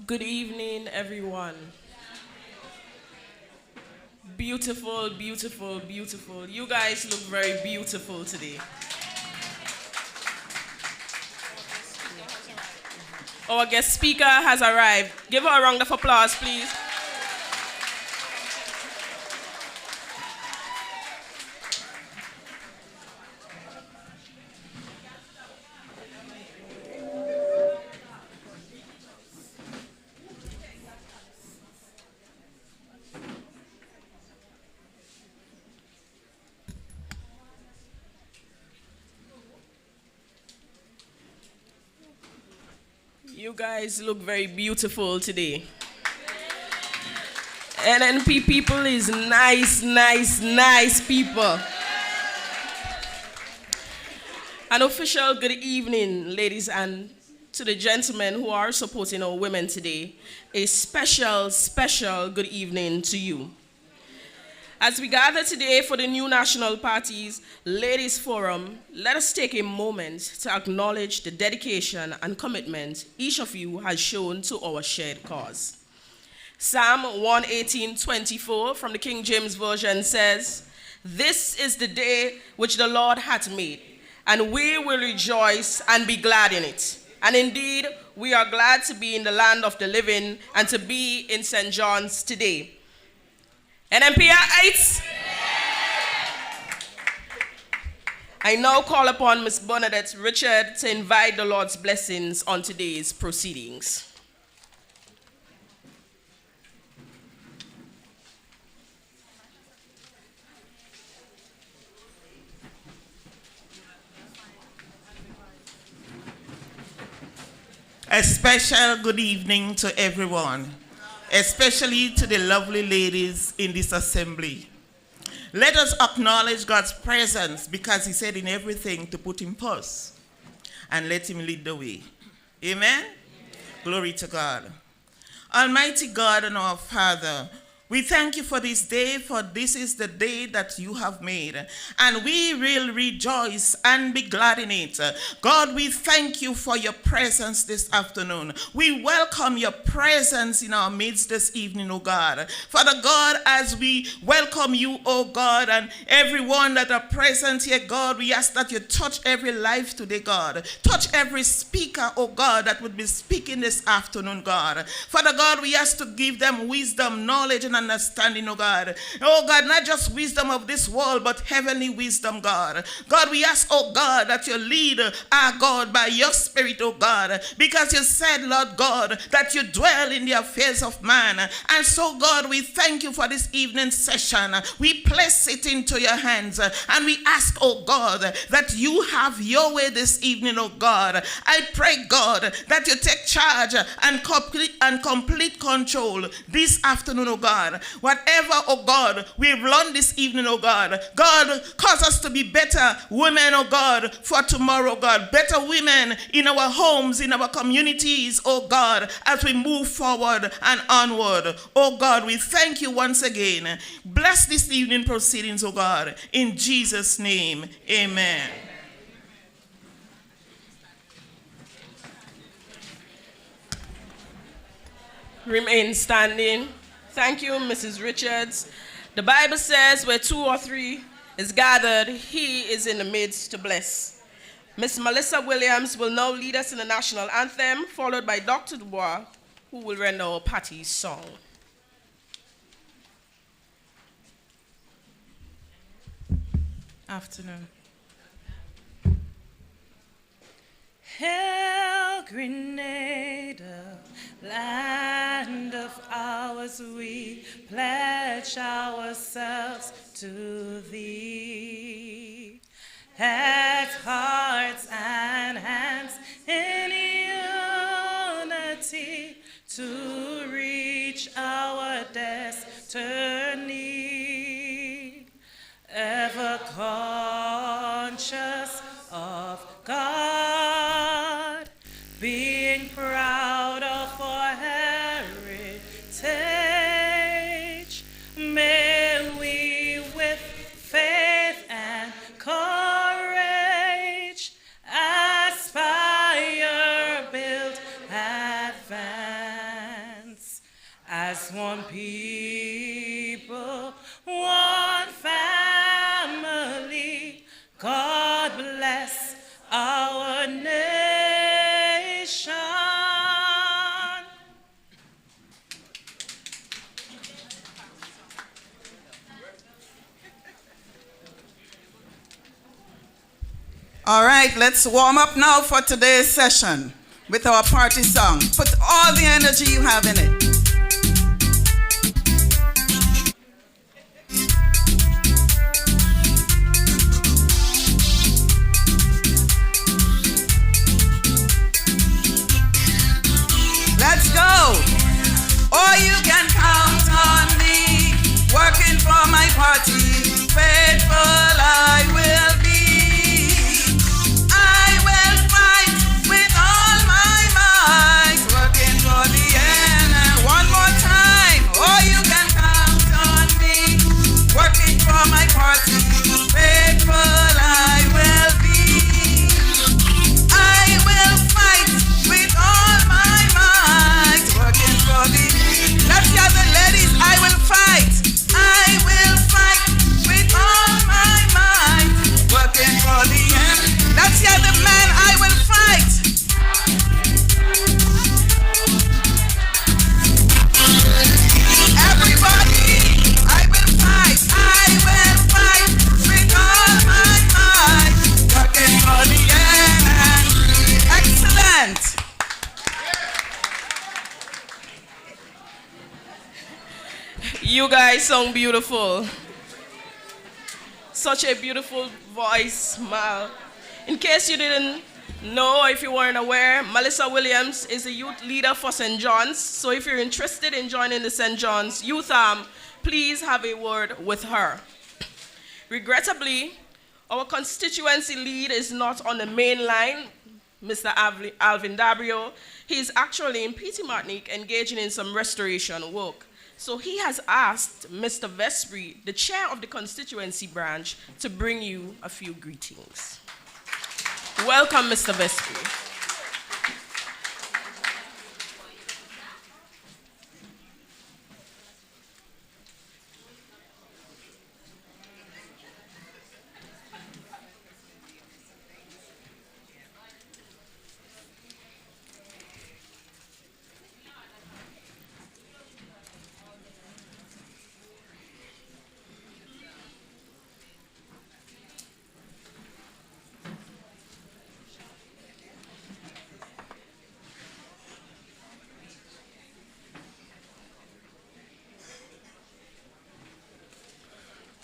Good evening, everyone. Beautiful, beautiful, beautiful. You guys look very beautiful today. Our guest speaker has arrived. Give her a round of applause, please. You guys look very beautiful today. NNP people is nice, nice, nice people. An official good evening, ladies, and to the gentlemen who are supporting our women today. A special, special good evening to you. As we gather today for the new National Party's Ladies Forum, let us take a moment to acknowledge the dedication and commitment each of you has shown to our shared cause. Psalm 118:24 from the King James Version says, "This is the day which the Lord hath made, and we will rejoice and be glad in it." And indeed, we are glad to be in the land of the living and to be in St. John's today. NNP eight. I now call upon Ms. Bernadette Richard to invite the Lord's blessings on today's proceedings. A special good evening to everyone, especially to the lovely ladies in this assembly. Let us acknowledge God's presence because he said in everything to put him first and let him lead the way. Amen? Glory to God. Almighty God and our Father, we thank you for this day, for this is the day that you have made, and we will rejoice and be glad in it. God, we thank you for your presence this afternoon. We welcome your presence in our midst this evening, O God. Father God, as we welcome you, O God, and everyone that are present here, God, we ask that you touch every life today, God. Touch every speaker, O God, that would be speaking this afternoon, God. Father God, we ask to give them wisdom, knowledge, and understanding, oh God. Oh God, not just wisdom of this world, but heavenly wisdom, God. God, we ask, oh God, that you lead our God by your spirit, oh God, because you said, Lord God, that you dwell in the affairs of man. And so, God, we thank you for this evening session. We place it into your hands, and we ask, oh God, that you have your way this evening, oh God. I pray, God, that you take charge and complete control this afternoon, oh God. Whatever, oh God, we've learned this evening, oh God. God, cause us to be better women, oh God, for tomorrow, God. Better women in our homes, in our communities, oh God, as we move forward and onward. Oh God, we thank you once again. Bless this evening proceedings, oh God. In Jesus' name, amen. Remain standing. Thank you, Mrs. Richards. The Bible says where two or three is gathered, he is in the midst to bless. Miss Melissa Williams will now lead us in the national anthem, followed by Dr. Dubois, who will render our party's song. Afternoon. Hail, Grenada, land of ours, we pledge ourselves to thee. As hearts and hands in unity to reach our destiny, ever conscious of God, being proud of our heritage, may we with faith and courage aspire, build, advance. one people, one family. God bless our nation. All right, let's warm up now for today's session with our party song. Put all the energy you have in it. Let's go. Oh, you can count on me, working for my party. Faithful I will be. I will fight with all my might, working for the end. One more time. Oh, you can count on me, working for my party. Faithful I will be. I will fight with all my might, working for the. Let's hear the ladies. I will fight. I will fight with all my might, working for the end. Let's hear the men. I will fight. Everybody, I will fight. I will fight with all my might, working for the end. Excellent. You guys sound beautiful. Such a beautiful voice, Mal. In case you didn't know or if you weren't aware, Melissa Williams is a youth leader for St. John's. So if you're interested in joining the St. John's Youth Arm, please have a word with her. Regrettably, our constituency lead is not on the main line, Mr. Alvin Dabrio. He is actually in Petit Martinique engaging in some restoration work. So he has asked Mr. Vespri, the chair of the constituency branch, to bring you a few greetings. Welcome, Mr. Vespri.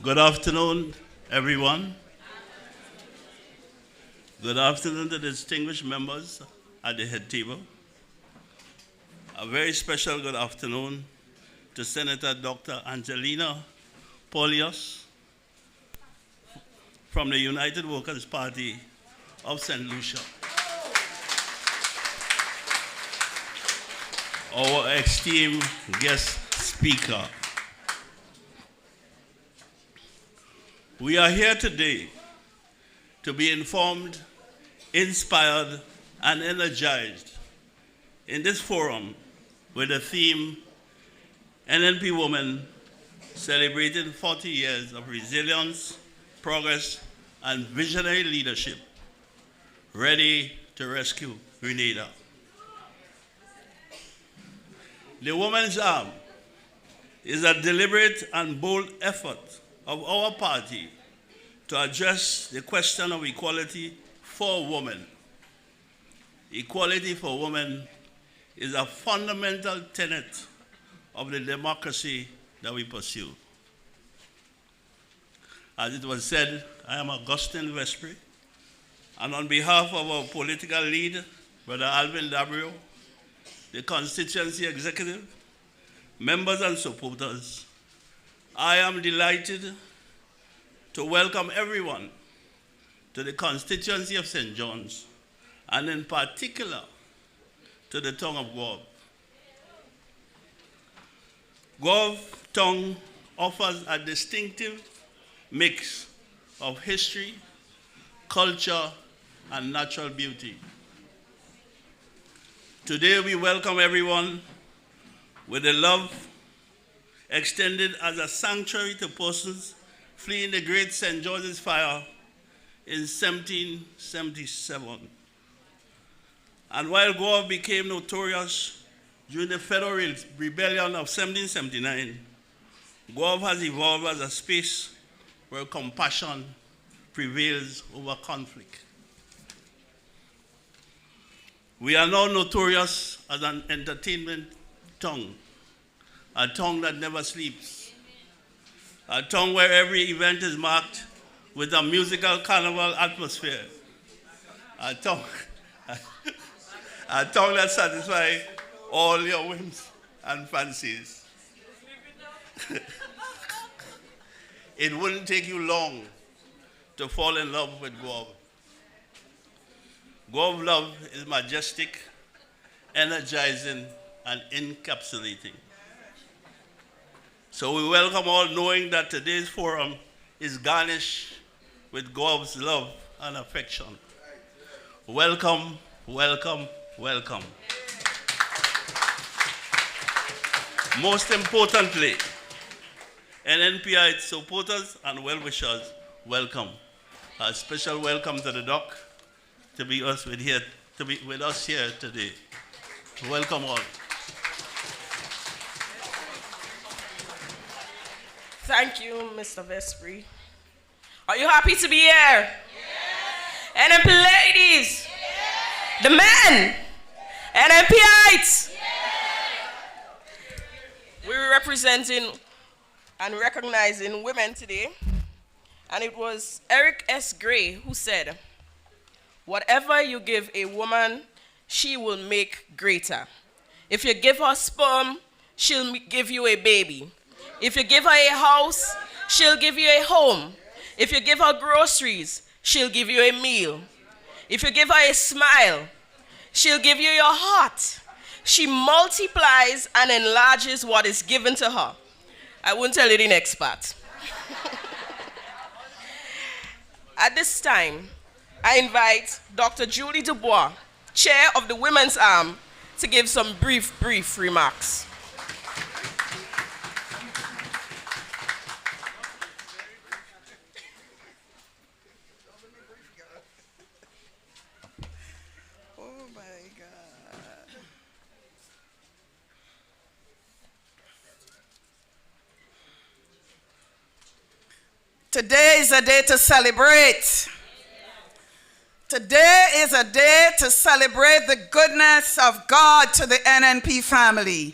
Good afternoon, everyone. Good afternoon to the distinguished members at the head table. A very special good afternoon to Senator Dr. Angelina Polios from the United Workers' Party of St. Lucia. Our esteemed guest speaker. We are here today to be informed, inspired, and energized in this forum with the theme NNP Women celebrating 40 years of resilience, progress, and visionary leadership, ready to rescue Grenada. The Women's Arm is a deliberate and bold effort of our party to address the question of equality for women. Equality for women is a fundamental tenet of the democracy that we pursue. As it was said, I am Augustine Vespri, and on behalf of our political lead, Brother Alvin Dabrio, the constituency executive, members and supporters, I am delighted to welcome everyone to the constituency of St. John's, and in particular to the Tongue of Guave. Guave Tongue offers a distinctive mix of history, culture, and natural beauty. Today we welcome everyone with the love extended as a sanctuary to persons fleeing the Great St. George's Fire in 1777. And while Gov became notorious during the Federal Rebellion of 1779, Gov has evolved as a space where compassion prevails over conflict. We are now notorious as an entertainment tongue, a tongue that never sleeps, a tongue where every event is marked with a musical carnival atmosphere, a tongue that satisfies all your whims and fancies. It wouldn't take you long to fall in love with Gov. Gov love is majestic, energizing, and encapsulating. So we welcome all, knowing that today's forum is garnished with Gov's love and affection. Welcome, welcome, welcome. Most importantly, NNPI supporters and well-wishers, welcome. A special welcome to the doc to be with us here today. Welcome all. Thank you, Mr. Vespri. Are you happy to be here? Yes. NNP ladies. Yes. The men. NNPites. Yes. We're representing and recognizing women today. And it was Eric S. Gray who said, "Whatever you give a woman, she will make greater. If you give her sperm, she'll give you a baby. If you give her a house, she'll give you a home. If you give her groceries, she'll give you a meal. If you give her a smile, she'll give you your heart. She multiplies and enlarges what is given to her." I won't tell you the next part. At this time, I invite Dr. Julie Dubois, Chair of the Women's Arm, to give some brief remarks. Oh my God. Today is a day to celebrate. Today is a day to celebrate the goodness of God to the NNP family.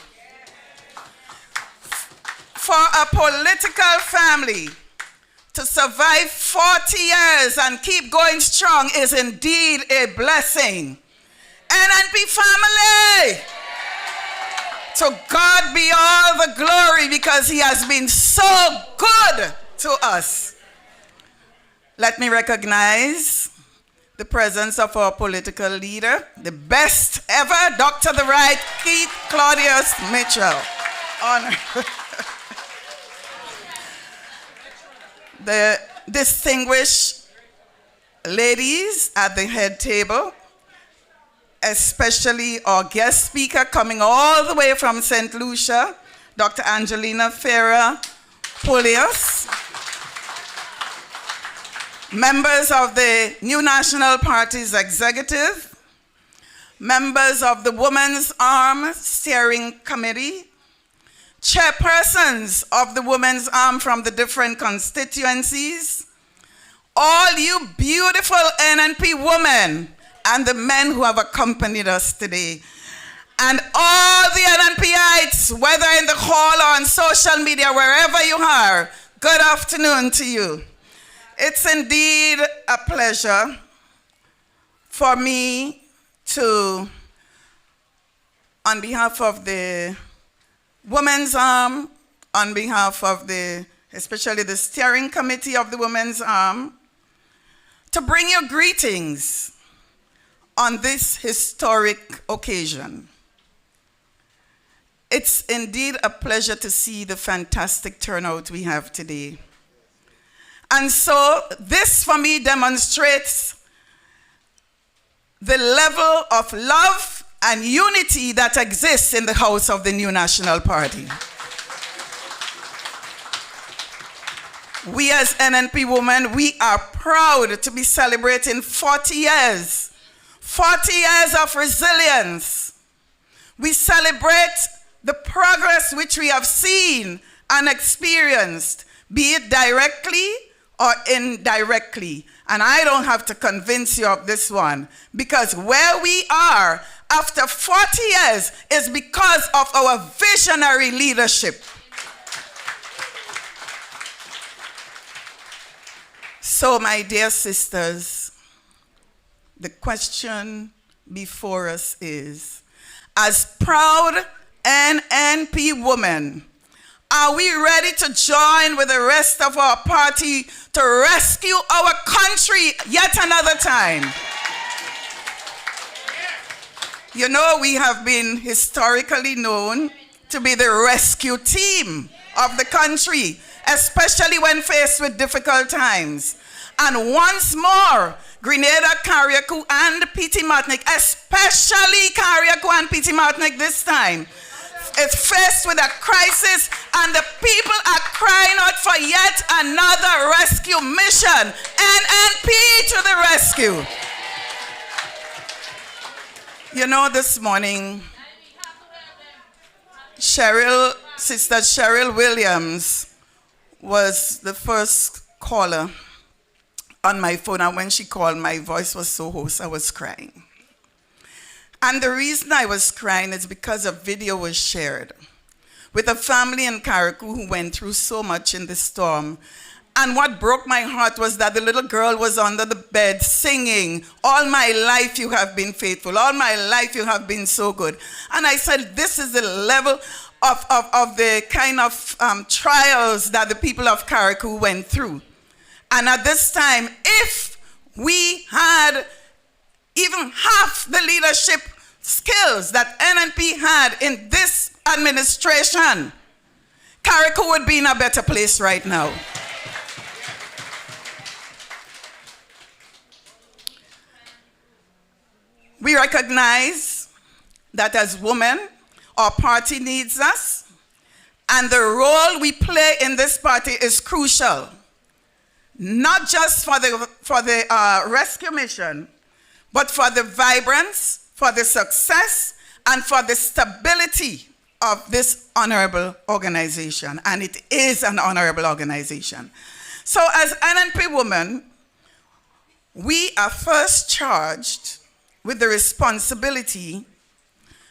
For a political family to survive 40 years and keep going strong is indeed a blessing. NNP family, to God be all the glory because he has been so good to us. Let me recognize the presence of our political leader, the best ever, Dr. the Right, Keith Claudius Mitchell. Honor. The distinguished ladies at the head table, especially our guest speaker coming all the way from St. Lucia, Dr. Angelina Ferrer Pulias. Members of the New National Party's executive, members of the Women's Arm Steering Committee, chairpersons of the Women's Arm from the different constituencies, all you beautiful NNP women and the men who have accompanied us today, and all the NNPites, whether in the hall or on social media, wherever you are, good afternoon to you. It's indeed a pleasure for me to, on behalf of the Women's Arm, on behalf of especially the steering committee of the Women's Arm, to bring you greetings on this historic occasion. It's indeed a pleasure to see the fantastic turnout we have today. And so this for me demonstrates the level of love and unity that exists in the house of the New National Party. We as NNP women, we are proud to be celebrating 40 years. 40 years of resilience. We celebrate the progress which we have seen and experienced, be it directly or indirectly. And I don't have to convince you of this one, because where we are after 40 years is because of our visionary leadership. So, my dear sisters, the question before us is, as proud NNP women, are we ready to join with the rest of our party to rescue our country yet another time? You know, we have been historically known to be the rescue team of the country, especially when faced with difficult times. And once more, Grenada, Carriacou, and P.T. Martinique, especially Carriacou and P.T. Martinique this time, is faced with a crisis, and the people are crying out for yet another rescue mission. NNP to the rescue. You know, this morning, Sister Cheryl Williams was the first caller on my phone, and when she called, my voice was so hoarse, I was crying. And the reason I was crying is because a video was shared with a family in Carriacou who went through so much in the storm. And what broke my heart was that the little girl was under the bed singing, "All my life you have been faithful. All my life you have been so good." And I said, this is the level of the kind of trials that the people of Carriacou went through. And at this time, if we had even half the leadership skills that NNP had in this administration, Carriacou would be in a better place right now. We recognize that as women, our party needs us, and the role we play in this party is crucial. Not just for the rescue mission, but for the vibrance, for the success, and for the stability of this honorable organization. And it is an honorable organization. So as NNP women, we are first charged with the responsibility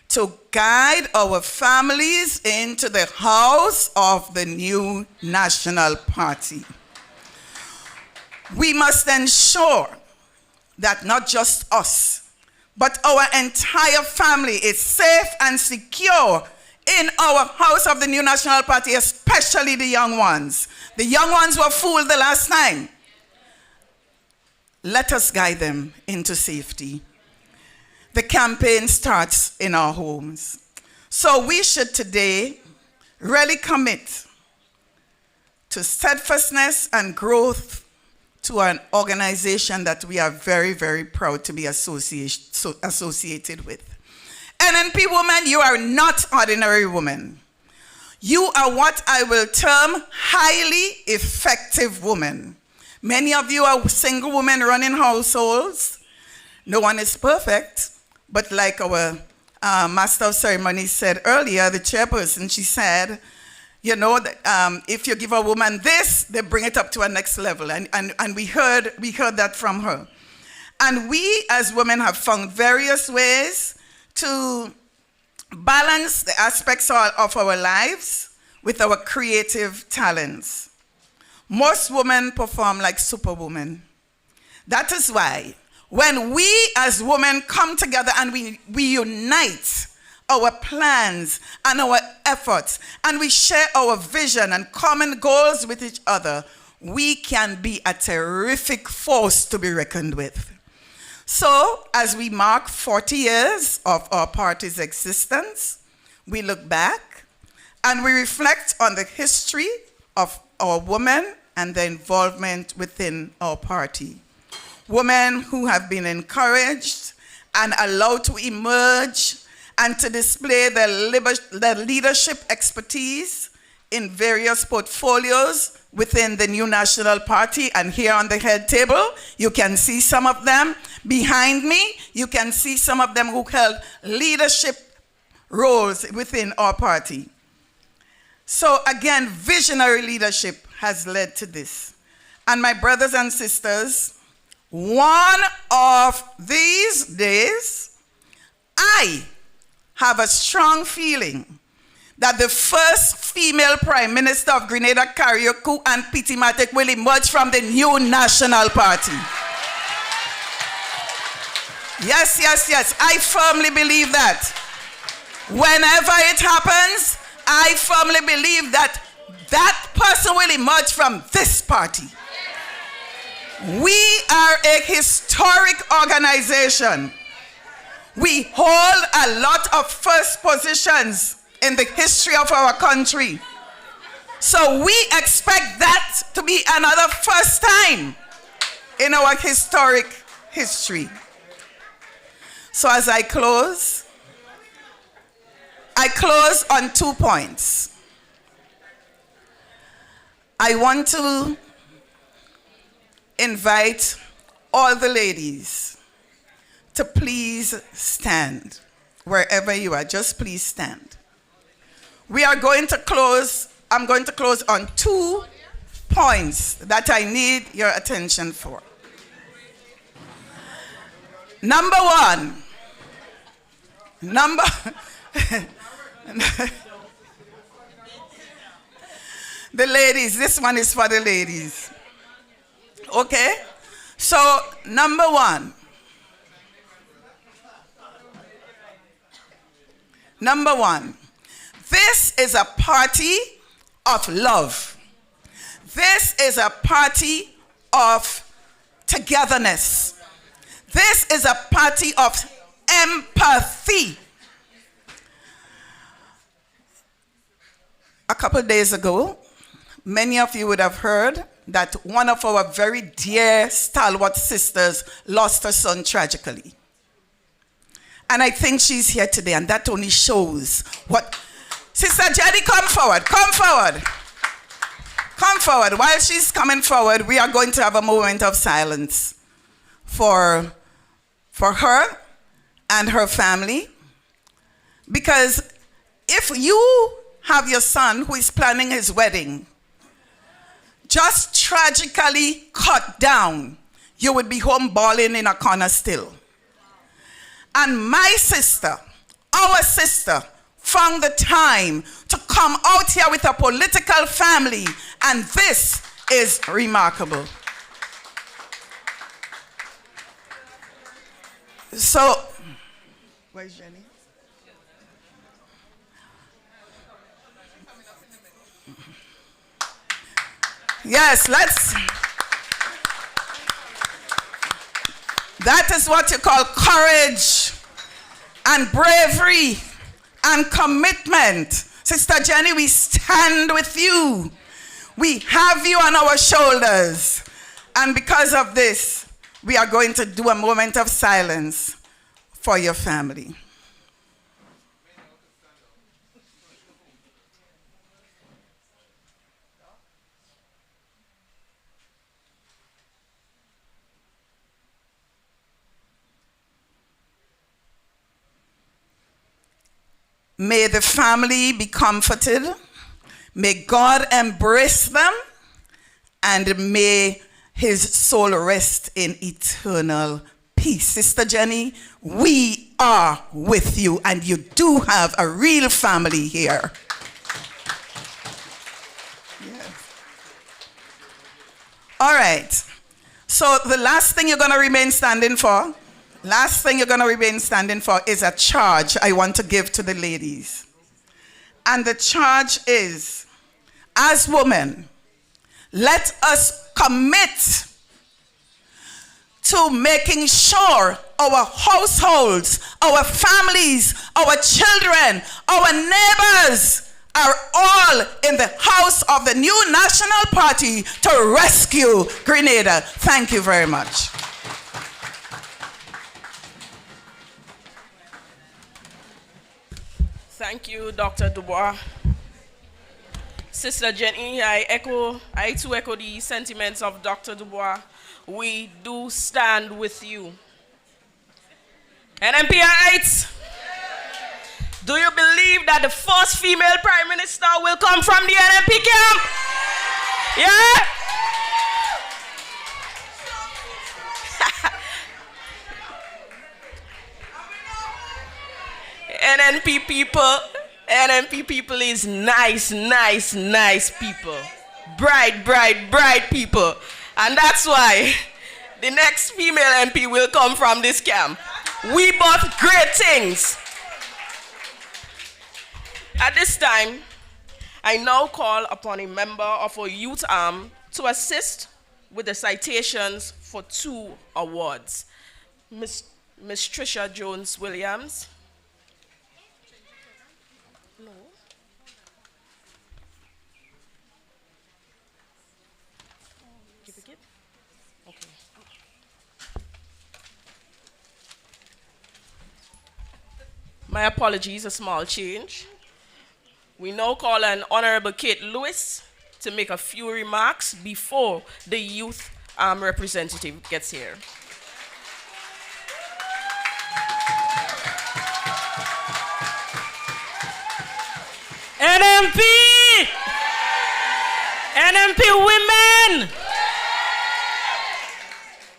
to guide our families into the house of the new national party. We must ensure that not just us, but our entire family is safe and secure in our house of the new national party, especially the young ones. The young ones were fooled the last time. Let us guide them into safety. The campaign starts in our homes. So we should today really commit to steadfastness and growth to an organization that we are very, very proud to be associated with. NNP women, you are not ordinary women. You are what I will term highly effective women. Many of you are single women running households. No one is perfect, but like our Master of Ceremonies said earlier, the chairperson, she said, you know, if you give a woman this, they bring it up to a next level. And we heard that from her. And we as women have found various ways to balance the aspects of our lives with our creative talents. Most women perform like superwomen. That is why when we as women come together and we unite our plans and our efforts, and we share our vision and common goals with each other, we can be a terrific force to be reckoned with. So, as we mark 40 years of our party's existence, we look back and we reflect on the history of our women and their involvement within our party. Women who have been encouraged and allowed to emerge and to display their leadership expertise in various portfolios within the new National Party, and here on the head table, you can see some of them. Behind me, you can see some of them who held leadership roles within our party. So again, visionary leadership has led to this. And my brothers and sisters, one of these days, I have a strong feeling that the first female Prime Minister of Grenada, Carriacou and Pitimatic will emerge from the new National Party. Yes, yes, yes, I firmly believe that. Whenever it happens, I firmly believe that that person will emerge from this party. We are a historic organization. We hold a lot of first positions in the history of our country. So we expect that to be another first time in our historic history. So as I close on 2 points. I want to invite all the ladies to please stand wherever you are. Just please stand. We are going to close. I'm going to close on 2 points that I need your attention for. Number one. The ladies, this one is for the ladies. Okay? So, number one. Number one. This is a party of love. This is a party of togetherness. This is a party of empathy. A couple of days ago, many of you would have heard that one of our very dear Stalwart sisters lost her son tragically. And I think she's here today, and that only shows what... Sister Jenny, come forward, come forward. Come forward. While she's coming forward, we are going to have a moment of silence for her and her family. Because if you have your son who is planning his wedding just tragically cut down, you would be home bawling in a corner still. And my sister, our sister, found the time to come out here with a political family, and this is remarkable. So, where's Jenny? Yes, that is what you call courage and bravery and commitment. Sister Jenny, we stand with you. We have you on our shoulders. And because of this, we are going to do a moment of silence for your family. May the family be comforted. May God embrace them. And may his soul rest in eternal peace. Sister Jenny, we are with you, and you do have a real family here. Yes. All right. So the last thing you're going to remain standing for is a charge I want to give to the ladies. And the charge is, as women, let us commit to making sure our households, our families, our children, our neighbors are all in the house of the new National Party to rescue Grenada. Thank you very much. Thank you, Dr. Dubois. Sister Jenny, I too echo the sentiments of Dr. Dubois. We do stand with you. NNPites, do you believe that the first female prime minister will come from the NNP camp? Yeah? NNP people is nice people. Bright people. And that's why the next female MP will come from this camp. We both great things. At this time, I now call upon a member of our youth arm to assist with the citations for 2 awards. Miss Trisha Jones-Williams. No. Okay. My apologies, a small change. We now call on Honorable Kate Lewis to make a few remarks before the youth representative gets here. NNP! NNP women!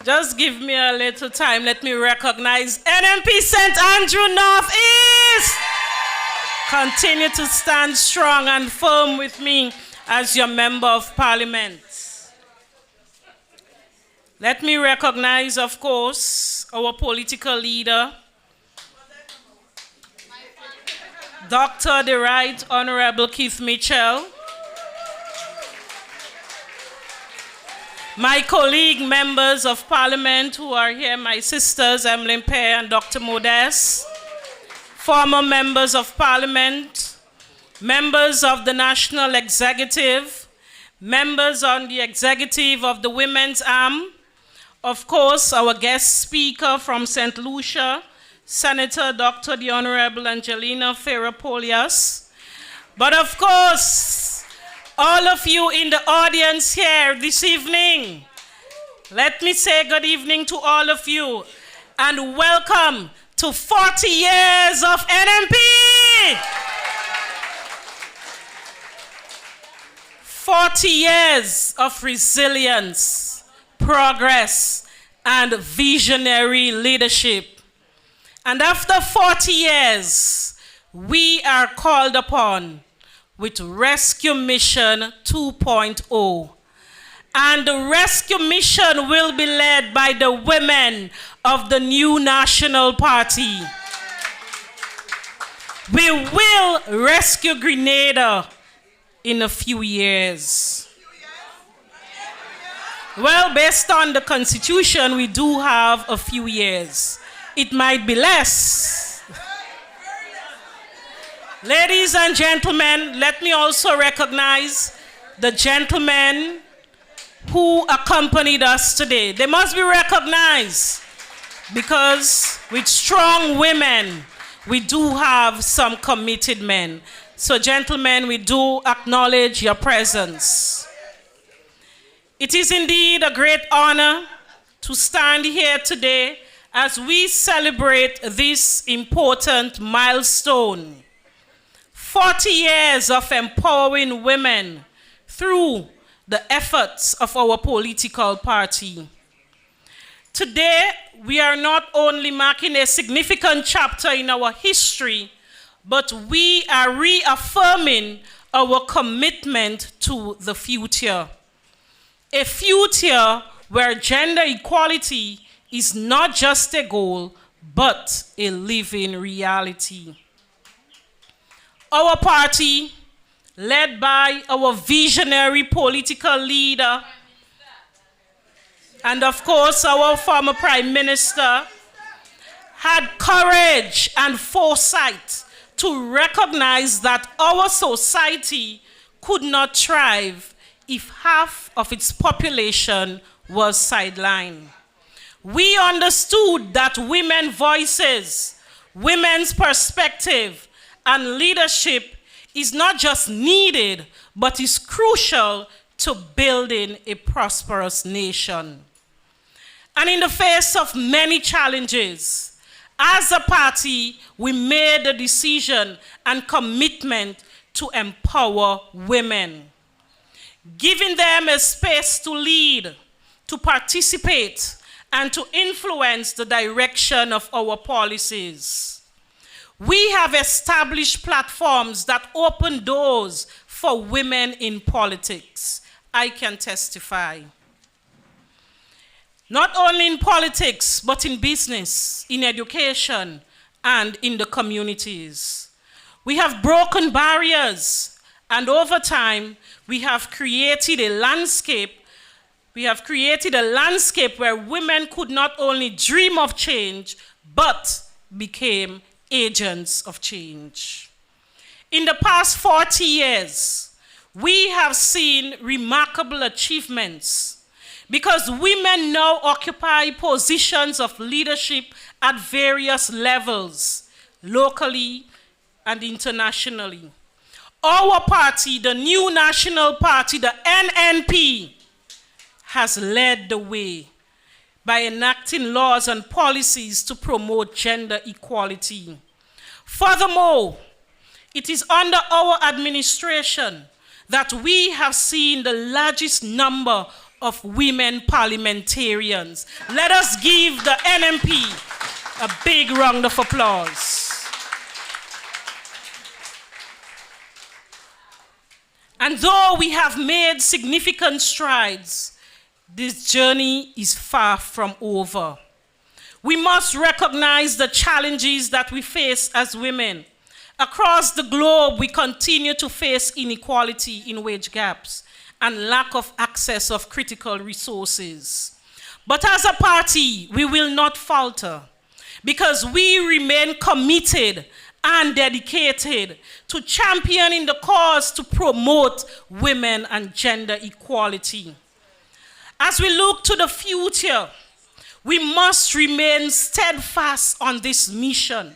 Just give me a little time. Let me recognize NNP St. Andrew Northeast. Continue to stand strong and firm with me as your member of parliament. Let me recognize, of course, our political leader, Dr. the Right Honorable Keith Mitchell, my colleague members of parliament who are here, my sisters Emmeline Pear and Dr. Modest, former members of parliament, members of the national executive, members on the executive of the women's arm, of course, our guest speaker from St. Lucia, Senator Dr. the Honorable Angelina Ferrer-Polias, but of course, all of you in the audience here this evening, let me say good evening to all of you and welcome to 40 years of NNP. 40 years of resilience, progress, and visionary leadership. And after 40 years, we are called upon with Rescue Mission 2.0. And the rescue mission will be led by the women of the new National Party. We will rescue Grenada in a few years. Well, based on the Constitution, we do have a few years. It might be less. Ladies and gentlemen, let me also recognize the gentlemen who accompanied us today. They must be recognized because with strong women, we do have some committed men. So gentlemen, we do acknowledge your presence. It is indeed a great honor to stand here today as we celebrate this important milestone. 40 years of empowering women through the efforts of our political party. Today, we are not only marking a significant chapter in our history, but we are reaffirming our commitment to the future. A future where gender equality is not just a goal, but a living reality. Our party, led by our visionary political leader, and of course our former Prime Minister, had courage and foresight to recognize that our society could not thrive if half of its population was sidelined. We understood that women's voices, women's perspective, and leadership is not just needed, but is crucial to building a prosperous nation. And in the face of many challenges, as a party, we made the decision and commitment to empower women, giving them a space to lead, to participate, and to influence the direction of our policies. We have established platforms that open doors for women in politics. I can testify. Not only in politics, but in business, in education, and in the communities. We have broken barriers, and over time, we have created a landscape where women could not only dream of change, but became agents of change. In the past 40 years, we have seen remarkable achievements because women now occupy positions of leadership at various levels, locally and internationally. Our party, the new national party, the NNP, has led the way by enacting laws and policies to promote gender equality. Furthermore, it is under our administration that we have seen the largest number of women parliamentarians. Let us give the NNP a big round of applause. And though we have made significant strides, this journey is far from over. We must recognize the challenges that we face as women. Across the globe, we continue to face inequality in wage gaps and lack of access of critical resources. But as a party, we will not falter because we remain committed and dedicated to championing the cause to promote women and gender equality. As we look to the future, we must remain steadfast on this mission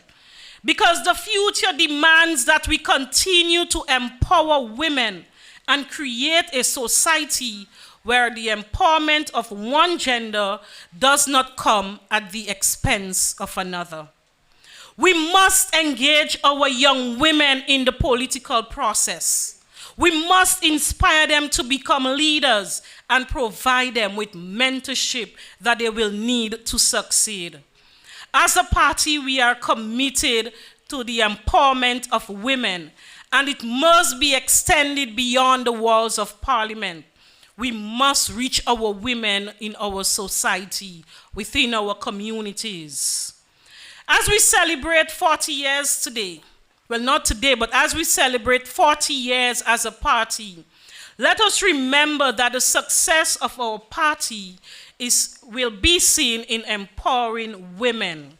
because the future demands that we continue to empower women and create a society where the empowerment of one gender does not come at the expense of another. We must engage our young women in the political process. We must inspire them to become leaders and provide them with mentorship that they will need to succeed. As a party, we are committed to the empowerment of women, and it must be extended beyond the walls of Parliament. We must reach our women in our society, within our communities. As we celebrate 40 years today, well, not today, but as we celebrate 40 years as a party, let us remember that the success of our party will be seen in empowering women.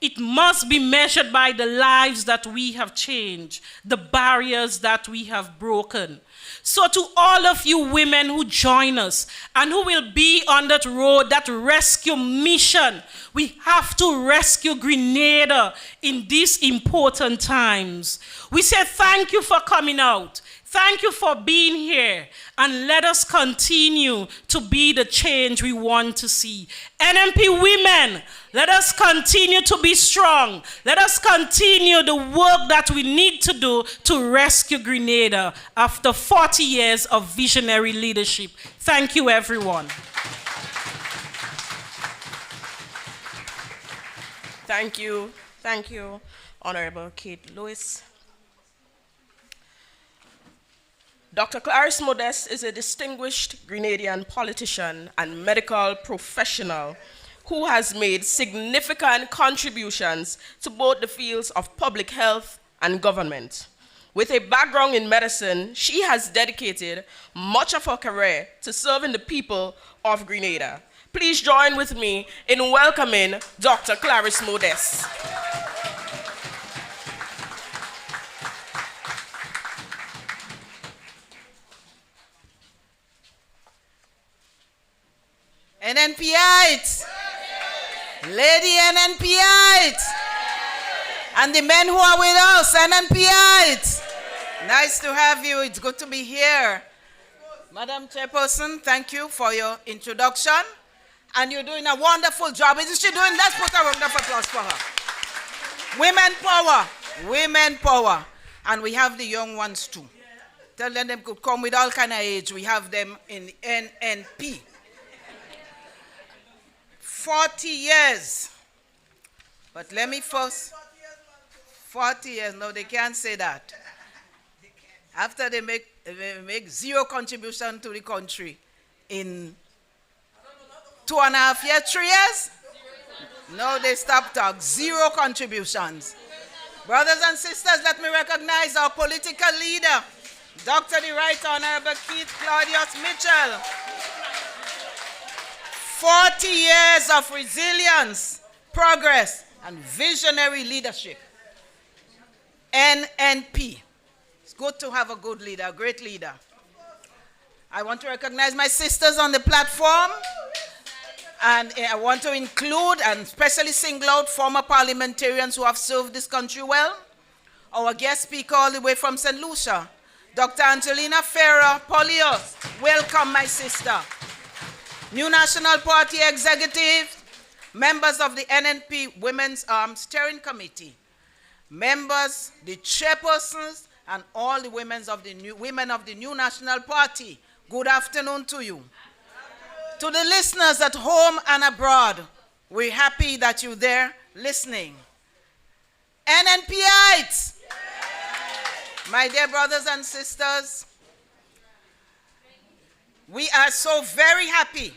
It must be measured by the lives that we have changed, the barriers that we have broken. So to all of you women who join us and who will be on that road, that rescue mission, we have to rescue Grenada in these important times. We say thank you for coming out. Thank you for being here, and let us continue to be the change we want to see. NNP women, let us continue to be strong. Let us continue the work that we need to do to rescue Grenada after 40 years of visionary leadership. Thank you, everyone. Thank you. Thank you, Honorable Kate Lewis. Dr. Clarice Modeste is a distinguished Grenadian politician and medical professional who has made significant contributions to both the fields of public health and government. With a background in medicine, she has dedicated much of her career to serving the people of Grenada. Please join with me in welcoming Dr. Clarice Modeste. NNPites, Lady NNPites, and the men who are with us, NNPites. Nice to have you. It's good to be here. Madam Chairperson, thank you for your introduction. And you're doing a wonderful job. Isn't she doing? Let's put a round of applause for her. Women power. Women power. And we have the young ones too. Tell them they could come with all kind of age. We have them in the NNP. 40 years. But let me first, 40 years, no, they can't say that. After they make zero contribution to the country in 2.5 years, 3 years? No, they stopped talk. Zero contributions. Brothers and sisters, let me recognize our political leader, Dr. the Right Honorable Keith Claudius Mitchell. 40 years of resilience, progress, and visionary leadership. NNP. It's good to have a good leader, a great leader. I want to recognize my sisters on the platform, and I want to include and especially single out former parliamentarians who have served this country well. Our guest speaker all the way from St. Lucia, Dr. Angelina Ferrer Polios. Welcome, my sister. New National Party executives, members of the NNP Women's Steering Committee, members, the chairpersons, and all the women of the New National Party. Good afternoon to you. To the listeners at home and abroad, we're happy that you're there listening. NNPites, my dear brothers and sisters, we are so very happy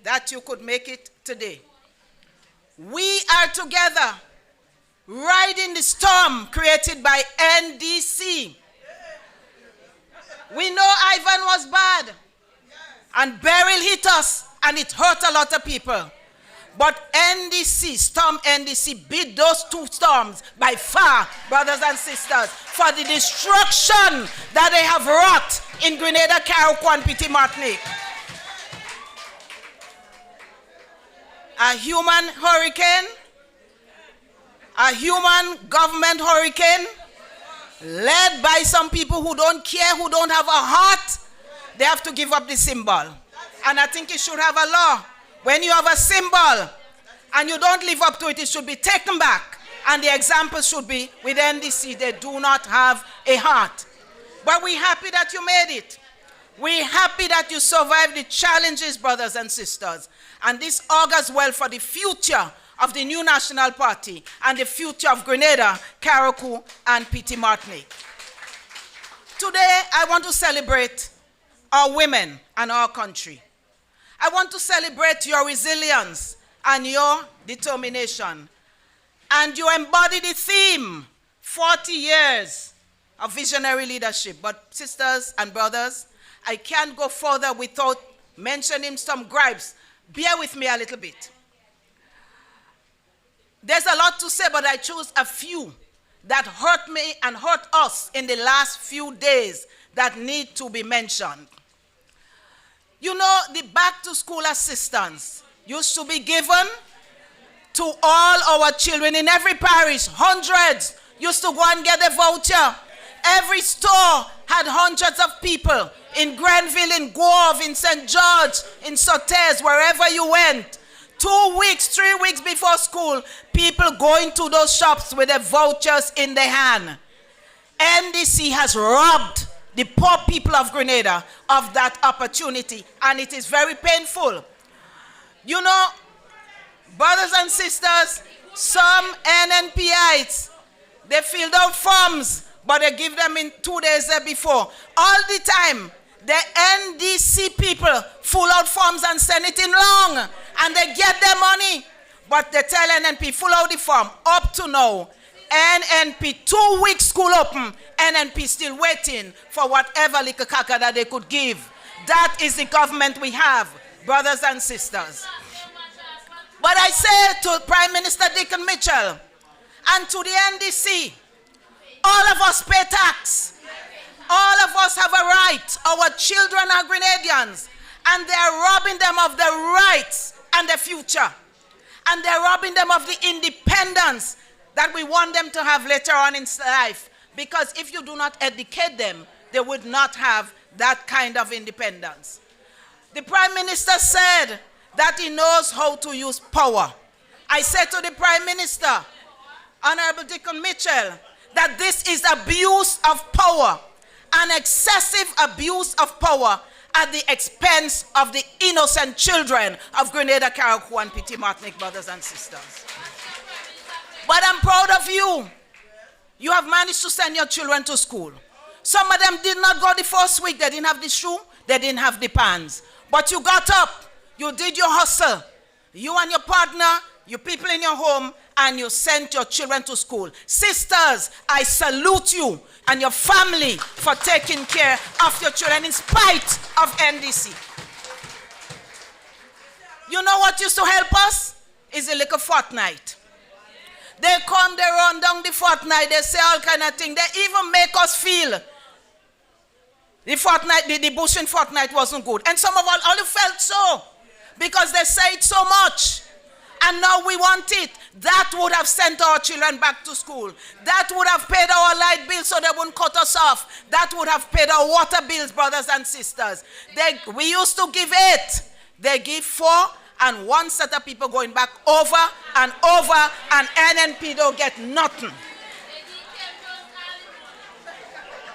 that you could make it today. We are together riding the storm created by NDC. We know Ivan was bad, and Beryl hit us, and it hurt a lot of people. But NDC, Storm NDC, beat those two storms by far, brothers and sisters, for the destruction that they have wrought in Grenada, Carriacou, and Petit Martinique. A human hurricane, a human government hurricane, led by some people who don't care, who don't have a heart. They have to give up the symbol. And I think it should have a law. When you have a symbol and you don't live up to it, it should be taken back. And the example should be with NDC, they do not have a heart. But we're happy that you made it. We're happy that you survived the challenges, brothers and sisters. And this augurs well for the future of the New National Party and the future of Grenada, Carriacou, and Petit Martinique. Today, I want to celebrate our women and our country. I want to celebrate your resilience and your determination. And you embody the theme, 40 years of visionary leadership. But sisters and brothers, I can't go further without mentioning some gripes. Bear with me a little bit. There's a lot to say, but I choose a few that hurt me and hurt us in the last few days that need to be mentioned. You know, the back-to-school assistance used to be given to all our children in every parish. Hundreds used to go and get a voucher. Every store had hundreds of people in Grenville, in Guave, in St. George, in Sotes, wherever you went. 2 weeks, 3 weeks before school, people going to those shops with their vouchers in their hand. NDC has robbed the poor people of Grenada of that opportunity, and it is very painful. You know, brothers and sisters, some NNPites, they filled out forms, but they give them in 2 days before. All the time, the NDC people fill out forms and send it in long, and they get their money. But they tell NNP, fill out the form. Up to now, NNP, 2 weeks school open, NNP still waiting for whatever little caca that they could give. That is the government we have, brothers and sisters. But I say to Prime Minister Dickon Mitchell and to the NDC, all of us pay tax. All of us have a right. Our children are Grenadians, and they are robbing them of their rights and their future. And they're robbing them of the independence that we want them to have later on in life. Because if you do not educate them, they would not have that kind of independence. The Prime Minister said that he knows how to use power. I said to the Prime Minister, Honorable Dickon Mitchell, that this is abuse of power, an excessive abuse of power at the expense of the innocent children of Grenada, Carriacou, and Petit Martinique, brothers and sisters. But I'm proud of you. You have managed to send your children to school. Some of them did not go the first week. They didn't have the shoe. They didn't have the pants. But you got up. You did your hustle. You and your partner, you people in your home, and you sent your children to school. Sisters, I salute you and your family for taking care of your children in spite of NDC. You know what used to help us? Is a little fortnight. They come, they run down the fortnight, they say all kind of things. They even make us feel the fortnight, the bushing fortnight wasn't good. And some of us only felt so because they say it so much. And now we want it. That would have sent our children back to school. That would have paid our light bills so they wouldn't cut us off. That would have paid our water bills, brothers and sisters. We used to give 8. They give 4. And one set of people going back over, and NNP don't get nothing.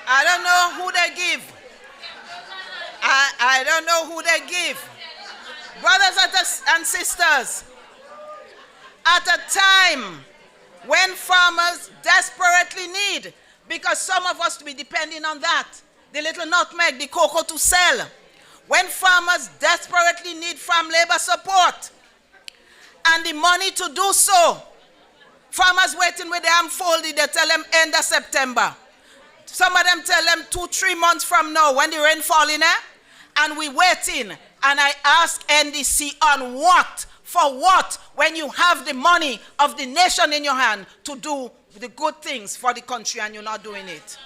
I don't know who they give. I don't know who they give. Brothers and sisters, at a time when farmers desperately need, because some of us to be depending on that, the little nutmeg, the cocoa to sell, when farmers desperately need farm labor support and the money to do so, farmers waiting with their arm folded, they tell them end of September. Some of them tell them 2-3 months from now when the rain falling in, and we waiting. And I ask NDC on what? For what? When you have the money of the nation in your hand to do the good things for the country and you're not doing it.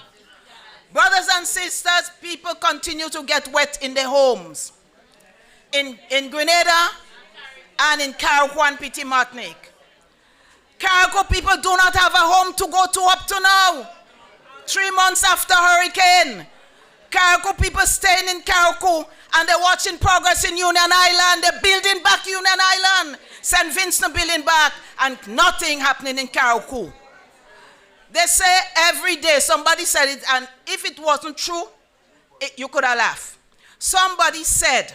Brothers and sisters, people continue to get wet in their homes. In Grenada and in Carriacou and Petit Martinique. Carriacou people do not have a home to go to up to now. 3 months after hurricane. Carriacou people staying in Carriacou and they're watching progress in Union Island. They're building back Union Island. St. Vincent building back and nothing happening in Carriacou. They say every day, somebody said it, and if it wasn't true, you could have laughed. Somebody said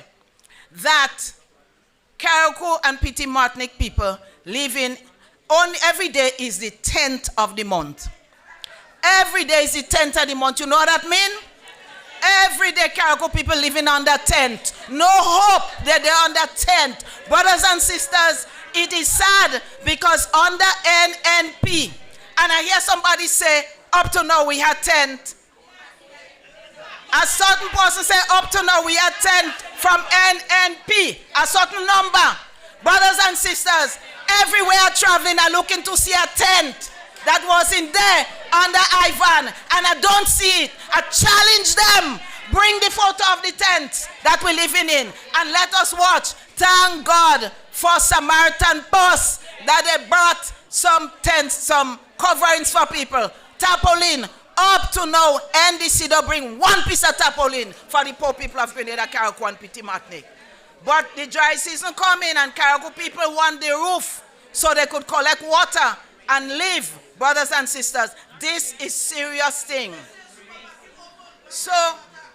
that Carriacou and Petit Martinique people living on every day is the 10th of the month. Every day is the 10th of the month. You know what that means? Every day Carriacou people living on the 10th. No hope that they're on the 10th. Brothers and sisters, it is sad because under NNP, and I hear somebody say, up to now we had 10th. A certain person say, up to now we had 10th from NNP. A certain number. Brothers and sisters, everywhere traveling, I'm looking to see a 10th that was in there under Ivan, and I don't see it. I challenge them. Bring the photo of the tent that we're living in, and let us watch. Thank God for Samaritan Bus that they brought some tents, some coverings for people. Tarpaulin. Up to now, NDC don't bring one piece of tarpaulin for the poor people of Grenada, Carriacou, and Petit Martinique. But the dry season coming, and Carriacou people want the roof so they could collect water and live. Brothers and sisters, this is serious thing. So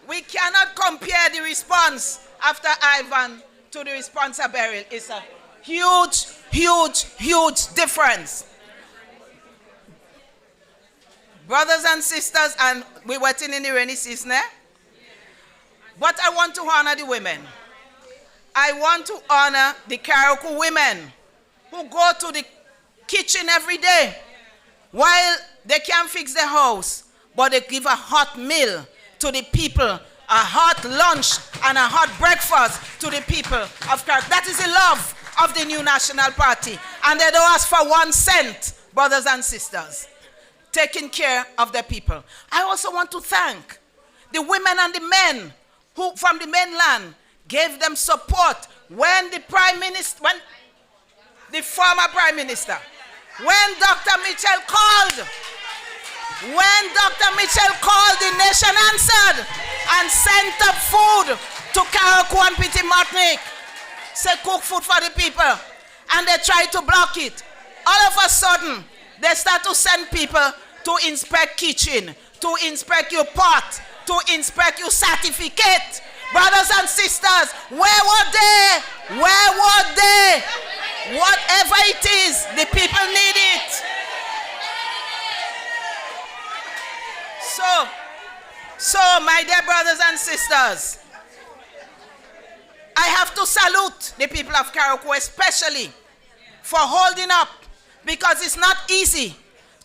we cannot compare the response after Ivan to the response of Beryl. It's a huge, huge, huge difference. Brothers and sisters, and we're waiting in the rainy season, eh? But I want to honor the women. I want to honor the Carriacou women who go to the kitchen every day while they can't fix their house, but they give a hot meal to the people, a hot lunch and a hot breakfast to the people of Carriacou. That is the love of the new National Party. And they don't ask for 1 cent, brothers and sisters, taking care of their people. I also want to thank the women and the men who from the mainland gave them support when the Prime Minister, when the former Prime Minister, when Dr. Mitchell called, When Dr. Mitchell called, the nation answered and sent up food to Karakou and Petit-Martinique. Say, cook food for the people. And they tried to block it. All of a sudden, they start to send people to inspect kitchen, to inspect your pot, to inspect your certificate. Brothers and sisters, where were they? Where were they? Whatever it is, the people need it. So, my dear brothers and sisters, I have to salute the people of Karakou, especially for holding up, because it's not easy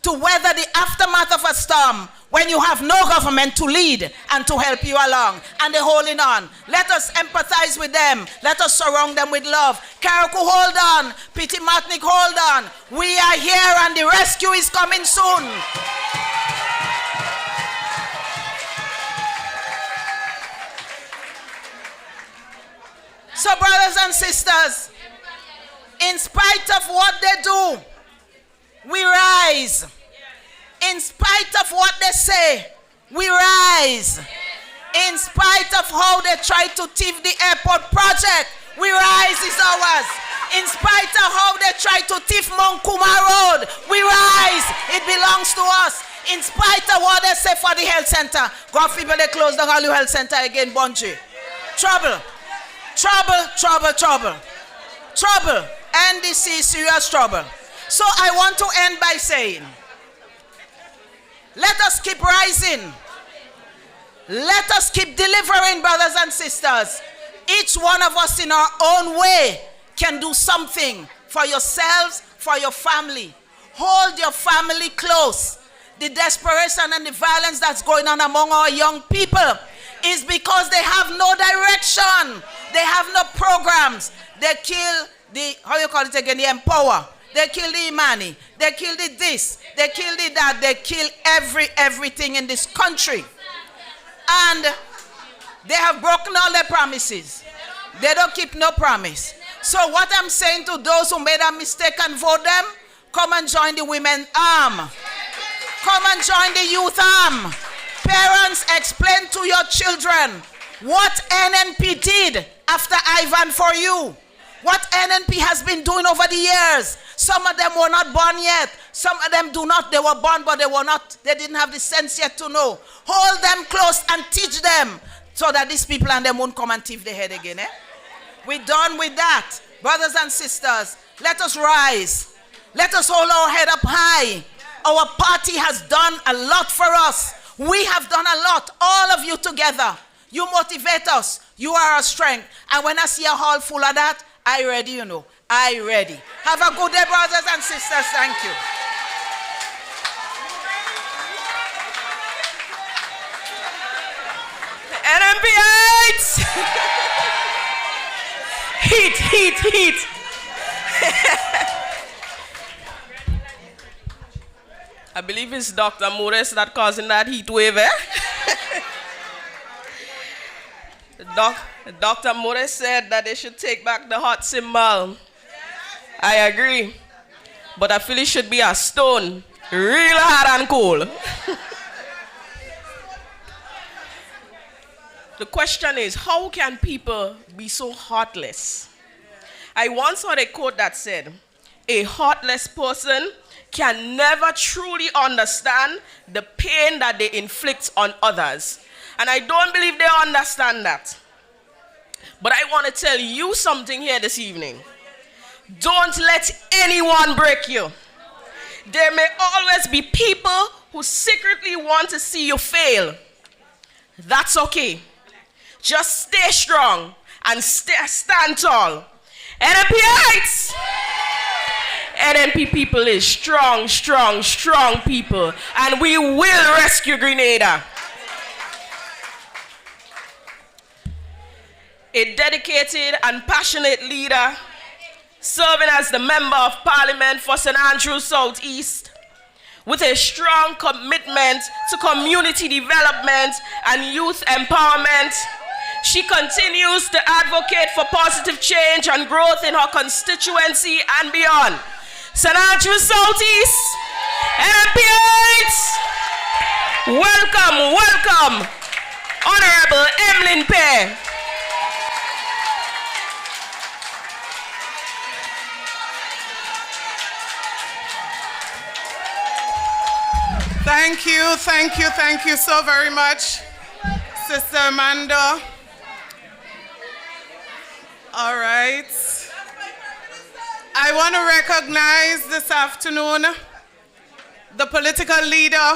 to weather the aftermath of a storm when you have no government to lead and to help you along, and they're holding on. Let us empathize with them. Let us surround them with love. Karakou, hold on. Petit-Martinique, hold on. We are here and the rescue is coming soon. So, brothers and sisters, in spite of what they do, we rise. In spite of what they say, we rise. In spite of how they try to thief the airport project, we rise is ours. In spite of how they try to thief Mount Kuma Road, we rise. It belongs to us. In spite of what they say for the health center, God people, they close the Halu Health Center again, Bunji. Trouble. Trouble, trouble, trouble. Trouble. NDC, serious trouble. So I want to end by saying, let us keep rising. Let us keep delivering, brothers and sisters. Each one of us in our own way can do something for yourselves, for your family. Hold your family close. The desperation and the violence that's going on among our young people is because they have no direction. They have no programs. They kill the, how you call it again, the empower. They kill the Imani. They kill the this. They kill the that. They kill everything in this country. And they have broken all their promises. They don't keep no promise. So what I'm saying to those who made a mistake and vote them, come and join the women arm. Come and join the youth arm. Parents, explain to your children what NNP did after Ivan for you. What NNP has been doing over the years. Some of them were not born yet. Some of them do not. They were born, but they didn't have the sense yet to know. Hold them close and teach them so that these people and them won't come and thief their head again. We're done with that. Brothers and sisters, let us rise. Let us hold our head up high. Our party has done a lot for us. We have done a lot, all of you together. You motivate us. You are our strength. And when I see a hall full of that, I ready, you know. I ready. Have a good day, brothers and sisters. Thank you. NNPites! Heat, heat, heat. I believe it's Dr. Morris that causing that heat wave, eh? Dr. Morris said that they should take back the hot symbol. I agree. But I feel it should be a stone, real hard and cold. The question is, how can people be so heartless? I once heard a quote that said, a heartless person can never truly understand the pain that they inflict on others. And I don't believe they understand that. But I want to tell you something here this evening. Don't let anyone break you. There may always be people who secretly want to see you fail. That's okay. Just stay strong and stand tall. NNPites! NNP people is strong, strong, strong people. And we will rescue Grenada. A dedicated and passionate leader, serving as the Member of Parliament for St. Andrews South East, with a strong commitment to community development and youth empowerment. She continues to advocate for positive change and growth in her constituency and beyond. St. Andrews South East, NNPites, Welcome, welcome, Honorable Emlyn Pear. Thank you so very much, Sister Amanda. All right. I want to recognize this afternoon the political leader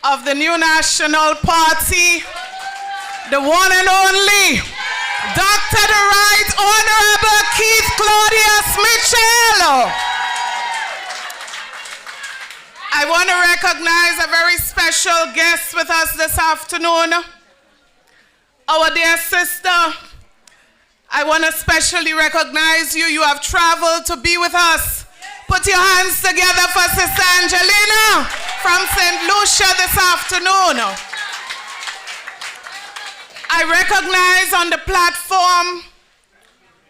of the New National Party, the one and only Dr. the Right Honorable Keith Claudius Mitchell. I want to recognize a very special guest with us this afternoon, our dear sister. I want to specially recognize you. You have traveled to be with us. Put your hands together for Sister Angelina from St. Lucia this afternoon. I recognize on the platform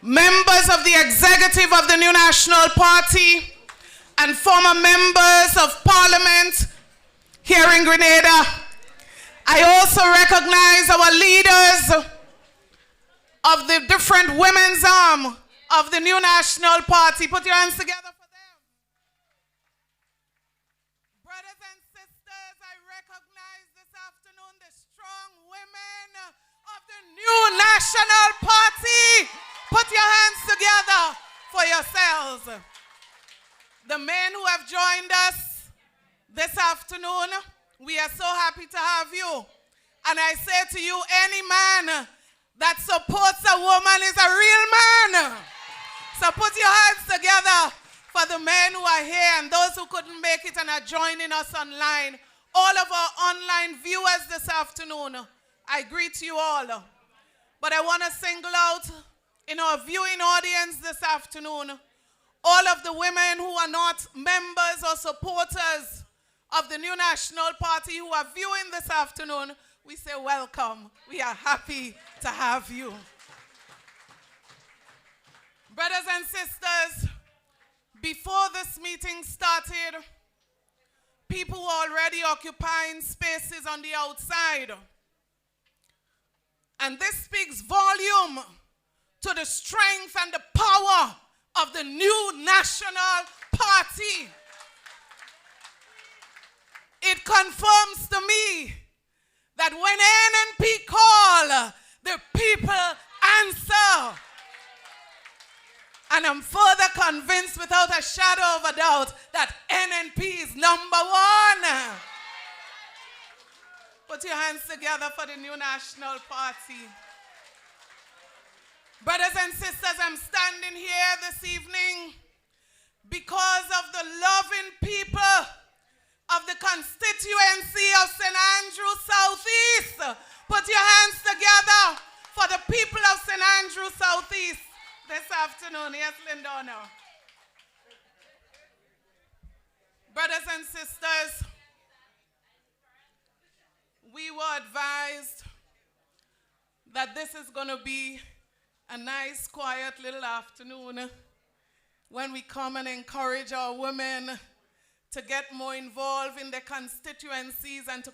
members of the executive of the New National Party and former members of Parliament here in Grenada. I also recognize our leaders of the different women's arm of the New National Party. Put your hands together for them. Brothers and sisters, I recognize this afternoon the strong women of the New National Party. Put your hands together for yourselves. The men who have joined us this afternoon, we are so happy to have you. And I say to you, any man that supports a woman is a real man. So put your hands together for the men who are here and those who couldn't make it and are joining us online. All of our online viewers this afternoon, I greet you all. But I want to single out in our viewing audience this afternoon, all of the women who are not members or supporters of the New National Party who are viewing this afternoon, we say welcome. We are happy to have you. Brothers and sisters, before this meeting started, people were already occupying spaces on the outside. And this speaks volume to the strength and the power of the New National Party. It confirms to me that when NNP call, the people answer. And I'm further convinced without a shadow of a doubt that NNP is number one. Put your hands together for the New National Party. Brothers and sisters, I'm standing here this evening because of the loving people of the constituency of St. Andrew Southeast. Put your hands together for the people of St. Andrew Southeast this afternoon. Yes, Lindona. Brothers and sisters, we were advised that this is going to be a nice, quiet little afternoon when we come and encourage our women to get more involved in their constituencies and to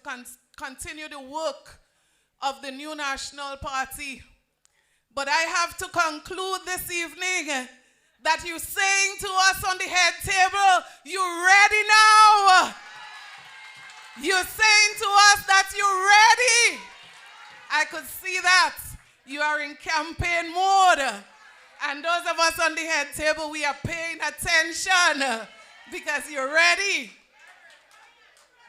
continue the work of the New National Party. But I have to conclude this evening that you're saying to us on the head table, you ready now? You're saying to us that you're ready. I could see that. You are in campaign mode. And those of us on the head table, we are paying attention because you're ready.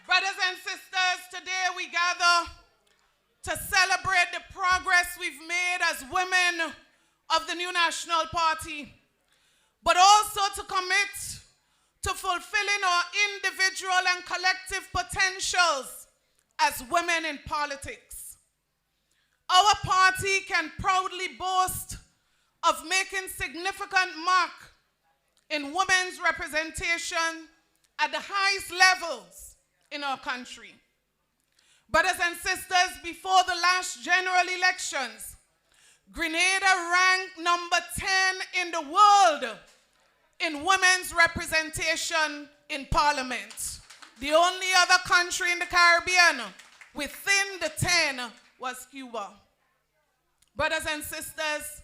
Brothers and sisters, today we gather to celebrate the progress we've made as women of the New National Party, but also to commit to fulfilling our individual and collective potentials as women in politics. Our party can proudly boast of making significant mark in women's representation at the highest levels in our country. Brothers and sisters, before the last general elections, Grenada ranked number 10 in the world in women's representation in Parliament. The only other country in the Caribbean within the 10 was Cuba. Brothers and sisters,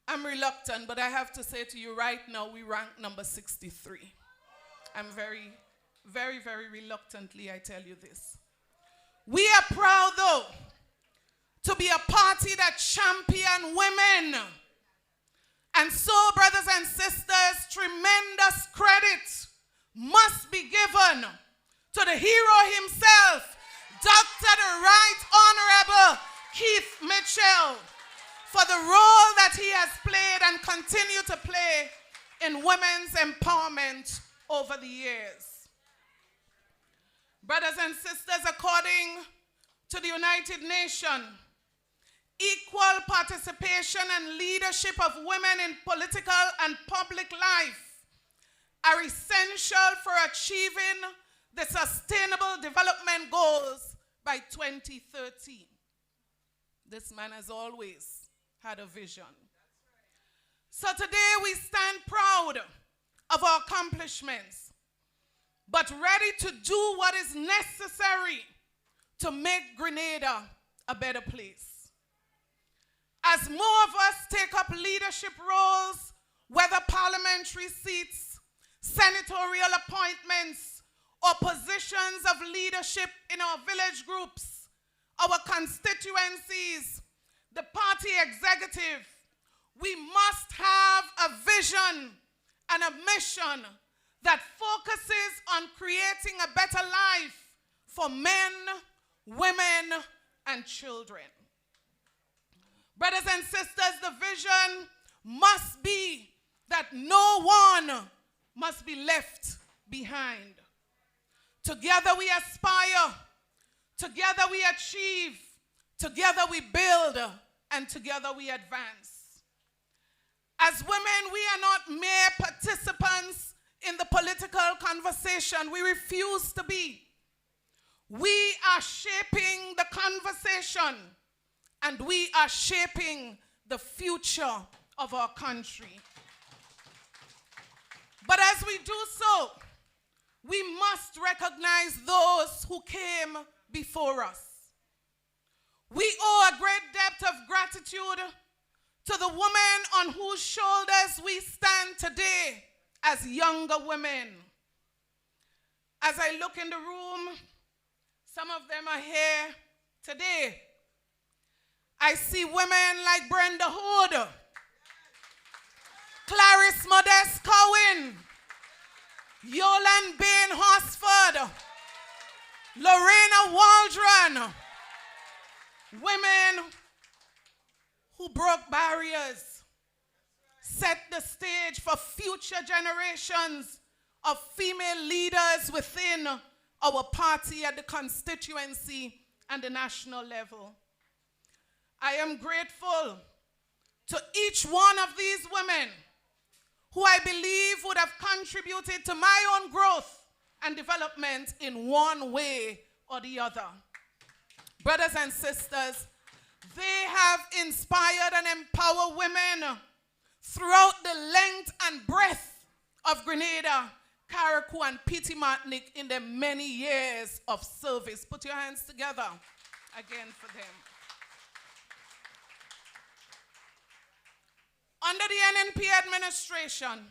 I'm reluctant, but I have to say to you right now, we rank number 63. I'm very, very, very reluctantly, I tell you this. We are proud, though, to be a party that champions women. And so, brothers and sisters, tremendous credit must be given to the hero himself, Dr. the Right Honorable Keith Mitchell, for the role that he has played and continue to play in women's empowerment over the years. Brothers and sisters, according to the United Nations, equal participation and leadership of women in political and public life are essential for achieving the Sustainable Development Goals by 2030. This man has always had a vision. So today we stand proud of our accomplishments, but ready to do what is necessary to make Grenada a better place. As more of us take up leadership roles, whether parliamentary seats, senatorial appointments, or positions of leadership in our village groups, our constituencies, the party executive, we must have a vision and a mission that focuses on creating a better life for men, women, and children. Brothers and sisters, the vision must be that no one must be left behind. Together we aspire, together we achieve, together we build, and together we advance. As women, we are not mere participants in the political conversation. We refuse to be. We are shaping the conversation, and we are shaping the future of our country. But as we do so, we must recognize those who came before us. We owe a great debt of gratitude to the women on whose shoulders we stand today as younger women. As I look in the room, some of them are here today. I see women like Brenda Hood, Clarice Modest Cohen, Yolande Bain Horsford, Lorena Waldron, women who broke barriers, set the stage for future generations of female leaders within our party at the constituency and the national level. I am grateful to each one of these women who I believe would have contributed to my own growth and development in one way or the other. Brothers and sisters, they have inspired and empowered women throughout the length and breadth of Grenada, Carriacou, and Petite Martinique in their many years of service. Put your hands together again for them. Under the NNP administration,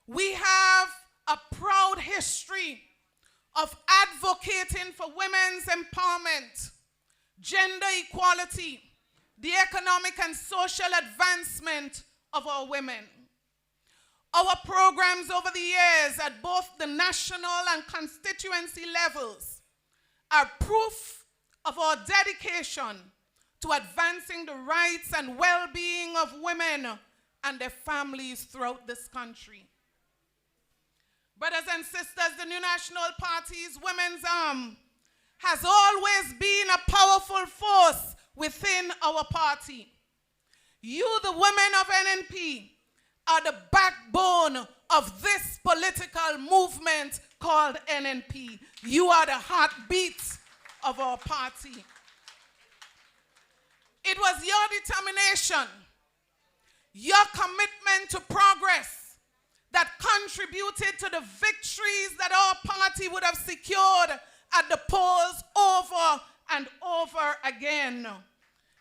we have a proud history of advocating for women's empowerment, gender equality, the economic and social advancement of our women. Our programs over the years at both the national and constituency levels are proof of our dedication to advancing the rights and well-being of women and their families throughout this country. Brothers and sisters, the New National Party's women's arm has always been a powerful force within our party. You, the women of NNP, are the backbone of this political movement called NNP. You are the heartbeat of our party. It was your determination, your commitment to progress that contributed to the victories that our party would have secured at the polls over and over again.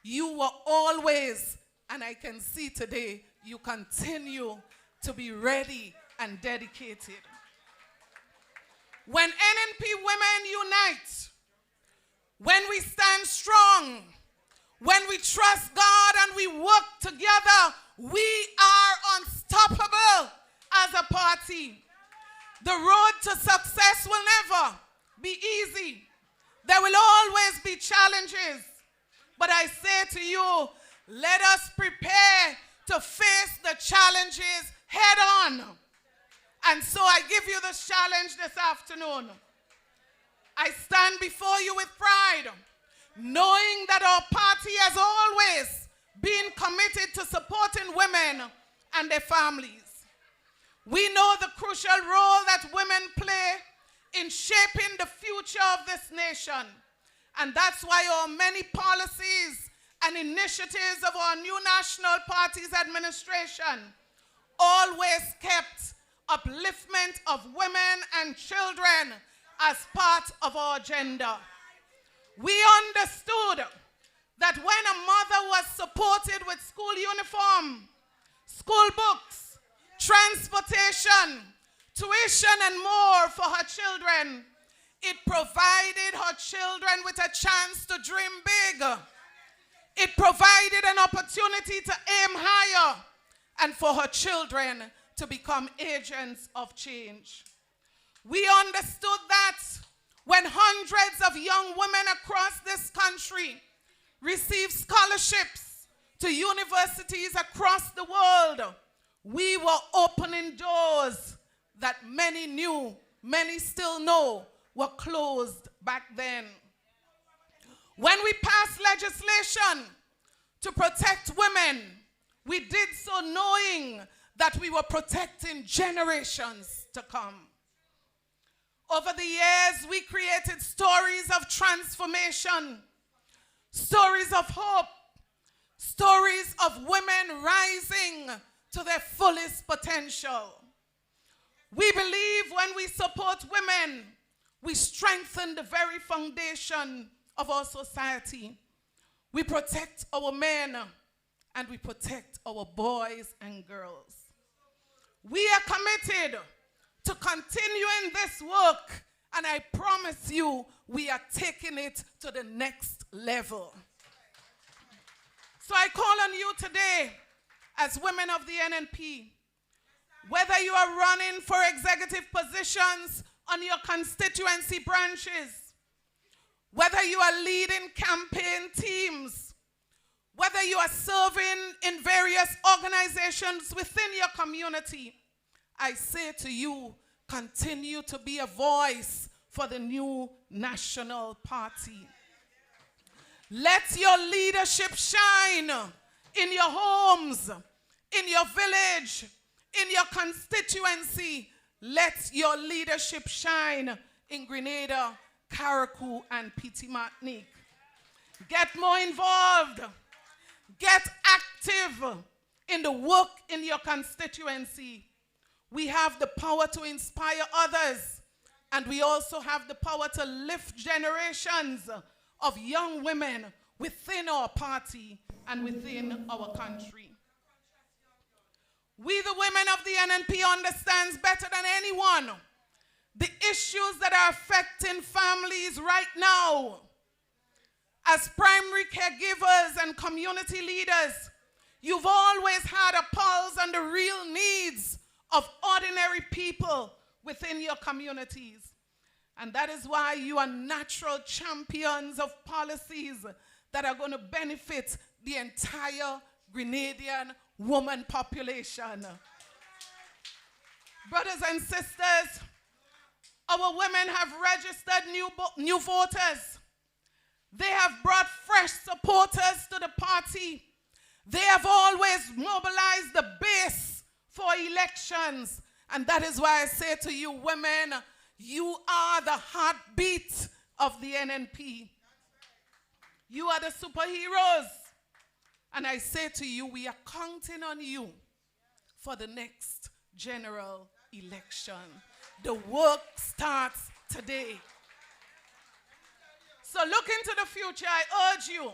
You were always, and I can see today, you continue to be ready and dedicated. When NNP women unite, when we stand strong, when we trust God and we work together, we are unstoppable as a party. The road to success will never be easy. There will always be challenges. But I say to you, let us prepare to face the challenges head on. And so I give you this challenge this afternoon. I stand before you with pride, knowing that our party has always been committed to supporting women and their families. We know the crucial role that women play in shaping the future of this nation. And that's why our many policies and initiatives of our new National Party's administration always kept upliftment of women and children as part of our agenda. We understood that when a mother was supported with school uniform, school books, transportation, tuition, and more for her children, it provided her children with a chance to dream big. It provided an opportunity to aim higher and for her children to become agents of change. We understood that when hundreds of young women across this country received scholarships to universities across the world, we were opening doors that many knew, many still know, were closed back then. When we passed legislation to protect women, we did so knowing that we were protecting generations to come. Over the years, we created stories of transformation, stories of hope, stories of women rising to their fullest potential. We believe when we support women, we strengthen the very foundation of our society. We protect our men and we protect our boys and girls. We are committed to continuing this work, and I promise you, we are taking it to the next level. So I call on you today, as women of the NNP, whether you are running for executive positions on your constituency branches, whether you are leading campaign teams, whether you are serving in various organizations within your community, I say to you, continue to be a voice for the new National Party. Let your leadership shine in your homes, in your village, in your constituency. Let your leadership shine in Grenada, Carriacou, and Petit Martinique. Get more involved. Get active in the work in your constituency. We have the power to inspire others, and we also have the power to lift generations of young women within our party and within our country. We, the women of the NNP, understands better than anyone the issues that are affecting families right now. As primary caregivers and community leaders, you've always had a pulse on the real needs of ordinary people within your communities. And that is why you are natural champions of policies that are going to benefit the entire Grenadian woman population. Brothers and sisters, our women have registered new voters. They have brought fresh supporters to the party. They have always mobilized the base for elections. And that is why I say to you, women, you are the heartbeat of the NNP. You are the superheroes. And I say to you, we are counting on you for the next general election. The work starts today. So look into the future. I urge you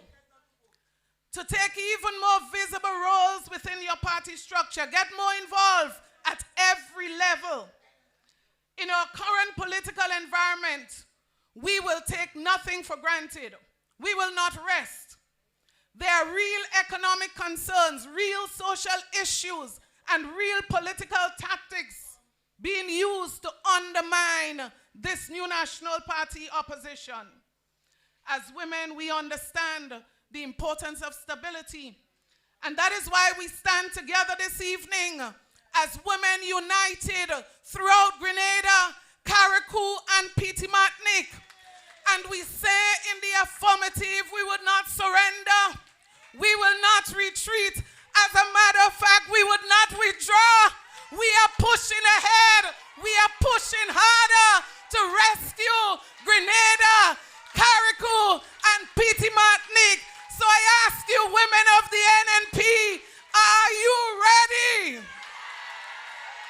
to take even more visible roles within your party structure. Get more involved at every level. In our current political environment, we will take nothing for granted. We will not rest. There are real economic concerns, real social issues, and real political tactics being used to undermine this new National Party opposition. As women, we understand the importance of stability. And that is why we stand together this evening as women united throughout Grenada, Carriacou, and Petite Martinique. And we say in the affirmative, we would not surrender. We will not retreat. As a matter of fact, we would not withdraw. We are pushing ahead. We are pushing harder to rescue Grenada, Carriacou, and Petite Martinique. So I ask you, women of the NNP, are you ready?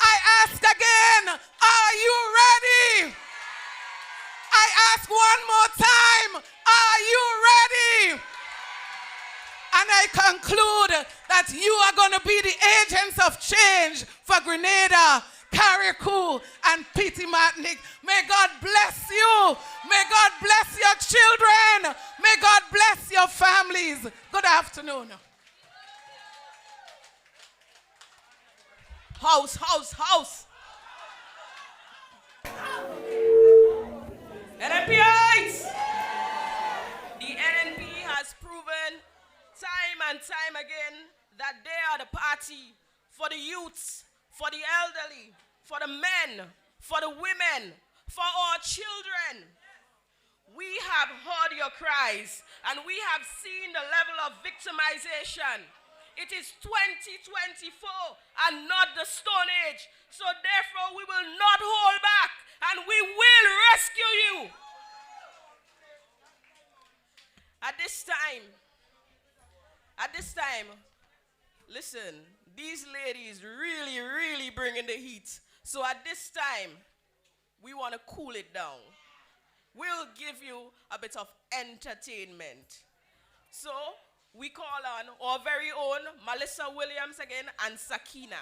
I ask again, are you ready? I ask one more time, are you ready? And I conclude that you are going to be the agents of change for Grenada, Carriacou, and Petite Martinique. May God bless you. May God bless your children. May God bless your families. Good afternoon. House, house, house. NNPites! The NNP has proven time and time again that they are the party for the youths, for the elderly, for the men, for the women, for our children. We have heard your cries and we have seen the level of victimization. It is 2024 and not the Stone Age. So therefore we will not hold back and we will rescue you. At this time, listen, these ladies really bringing the heat. So at this time, we want to cool it down. We'll give you a bit of entertainment. So we call on our very own Melissa Williams again and Sakina.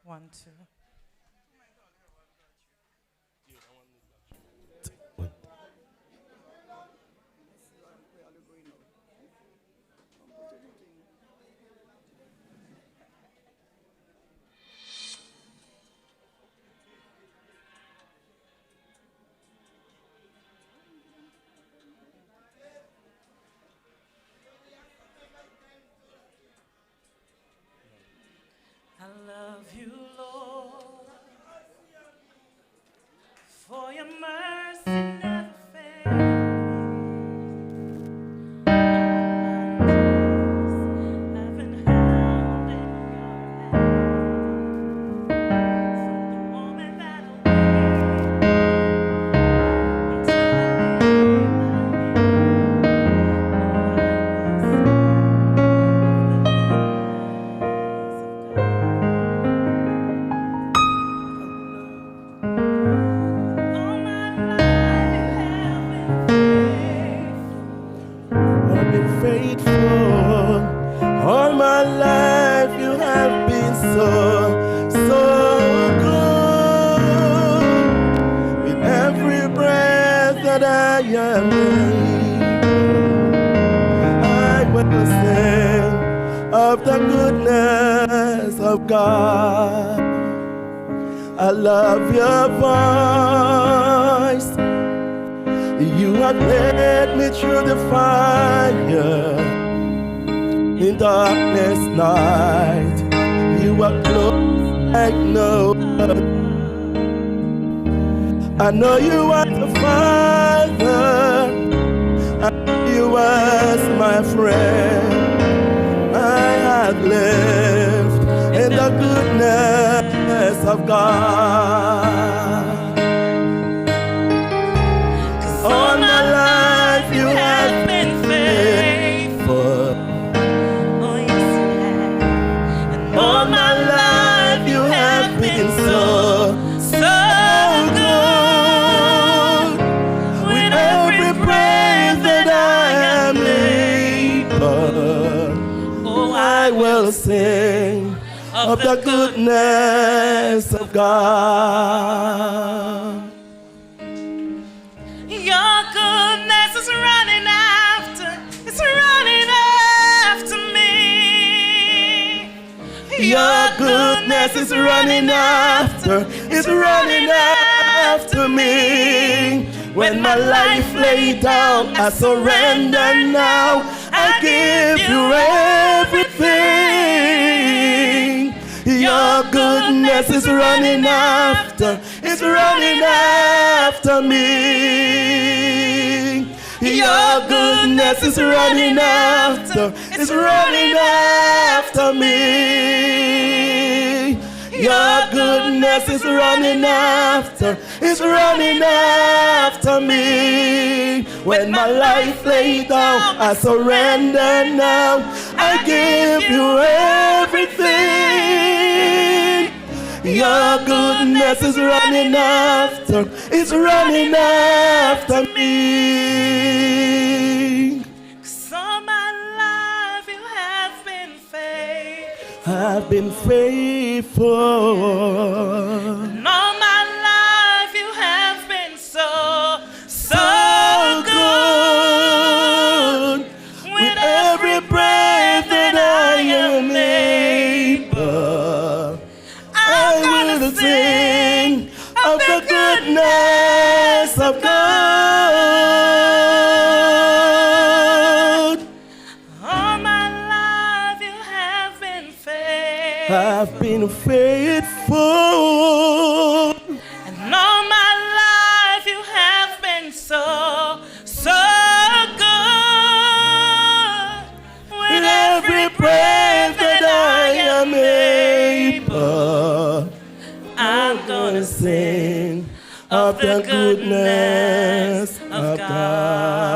One, two. I love you, Lord, for your mercy never fails. I've been held in your hand from the moment that I wake until I lay my faithful. All my life you have been so good. With every breath that I am able, I will sing of the goodness of God. I love your voice. You have led me through the fire in darkness night. are close like no other. I know you are the Father, I know you as my friend. I have lived in the goodness of God. All my life you have been faithful. Oh yes you have. And All my life you have been so good. With every breath that I am able, oh, I will sing of the goodness of God. your goodness is running after, it's running after me. Your goodness is running after, it's running after me. When my life laid down, I surrender now. I give you everything. Your goodness is running after, it's running after me. Your goodness is running after, it's running after me. Your goodness is running after, it's running after me. When my life laid down, I surrender now. I give you everything. Your goodness is running after, it's running after me. 'Cause all my life you have been faithful. I've been faithful. And all my life you have been so good. With every breath that I am able, I will sing of the goodness of God. All my life you have been faithful. I've been faithful. And all my life you have been so good. With every breath that I am able, I'm gonna sing of the goodness of God.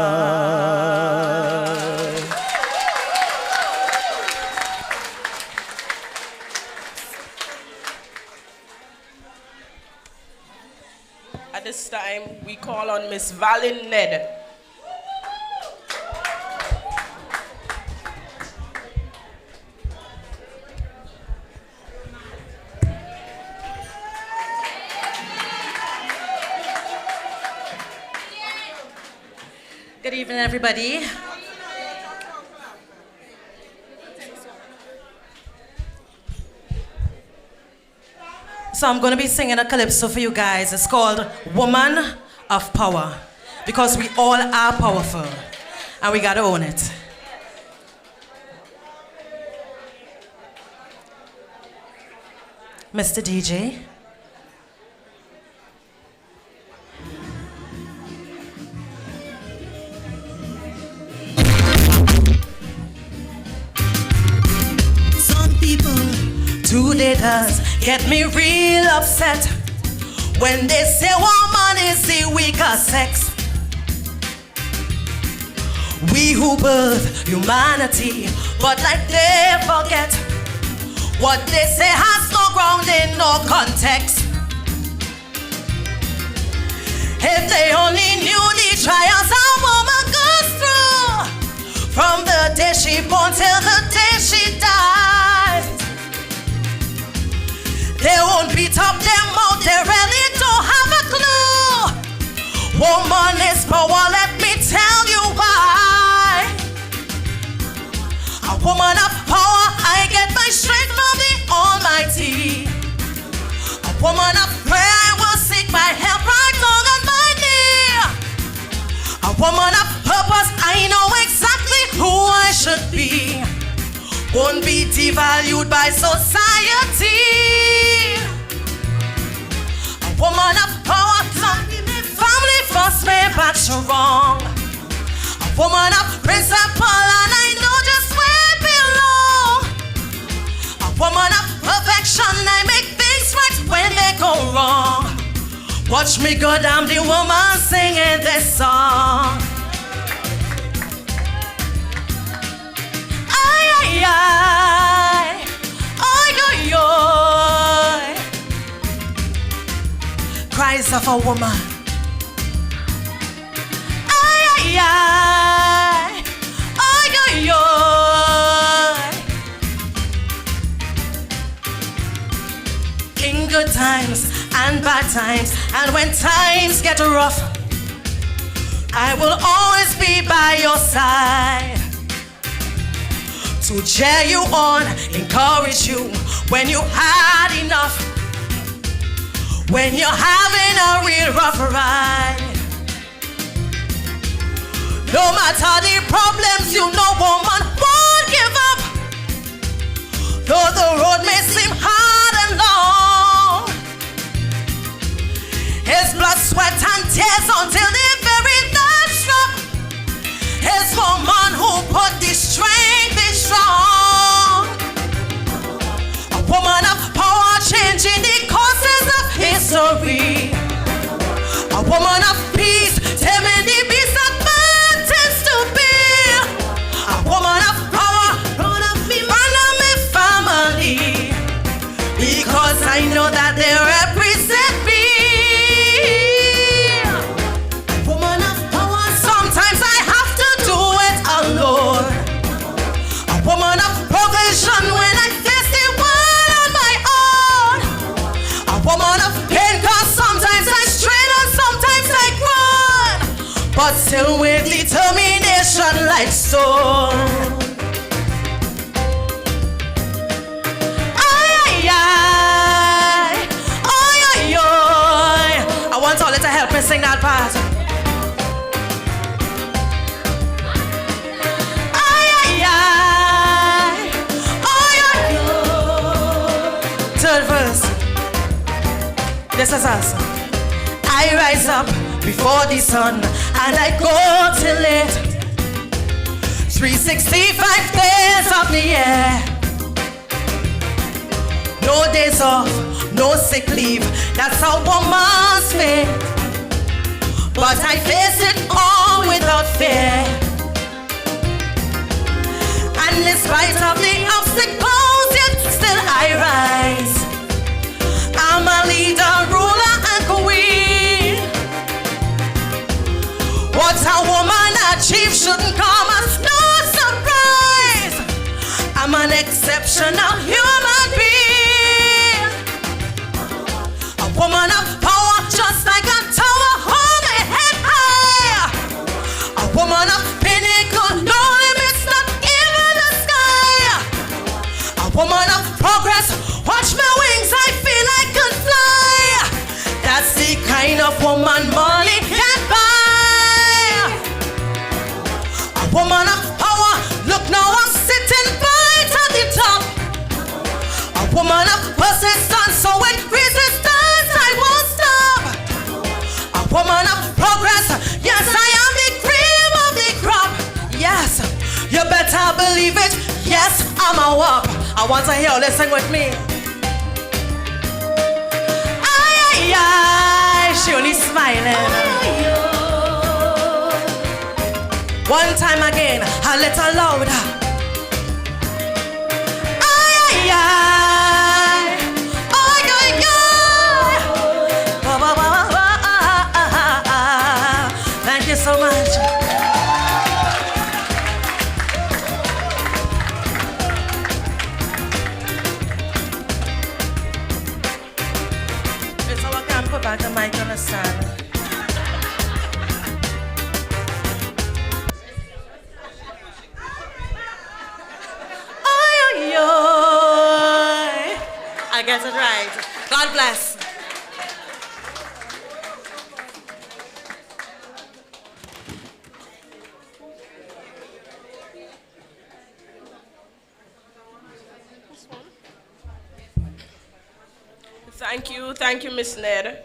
At this time, we call on Miss Valin Ned. Good evening, everybody. So I'm going to be singing a calypso for you guys. It's called Woman of Power, because we all are powerful and we got to own it. Mr. DJ. Today does get me real upset when they say woman is the weaker sex. We who birth humanity, but like they forget what they say has no ground in no context. If they only knew the trials a woman goes through, from the day she born till the day she dies, they won't beat up their mouth, they really don't have a clue. Woman is power, let me tell you why. A woman of power, I get my strength from the Almighty. A woman of prayer, I will seek my help right down on my knee. A woman of purpose, I know exactly who I should be. won't be devalued by society. A woman of power, family first, may back wrong. A woman of principle, and I know just where it belong. A woman of perfection, I make things right when they go wrong. Watch me go down, the woman singing this song. Ay, ay, ay, ay, ay, ay. Cries of a woman. Ay, ay, ay, ay, ay, ay. In good times and bad times, and when times get rough, I will always be by your side to cheer you on, encourage you when you had enough, when you're having a real rough ride. No matter the problems, you know woman won't give up, though the road may seem hard and long. His blood, sweat, and tears until the very last drop. His woman who put the strength is strong. A woman of power changing the courses of history. A woman of peace taming the beast that mountains to be. A woman of power running me family, because I know that they represent me. Woman of provision when I face the world on my own. A woman of pain, cause sometimes I strain and sometimes I run, but still with determination like stone. Ay, ay, ay, ay, ay, ay. I want all to help me sing that part. This is us. I rise up before the sun and I go till it. 365 days of the year. No days off, no sick leave. That's a woman's fate. But I face it all without fear. And in spite of the obstacles, yet still I rise. I'm a leader, ruler, and queen. What a woman achieves shouldn't come as no surprise. I'm an exceptional human being. A woman of power, just like a tower, hold my head high. A woman of pinnacle, no limits, not even the sky. A woman of progress, watch my wings, I feel I could fly. That's the kind of woman money can buy. A woman of power, look now I'm sitting right at the top. A woman of persistence, so with resistance I won't stop. A woman of progress, yes I am the cream of the crop. Yes, you better believe it, yes I'm a wop. I want to hear you listen with me. She only smiling. One time again, a little louder. Ay, ay, ay. Ay, ay, ay. Ba, ba, ba, ba, ba. Thank you so much. Back the mic on the stand. I get it right. God bless. Thank you, Miss Ned.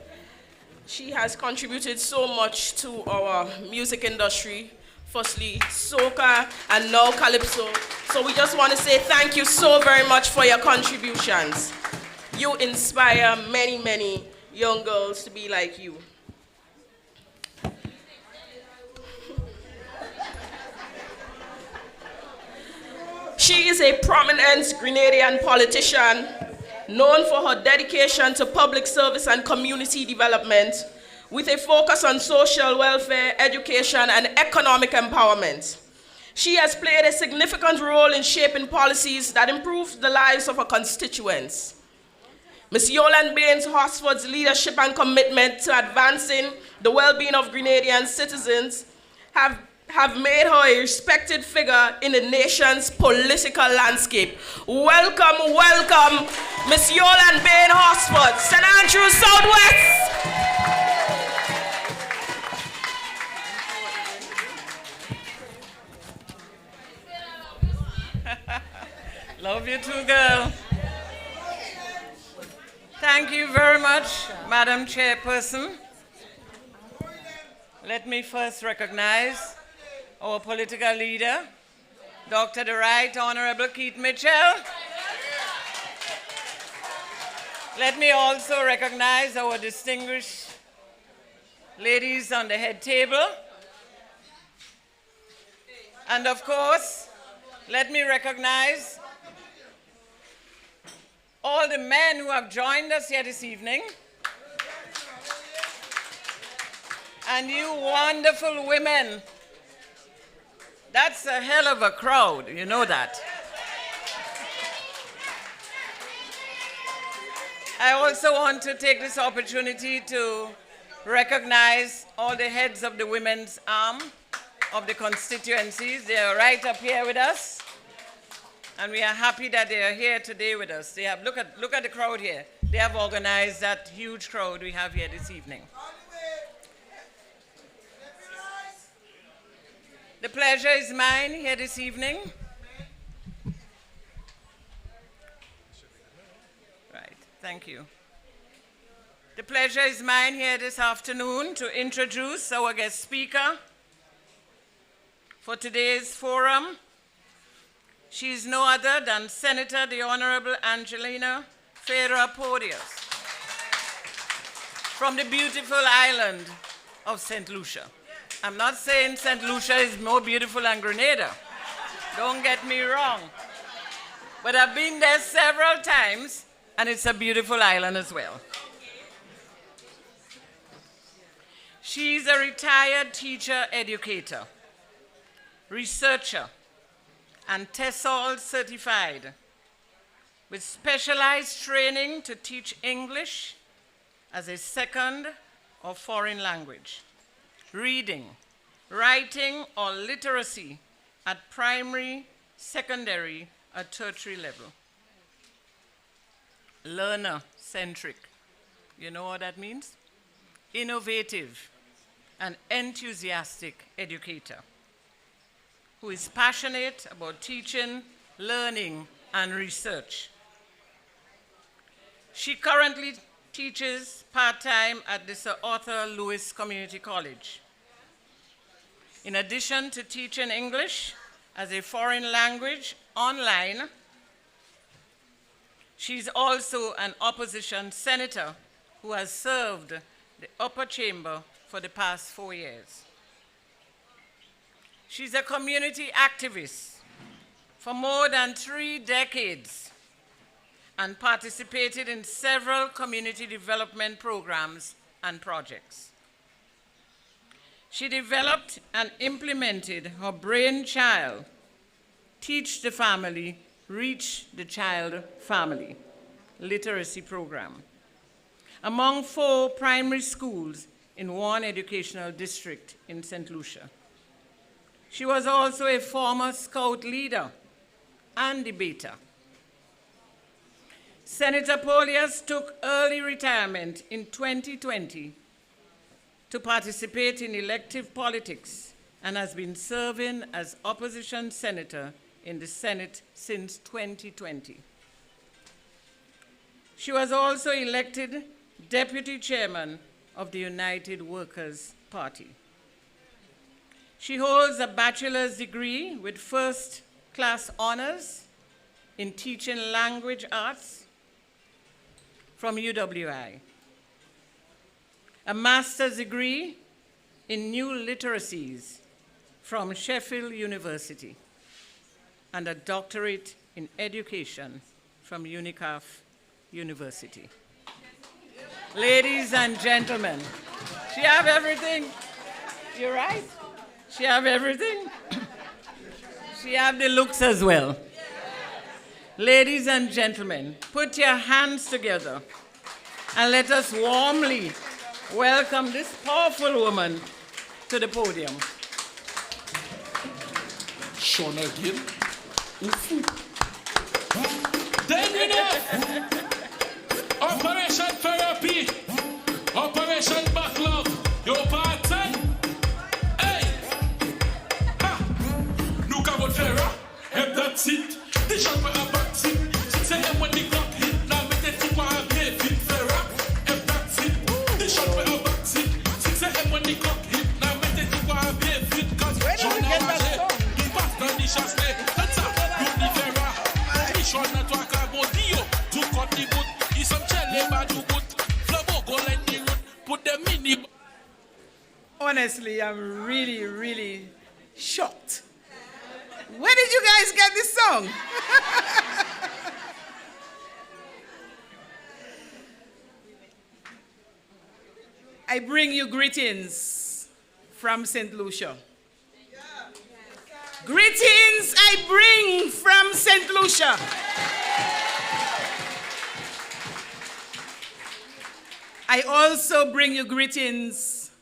She has contributed so much to our music industry. Firstly, soca and now calypso. So we just want to say thank you so very much for your contributions. You inspire many, many young girls to be like you. She is a prominent Grenadian politician known for her dedication to public service and community development with a focus on social welfare, education, and economic empowerment. She has played a significant role in shaping policies that improve the lives of her constituents. Ms. Yolande Baines Horsford's leadership and commitment to advancing the well-being of Grenadian citizens have made her a respected figure in the nation's political landscape. Welcome, welcome, Ms. Yolande Baines Horsford, St. Andrews Southwest. Love you too, girl. Thank you very much, Madam Chairperson. Let me first recognize our political leader, Dr. the Right Honorable Keith Mitchell. Let me also recognize our distinguished ladies on the head table. And of course, let me recognize all the men who have joined us here this evening, and you wonderful women. That's a hell of a crowd, you know that. I also want to take this opportunity to recognize all the heads of the women's arm of the constituencies. They are right up here with us. And we are happy that they are here today with us. They have, look at the crowd here. They have organized that huge crowd we have here this evening. The pleasure is mine here this evening. Right, thank you. The pleasure is mine here this afternoon to introduce our guest speaker for today's forum. She is no other than Senator the Honorable Angelina Ferrer-Porteous from the beautiful island of St. Lucia. I'm not saying St. Lucia is more beautiful than Grenada. Don't get me wrong. But I've been there several times, and it's a beautiful island as well. She's a retired teacher educator, researcher, and TESOL certified, with specialized training to teach English as a second or foreign language, reading, writing, or literacy at primary, secondary, or tertiary level. Learner-centric. You know what that means? Innovative and enthusiastic educator who is passionate about teaching, learning, and research. She currently teaches part-time at the Sir Arthur Lewis Community College. In addition to teaching English as a foreign language online, she's also an opposition senator who has served the upper chamber for the past 4 years. She's a community activist for more than 3 decades and participated in several community development programs and projects. She developed and implemented her brainchild, Teach the Family, Reach the Child Family literacy program among 4 primary schools in 1 educational district in St. Lucia. She was also a former Scout leader and debater. Senator Porteous took early retirement in 2020 to participate in elective politics and has been serving as opposition senator in the Senate since 2020. She was also elected Deputy Chairman of the United Workers' Party. She holds a bachelor's degree with first-class honors in teaching language arts from UWI, a master's degree in new literacies from Sheffield University, and a doctorate in education from UNICAF University. Ladies and gentlemen, she have everything. You're right. She have everything. She have the looks as well. Ladies and gentlemen, put your hands together and let us warmly welcome this powerful woman to the podium. Sean again. Then enough. Operation Therapy. Operation Backlog. Your partner. Hey. Ha. Look about Farah. Have that seat. The shot for a back seat. Say when the clock hit. Now make the tip of a play fit Farah. Have that seat. The shot for a back seat. Say when the clock hit. Now make the tip of a play fit. Cause Sean Awashe. The pastor the Shasle. That's a good the Farah. The shot not talk about Dio. To cut the boot. Is some chele badu boot. Flabo go let the root. Put them in the... Honestly, I'm really, really shocked. Where did you guys get this song? I bring you greetings from St. Lucia. Greetings I bring from St. Lucia. I also bring you greetings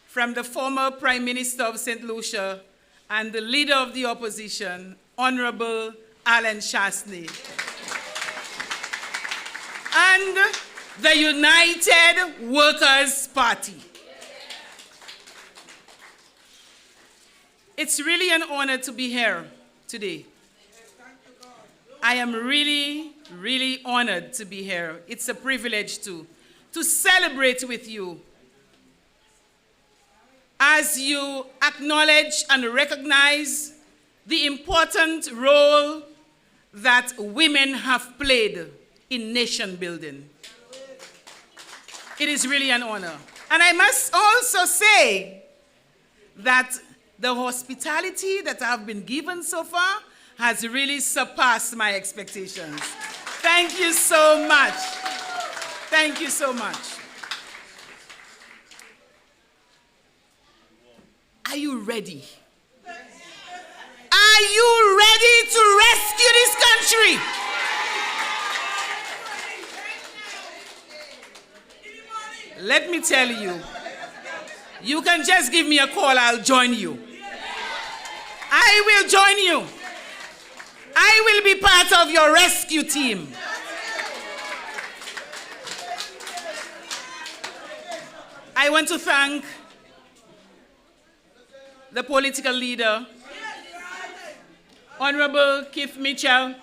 from the former Prime Minister of St. Lucia and the Leader of the Opposition, Honorable Alan Shasney, and the United Workers' Party. It's really an honor to be here today. I am really, really honored to be here. It's a privilege to celebrate with you as you acknowledge and recognize the important role that women have played in nation building. It is really an honor. And I must also say that the hospitality that I've been given so far has really surpassed my expectations. Thank you so much. Thank you so much. Are you ready? Are you ready to rescue this country? Let me tell you, you can just give me a call, I'll join you. I will join you. I will be part of your rescue team. I want to thank the political leader, Honorable Keith Mitchell.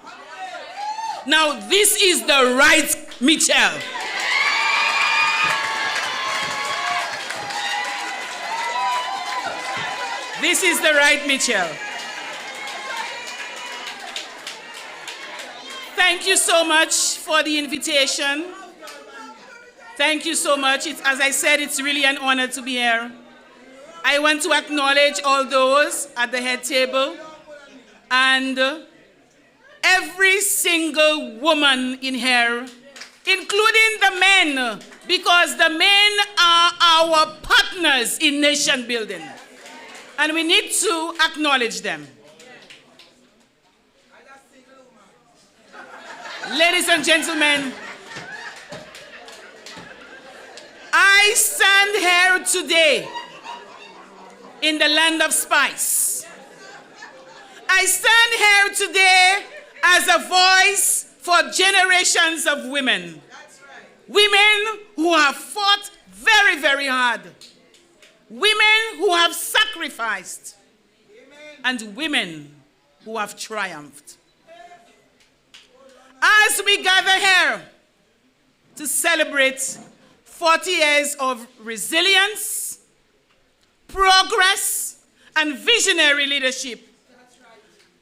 Now, this is the right Mitchell. This is the right Mitchell. Thank you so much for the invitation. Thank you so much. As I said, it's really an honor to be here. I want to acknowledge all those at the head table and every single woman in here, including the men, because the men are our partners in nation building. And we need to acknowledge them. Ladies and gentlemen, I stand here today in the land of spice. I stand here today as a voice for generations of women. Women who have fought very, very hard. Women who have sacrificed. And women who have triumphed. As we gather here to celebrate 40 years of resilience, progress, and visionary leadership.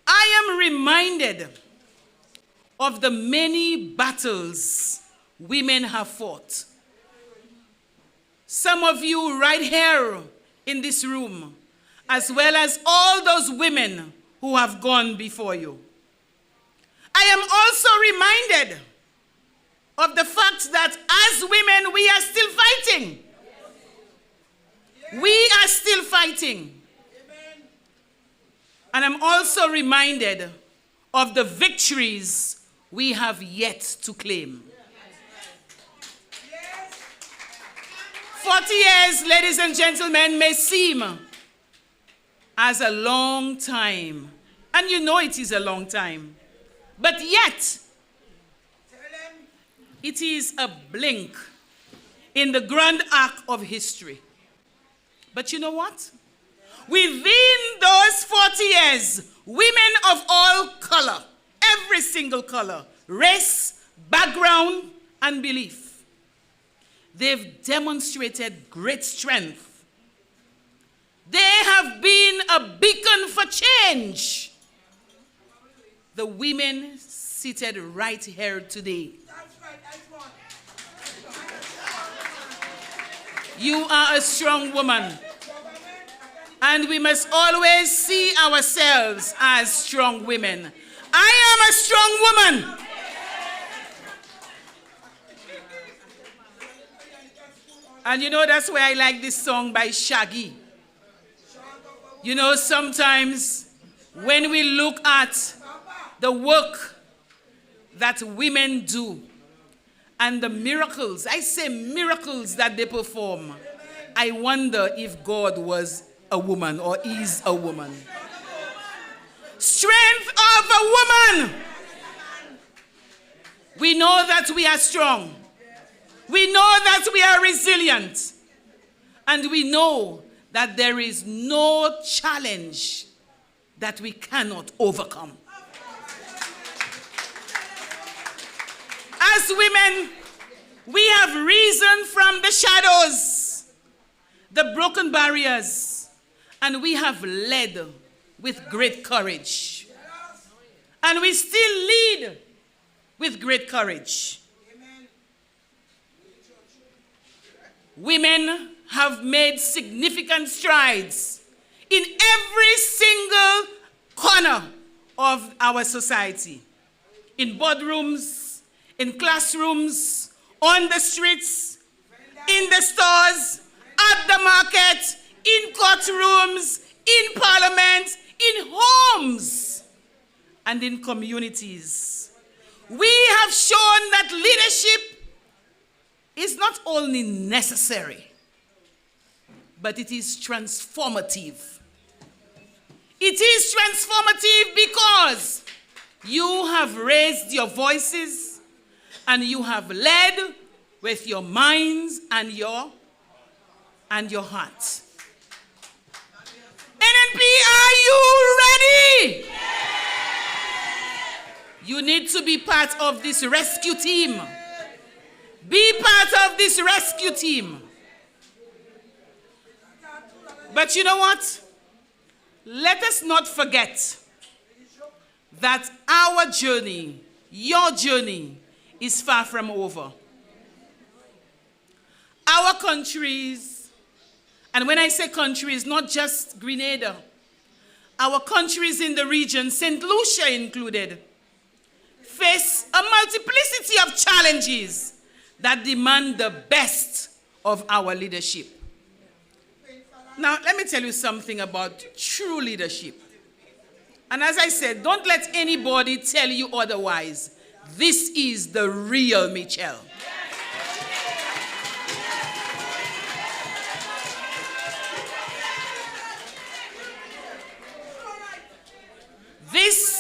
I am reminded of the many battles women have fought. Some of you right here in this room, as well as all those women who have gone before you. I am also reminded of the fact that as women, we are still fighting. We are still fighting. And I'm also reminded of the victories we have yet to claim. 40 years, ladies and gentlemen, may seem as a long time. And you know it is a long time. But yet, it is a blink in the grand arc of history. But you know what? Within those 40 years, women of all color, every single color, race, background, and belief, they've demonstrated great strength. They have been a beacon for change. The women seated right here today. You are a strong woman. And we must always see ourselves as strong women. I am a strong woman. And you know, that's why I like this song by Shaggy. You know, sometimes when we look at the work that women do and the miracles, I say miracles that they perform, I wonder if God was a woman or is a woman. Strength of a woman. We know that we are strong. We know that we are resilient. And we know that there is no challenge that we cannot overcome. As women, we have risen from the shadows, the broken barriers, and we have led with great courage. And we still lead with great courage. Women have made significant strides in every single corner of our society. In boardrooms, in classrooms, on the streets, in the stores, at the market, in courtrooms, in parliament, in homes, and in communities. We have shown that leadership is not only necessary, but it is transformative. It is transformative because you have raised your voices and you have led with your minds and your hearts. NNP, are you ready? You need to be part of this rescue team. Be part of this rescue team. But you know what? Let us not forget that our journey, your journey, is far from over. Our countries, and when I say countries, not just Grenada, our countries in the region, St. Lucia included, face a multiplicity of challenges that demand the best of our leadership. Now, let me tell you something about true leadership. And as I said, don't let anybody tell you otherwise. This is the real Michelle. This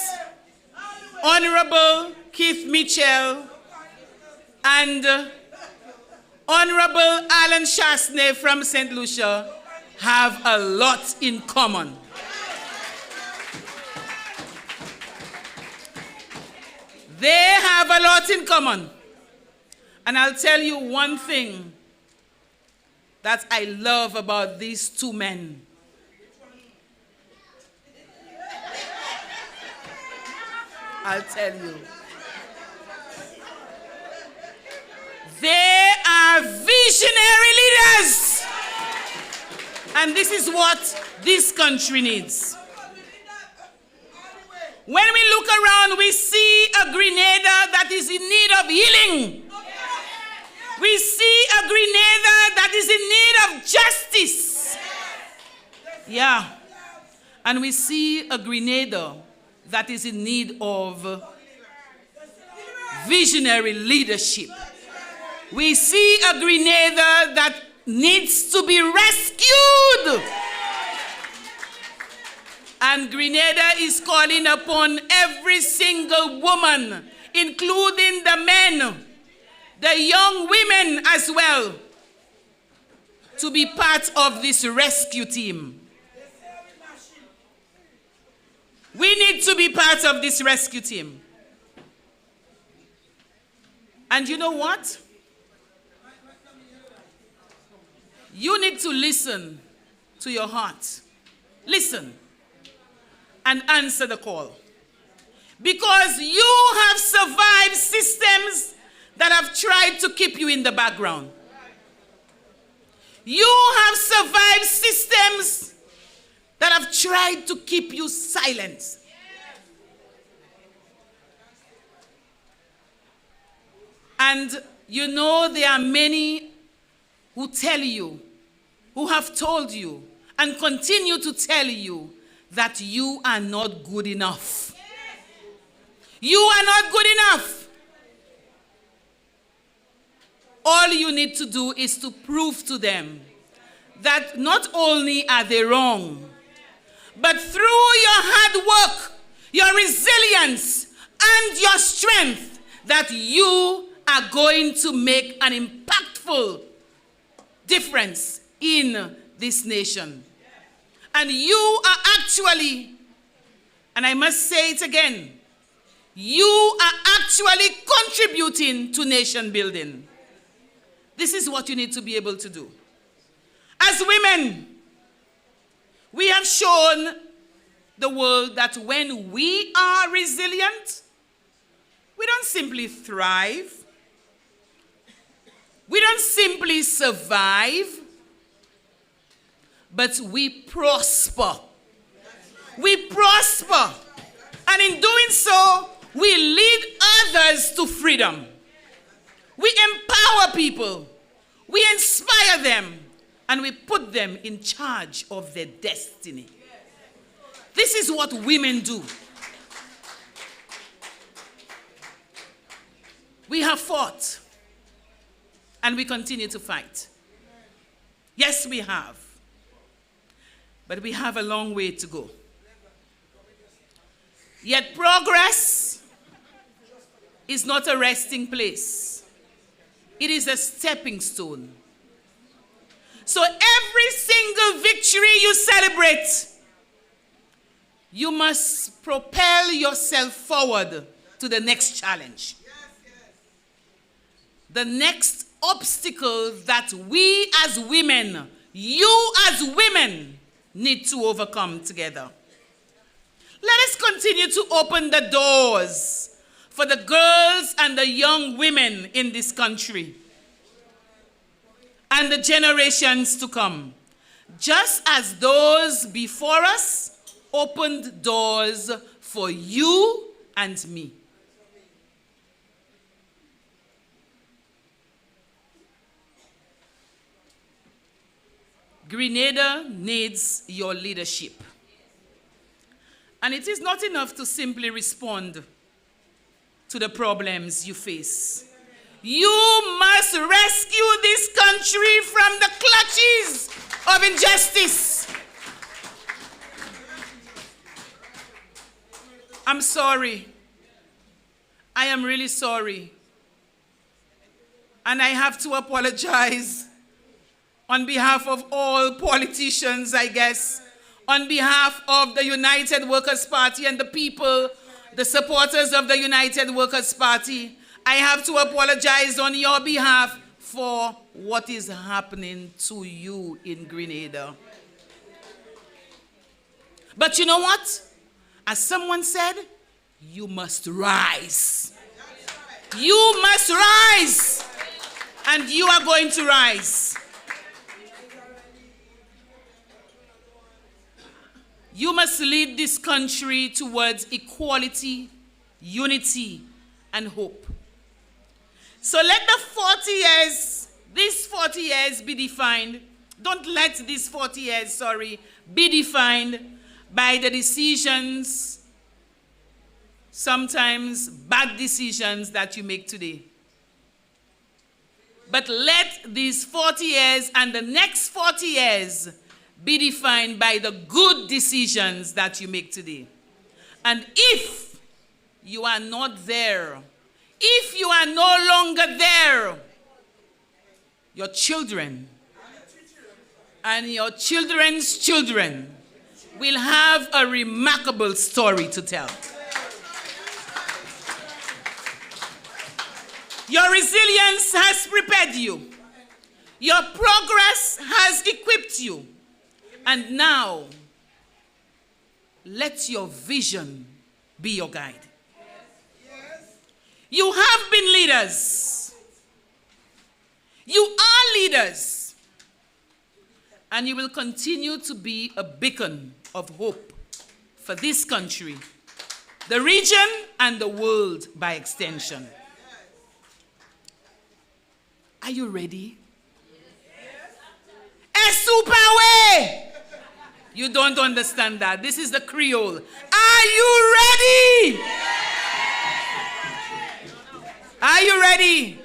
Honorable Keith Mitchell and Honorable Alan Chasney from St. Lucia have a lot in common. They have a lot in common. And I'll tell you one thing that I love about these two men. I'll tell you. They are visionary leaders. And this is what this country needs. When we look around, we see a Grenada that is in need of healing. We see a Grenada that is in need of justice. Yeah. And we see a Grenada that is in need of visionary leadership. We see a Grenada that needs to be rescued. And Grenada is calling upon every single woman, including the men, the young women as well, to be part of this rescue team. We need to be part of this rescue team. And you know what? You need to listen to your heart. Listen and answer the call. Because you have survived systems that have tried to keep you in the background. You have survived systems that have tried to keep you silent. And you know there are many who tell you, who have told you, and continue to tell you that you are not good enough. You are not good enough. All you need to do is to prove to them that not only are they wrong, but through your hard work, your resilience, and your strength, that you are going to make an impactful difference in this nation. And you are actually, and I must say it again, you are actually contributing to nation building. This is what you need to be able to do. As women, we have shown the world that when we are resilient, we don't simply thrive. We don't simply survive, but we prosper. We prosper. And in doing so, we lead others to freedom. We empower people. We inspire them. And we put them in charge of their destiny. This is what women do. We have fought. And we continue to fight. Yes, we have. But we have a long way to go. Yet progress is not a resting place. It is a stepping stone. So every single victory you celebrate, you must propel yourself forward to the next challenge. The next obstacle that we as women, you as women, need to overcome together. Let us continue to open the doors for the girls and the young women in this country and the generations to come, just as those before us opened doors for you and me. Grenada needs your leadership. And it is not enough to simply respond to the problems you face. You must rescue this country from the clutches of injustice. I'm sorry. I am really sorry. And I have to apologize on behalf of all politicians, I guess, on behalf of the United Workers' Party and the people, the supporters of the United Workers' Party. I have to apologize on your behalf for what is happening to you in Grenada. But you know what? As someone said, you must rise. You must rise. And you are going to rise. You must lead this country towards equality, unity, and hope. So let the 40 years, these 40 years be defined. Don't let these 40 years, be defined by the decisions, sometimes bad decisions that you make today. But let these 40 years and the next 40 years be defined by the good decisions that you make today. And if you are not there, if you are no longer there, your children and your children's children will have a remarkable story to tell. Your resilience has prepared you. Your progress has equipped you. And now, let your vision be your guide. You have been leaders. You are leaders. And you will continue to be a beacon of hope for this country, the region, and the world by extension. Are you ready? Esupawe! You don't understand that. This is the Creole. Are you ready? Are you ready?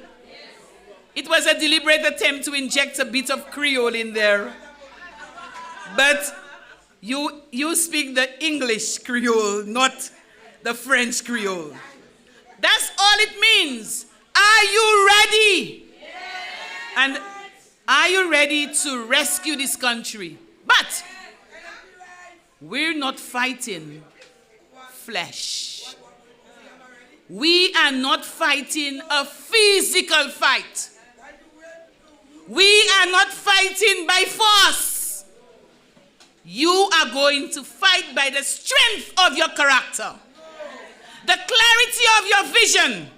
It was a deliberate attempt to inject a bit of Creole in there. But you speak the English Creole, not the French Creole. That's all it means. Are you ready? And are you ready to rescue this country? But we're not fighting flesh. We are not fighting a physical fight. We are not fighting by force. You are going to fight by the strength of your character, the clarity of your vision,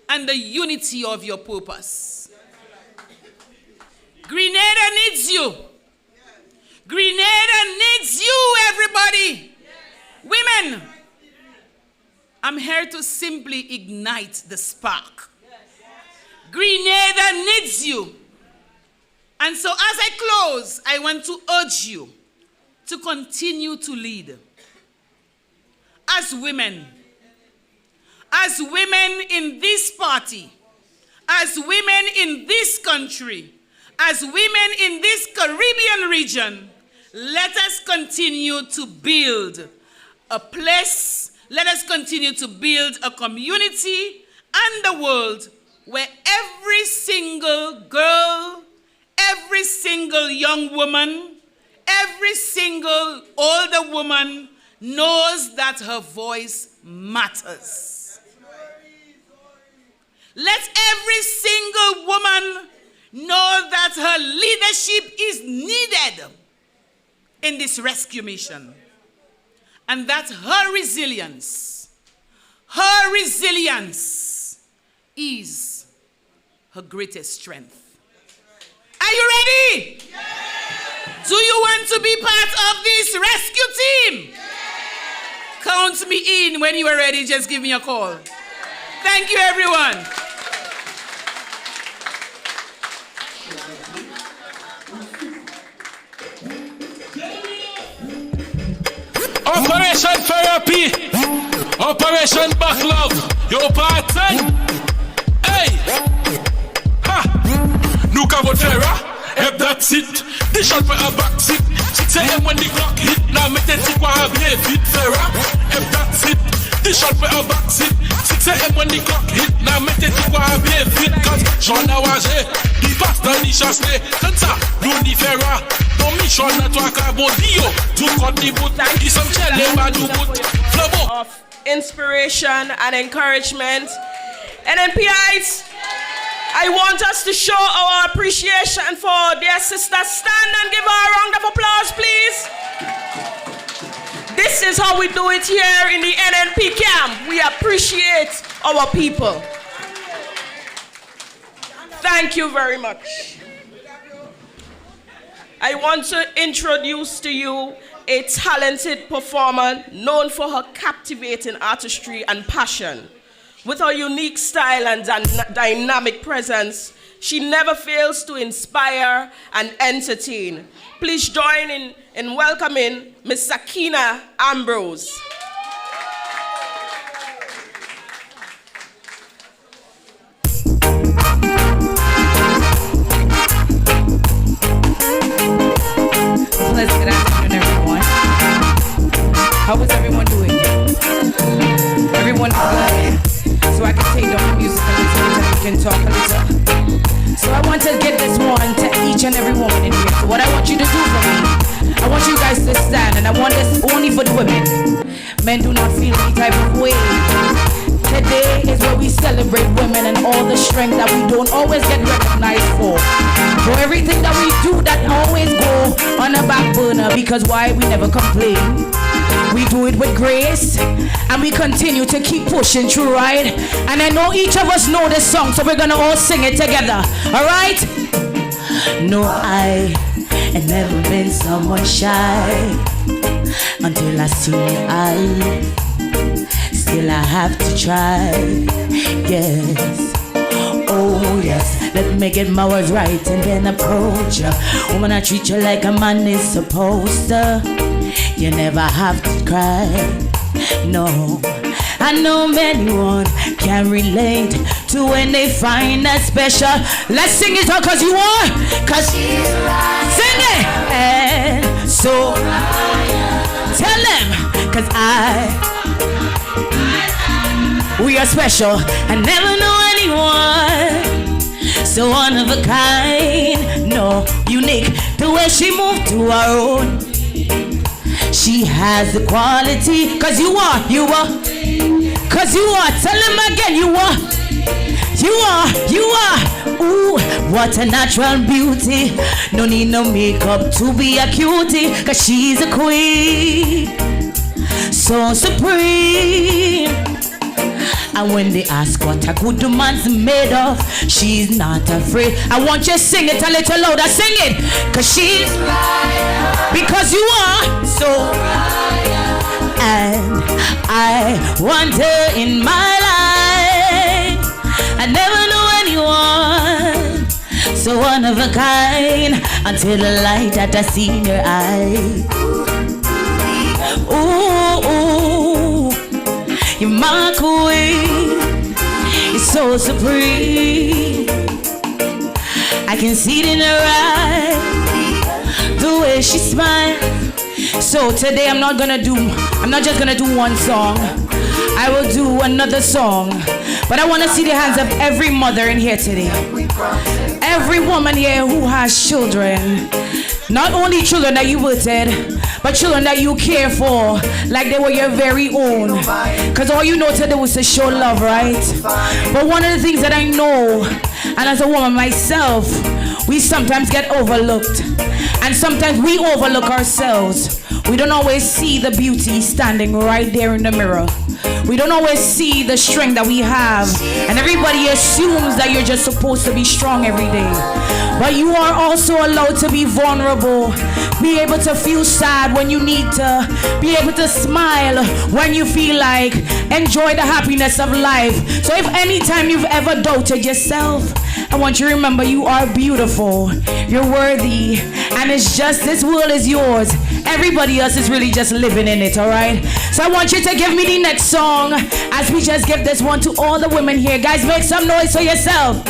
and the unity of your purpose. Grenada needs you. Grenada needs you, everybody. Women, I'm here to simply ignite the spark. Grenada needs you. And so as I close, I want to urge you to continue to lead. As women in this party, as women in this country, as women in this Caribbean region, let us continue to build a place, let us continue to build a community and the world where every single girl, every single young woman, every single older woman knows that her voice matters. Let every single woman know that her leadership is needed in this rescue mission. And that her resilience is her greatest strength. Are you ready? Yes. Do you want to be part of this rescue team? Yes. Count me in when you are ready. Just give me a call. Yes. Thank you, everyone. Operation Therapy, Operation Backlog, your partner. Hey, ha, look at what if that's it. They shot for a back seat. 6 a.m. when the clock hit. Now me tell you what I have fit Farah. If that's it. They shot for a back seat. 6 a.m. when the clock hit. Now me tell you what I have fit. Cause Sean Awaje, the pastor ni chaste. Comme ça, nous ni Farah. Of inspiration and encouragement, NNPites, I want us to show our appreciation for their sister. Stand and give her a round of applause, please. This is how we do it here in the NNP camp. We appreciate our people. Thank you very much. I want to introduce to you a talented performer known for her captivating artistry and passion. With her unique style and dynamic presence, she never fails to inspire and entertain. Please join in welcoming Ms. Sakina Ambrose. Good afternoon, everyone. How is everyone doing? Everyone good? So I can take down the music a little and we can talk a little. So I want to get this one to each and every woman in here. So what I want you to do for me, I want you guys to stand, and I want this only for the women. Men do not feel any type of way. Today is where we celebrate women and all the strength that we don't always get recognized for. For everything that we do that always go on a back burner, because why? We never complain. We do it with grace, and we continue to keep pushing through, right? And I know each of us know this song, so we're gonna all sing it together, all right? No, I have never been someone shy until I see your eyes. Still I have to try, yes. Oh yes, let me get my words right and then approach you. Woman, I treat you like a man is supposed to. You never have to cry, no. I know anyone can relate to when they find that special. Let's sing it all, cause you are, cause she's right. Sing it! And so tell them, cause we are special. I never know anyone so one of a kind, no, unique. The way she moved to her own, she has the quality. Cause you are, cause you are. Tell them again, you are. Ooh, what a natural beauty. No need no makeup to be a cutie. Cause she's a queen, so supreme. And when they ask what a good man's made of, she's not afraid. I want you to sing it a little louder. Sing it. Cause she's right. Because you are so right. And I want her in my life. I never knew anyone so one of a kind until the light that I see in your eye. Ooh, ooh. You're my queen, you're so supreme. I can see it in her eyes, the way she smiles. So today I'm not just gonna do one song. I will do another song. But I want to see the hands of every mother in here today. Every woman here who has children. Not only children that you birthed, but children that you care for like they were your very own. Because all you know to do is to show love, right? But one of the things that I know, and as a woman myself, we sometimes get overlooked. And sometimes we overlook ourselves. We don't always see the beauty standing right there in the mirror. We don't always see the strength that we have. And everybody assumes that you're just supposed to be strong every day. But you are also allowed to be vulnerable. Be able to feel sad when you need to. Be able to smile when you feel like. Enjoy the happiness of life. So if anytime you've ever doubted yourself, I want you to remember you are beautiful. You're worthy. And it's just, this world is yours. Everybody else is really just living in it, all right? So I want you to give me the next song as we just give this one to all the women here. Guys, make some noise for yourself.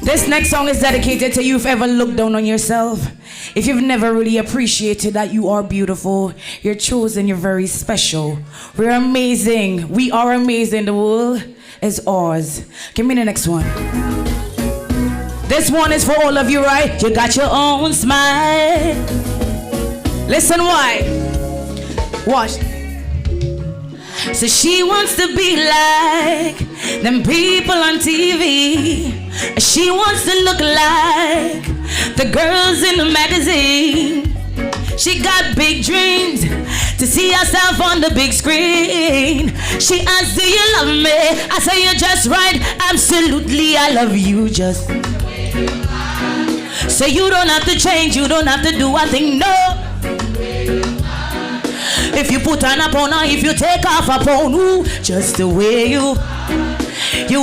This next song is dedicated to you if ever looked down on yourself. If you've never really appreciated that you are beautiful, you're chosen, you're very special. We're amazing. We are amazing. The world is ours. Give me the next one. This one is for all of you, right? You got your own smile. Listen why. Watch. So she wants to be like them people on TV. She wants to look like the girls in the magazine. She got big dreams to see herself on the big screen. She asks, do you love me? I say, you're just right. Absolutely, I love you just. So you don't have to change, you don't have to do a thing, no. If you put on a pound or if you take off a pound, ooh, just the way you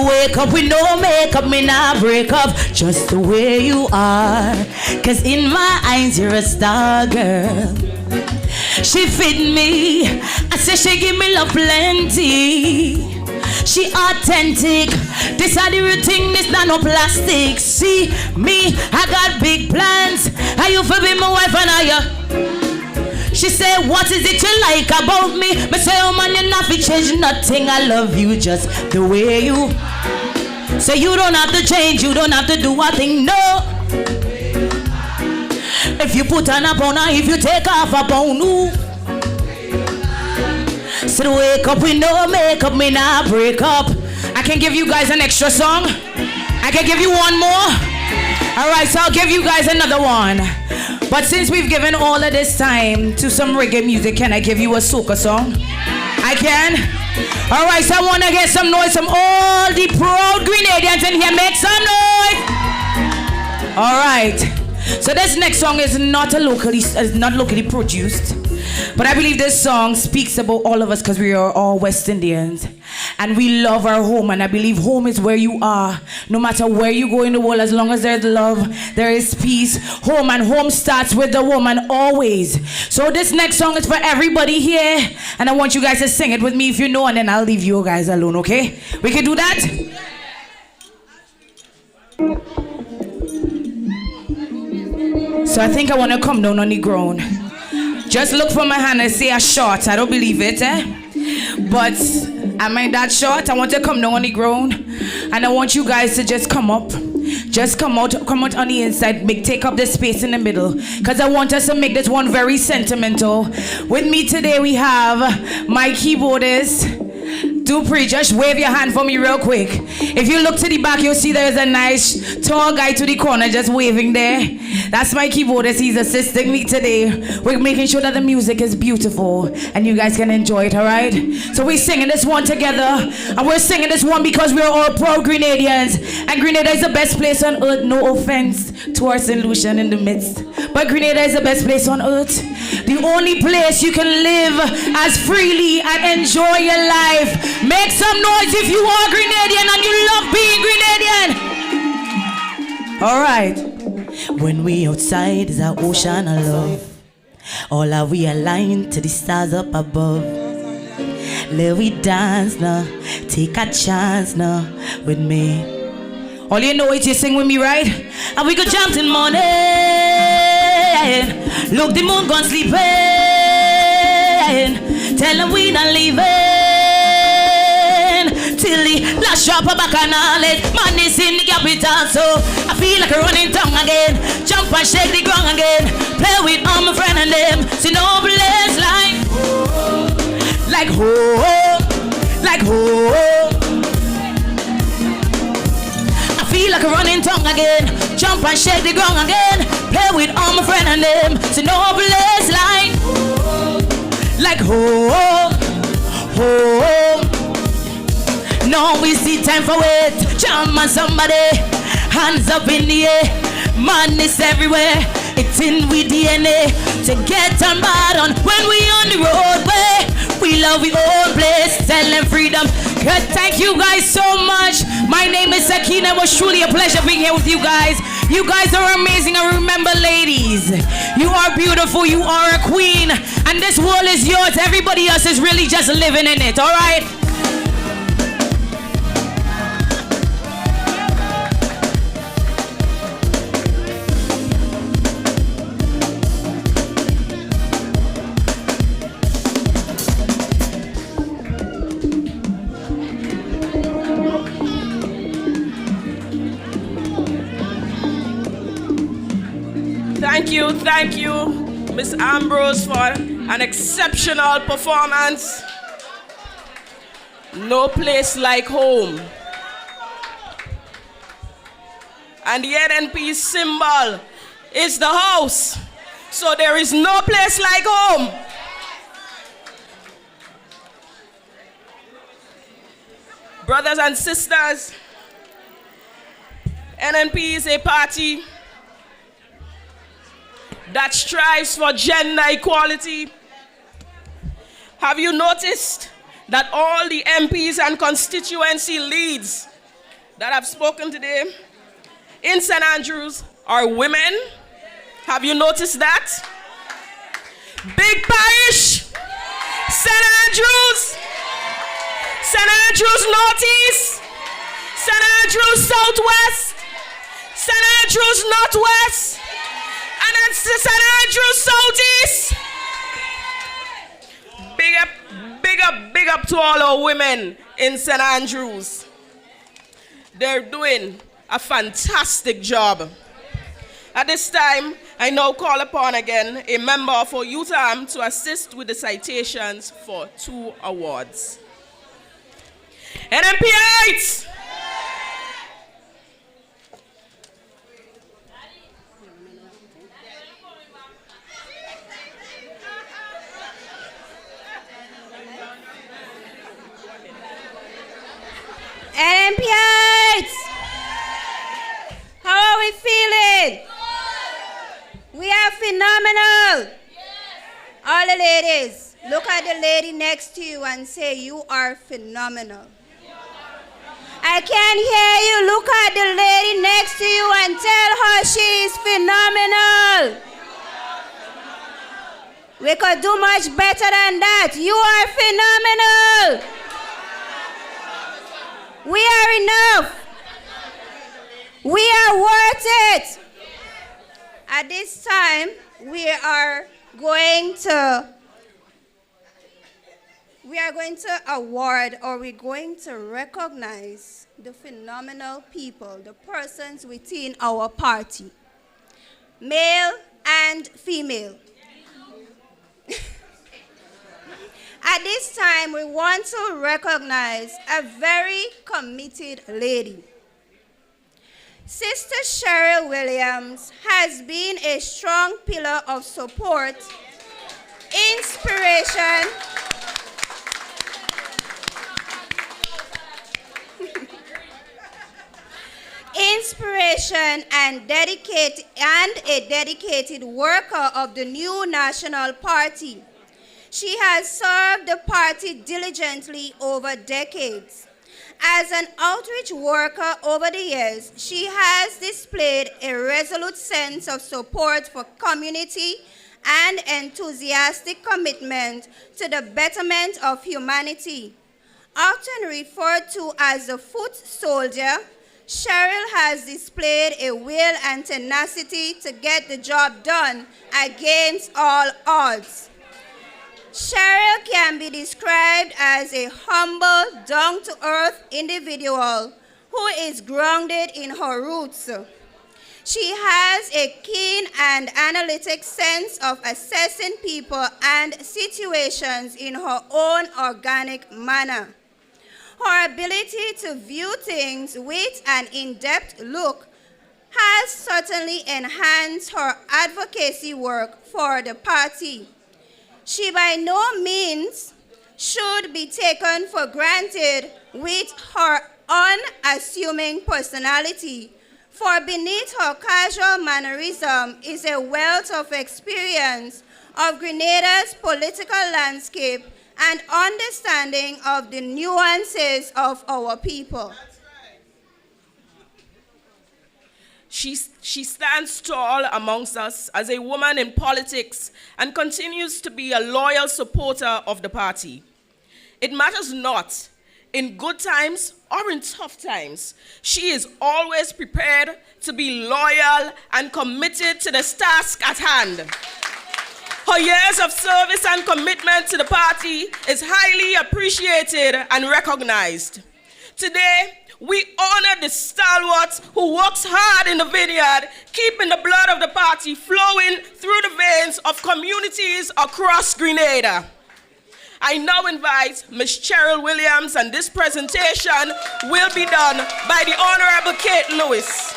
wake up with no makeup, me not break up, just the way you are. Cause in my eyes you're a star girl. She fit me, I say she give me love plenty. She authentic, this are the real thing, this not no plastic. See me, I got big plans. Are you for be my wife and are you? She said, what is it you like about me? Me say, oh man, you not fi change nothing. I love you just the way you. So you don't have to change, you don't have to do a thing, no. If you put on a pound or if you take off a pound, ooh. So wake up with no makeup, me not break up. I can give you guys an extra song. I can give you one more. Alright, so I'll give you guys another one. But since we've given all of this time to some reggae music, can I give you a soca song? I can? Alright, so I want to get some noise from all the proud Grenadians in here. Make some noise! Alright, so this next song is not locally produced. But I believe this song speaks about all of us because we are all West Indians. And we love our home, and I believe home is where you are. No matter where you go in the world, as long as there's love, there is peace. Home, and home starts with the woman always. So this next song is for everybody here, and I want you guys to sing it with me if you know, and then I'll leave you guys alone, okay? We can do that? So I think I want to come down on the ground. Just look for my hand and say a short. I don't believe it, But am I that short? I want to come down on the ground, and I want you guys to just come up. Just come out on the inside. Take up the space in the middle, because I want us to make this one very sentimental. With me today we have my keyboardist, Dubois. Just wave your hand for me real quick. If you look to the back, you'll see there's a nice tall guy to the corner just waving there. That's my keyboardist. He's assisting me today. We're making sure that the music is beautiful and you guys can enjoy it, all right? So we're singing this one together, and we're singing this one because we're all proud Grenadians, and Grenada is the best place on earth. No offense to our St. Lucian in the midst, but Grenada is the best place on earth. The only place you can live as freely and enjoy your life. Make some noise if you are Grenadian and you love being Grenadian. All right. When we outside is our ocean of love. All are we aligned to the stars up above. Let we dance now, take a chance now with me. All you know is you sing with me, right? And we go jump till morning. Look, the moon gone sleeping. Tell them we not leaving till the last drop of bacchanal. Man is in the capital, so I feel like a running tongue again. Jump and shake the ground again. Play with all my friend and them. See no place like home, like home. I feel like a running tongue again. Jump and shake the ground again. Play with all my friend and them. See no place like home, home. No, we see time for it. Jam on somebody, hands up in the air. Madness everywhere, it's in with DNA. To get on bad on when we on the roadway. We love we own place, tell them freedom. Good, thank you guys so much. My name is Sakina. It was truly a pleasure being here with you guys. You guys are amazing, and remember, ladies, you are beautiful, you are a queen, and this world is yours. Everybody else is really just living in it, all right? Thank you, Miss Ambrose, for an exceptional performance. No place like home. And the NNP symbol is the house. So there is no place like home. Brothers and sisters, NNP is a party that strives for gender equality. Have you noticed that all the MPs and constituency leads that have spoken today in St. Andrews are women? Have you noticed that? Big Parish, St. Andrews, St. Andrews Northeast, St. Andrews Southwest, St. Andrews Northwest, and then St. Andrews Southeast. Big up to all our women in St. Andrews. They're doing a fantastic job. At this time, I now call upon again a member of our youth arm to assist with the citations for 2 awards. NNPites! NNPites! How are we feeling? We are phenomenal. All the ladies, look at the lady next to you and say, you are phenomenal. I can't hear you. Look at the lady next to you and tell her she is phenomenal. We could do much better than that. You are phenomenal. We are enough. We are worth it. At this time, we are going to award, or we're going to recognize the phenomenal people, the persons within our party, male and female. At this time, we want to recognize a very committed lady. Sister Cheryl Williams has been a strong pillar of support, inspiration, and a dedicated worker of the new national party. She has served the party diligently over decades. As an outreach worker over the years, she has displayed a resolute sense of support for community and enthusiastic commitment to the betterment of humanity. Often referred to as the foot soldier, Cheryl has displayed a will and tenacity to get the job done against all odds. Cheryl can be described as a humble, down-to-earth individual who is grounded in her roots. She has a keen and analytic sense of assessing people and situations in her own organic manner. Her ability to view things with an in-depth look has certainly enhanced her advocacy work for the party. She by no means should be taken for granted with her unassuming personality, for beneath her casual mannerism is a wealth of experience of Grenada's political landscape and understanding of the nuances of our people. She stands tall amongst us as a woman in politics and continues to be a loyal supporter of the party. It matters not, in good times or in tough times, she is always prepared to be loyal and committed to the task at hand. Her years of service and commitment to the party is highly appreciated and recognized. Today, we honor the stalwart who works hard in the vineyard, keeping the blood of the party flowing through the veins of communities across Grenada. I now invite Ms. Cheryl Williams, and this presentation will be done by the Honorable Kate Lewis.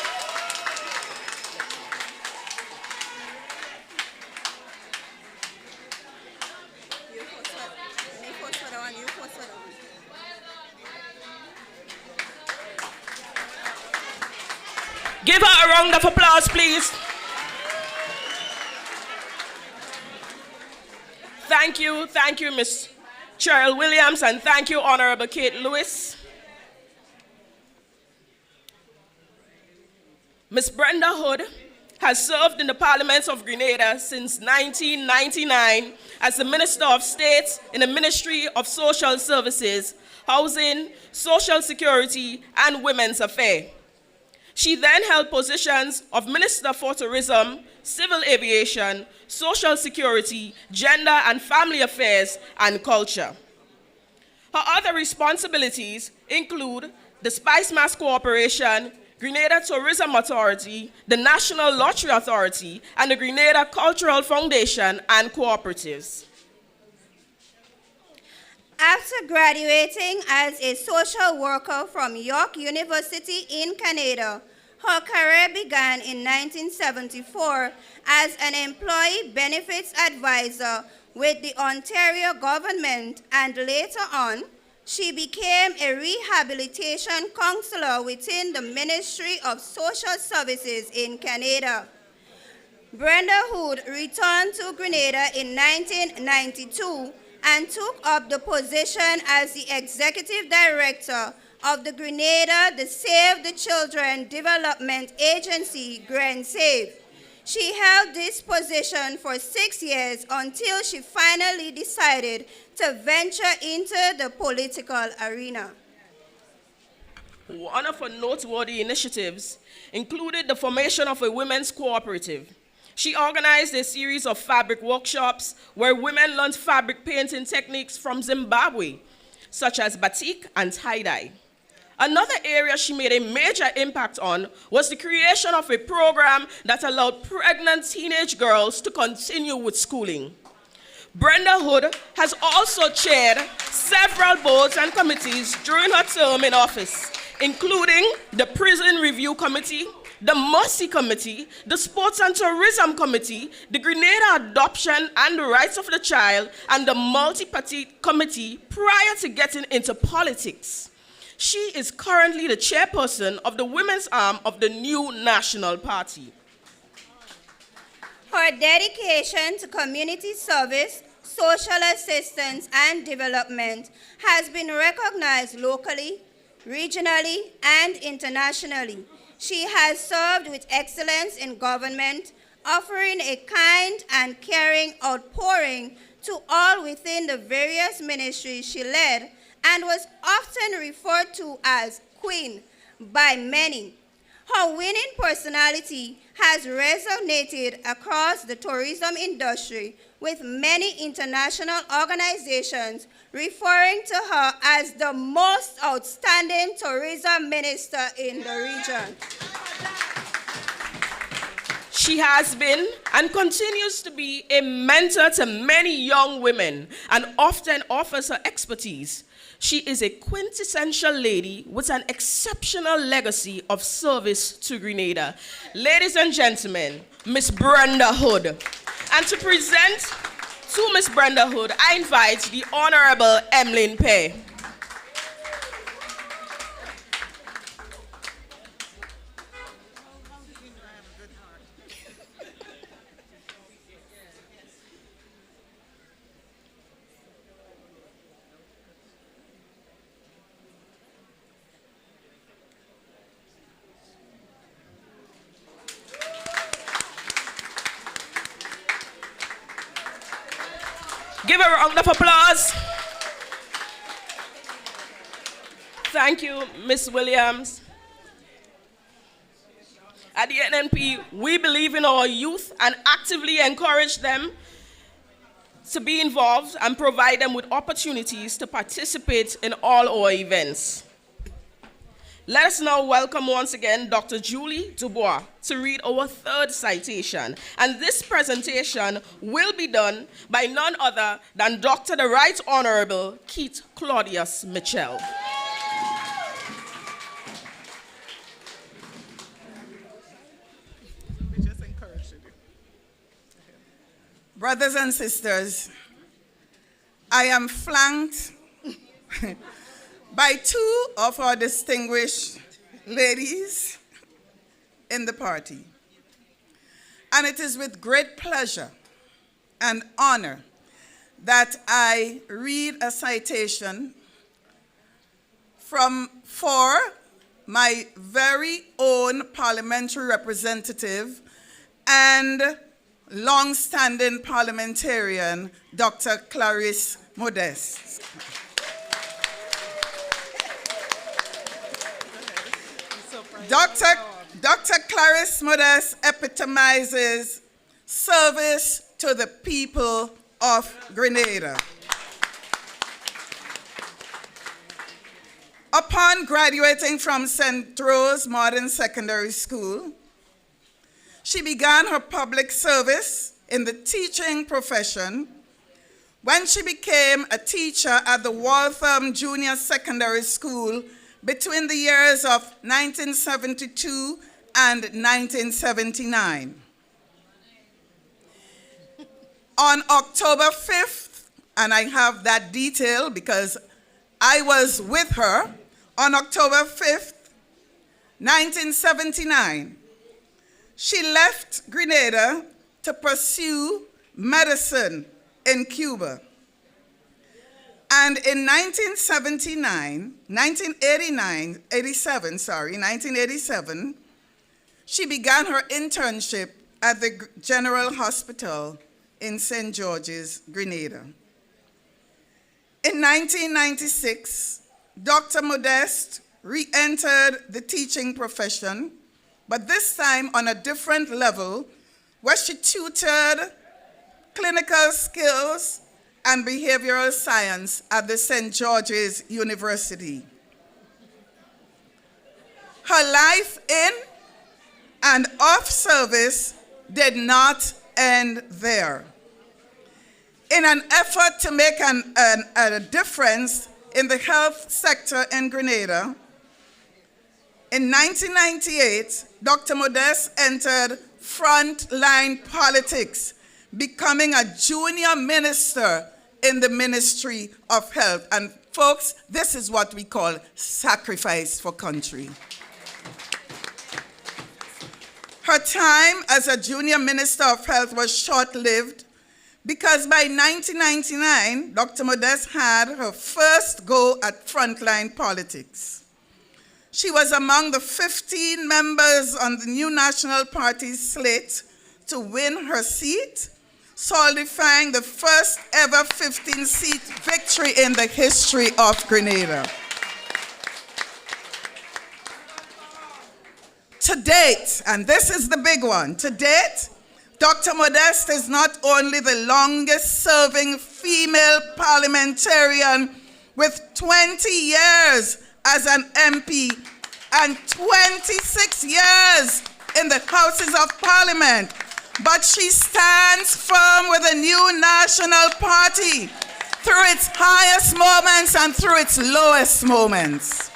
Give her a round of applause, please. Thank you, Ms. Cheryl Williams, and thank you, Honorable Kate Lewis. Ms. Brenda Hood has served in the Parliament of Grenada since 1999 as the Minister of State in the Ministry of Social Services, Housing, Social Security, and Women's Affairs. She then held positions of Minister for Tourism, Civil Aviation, Social Security, Gender and Family Affairs, and Culture. Her other responsibilities include the Spice Mass Corporation, Grenada Tourism Authority, the National Lottery Authority, and the Grenada Cultural Foundation and Cooperatives. After graduating as a social worker from York University in Canada, her career began in 1974 as an employee benefits advisor with the Ontario government, and later on, she became a rehabilitation counselor within the Ministry of Social Services in Canada. Brenda Hood returned to Grenada in 1992 and took up the position as the Executive Director of the Grenada the Save the Children Development Agency, GrenSave. She held this position for 6 years until she finally decided to venture into the political arena. One of her noteworthy initiatives included the formation of a women's cooperative. She organized a series of fabric workshops where women learned fabric painting techniques from Zimbabwe, such as batik and tie-dye. Another area she made a major impact on was the creation of a program that allowed pregnant teenage girls to continue with schooling. Brenda Hood has also chaired several boards and committees during her term in office, including the Prison Review Committee, the Mercy Committee, the Sports and Tourism Committee, the Grenada Adoption and the Rights of the Child, and the Multi-Party Committee prior to getting into politics. She is currently the chairperson of the women's arm of the new National Party. Her dedication to community service, social assistance, and development has been recognized locally, regionally, and internationally. She has served with excellence in government, offering a kind and caring outpouring to all within the various ministries she led, and was often referred to as Queen by many. Her winning personality has resonated across the tourism industry, with many international organizations referring to her as the most outstanding tourism minister in the region. She has been and continues to be a mentor to many young women and often offers her expertise. She is a quintessential lady with an exceptional legacy of service to Grenada. Ladies and gentlemen, Miss Brenda Hood. And to present to Miss Brenda Hood, I invite the Honorable Emmeline Pay. Give her a round of applause. Thank you, Ms. Williams. At the NNP, we believe in our youth and actively encourage them to be involved and provide them with opportunities to participate in all our events. Let us now welcome once again Dr. Julie Dubois to read our third citation. And this presentation will be done by none other than Dr. the Right Honorable Keith Claudius Mitchell. Brothers and sisters, I am flanked by two of our distinguished ladies in the party. And it is with great pleasure and honor that I read a citation for my very own parliamentary representative and long-standing parliamentarian, Dr. Clarice Modeste. Dr. Clarice Modeste epitomizes service to the people of Grenada. Upon graduating from St. Rose Modern Secondary School, she began her public service in the teaching profession when she became a teacher at the Waltham Junior Secondary School between the years of 1972 and 1979. On October 5th, and I have that detail because I was with her, on October 5th, 1979, she left Grenada to pursue medicine in Cuba. And in 1987, she began her internship at the General Hospital in St. George's, Grenada. In 1996, Dr. Modeste re-entered the teaching profession, but this time on a different level, where she tutored clinical skills and behavioral science at the St. George's University. Her life in and off service did not end there. In an effort to make a difference in the health sector in Grenada, in 1998, Dr. Modeste entered frontline politics, becoming a junior minister in the Ministry of Health. And folks, this is what we call sacrifice for country. Her time as a junior minister of health was short-lived because by 1999, Dr. Modeste had her first go at frontline politics. She was among the 15 members on the new National Party's slate to win her seat, solidifying the first ever 15-seat victory in the history of Grenada. To date, and this is the big one, to date, Dr. Modeste is not only the longest-serving female parliamentarian with 20 years as an MP and 26 years in the Houses of Parliament, but she stands firm with the new National Party through its highest moments and through its lowest moments.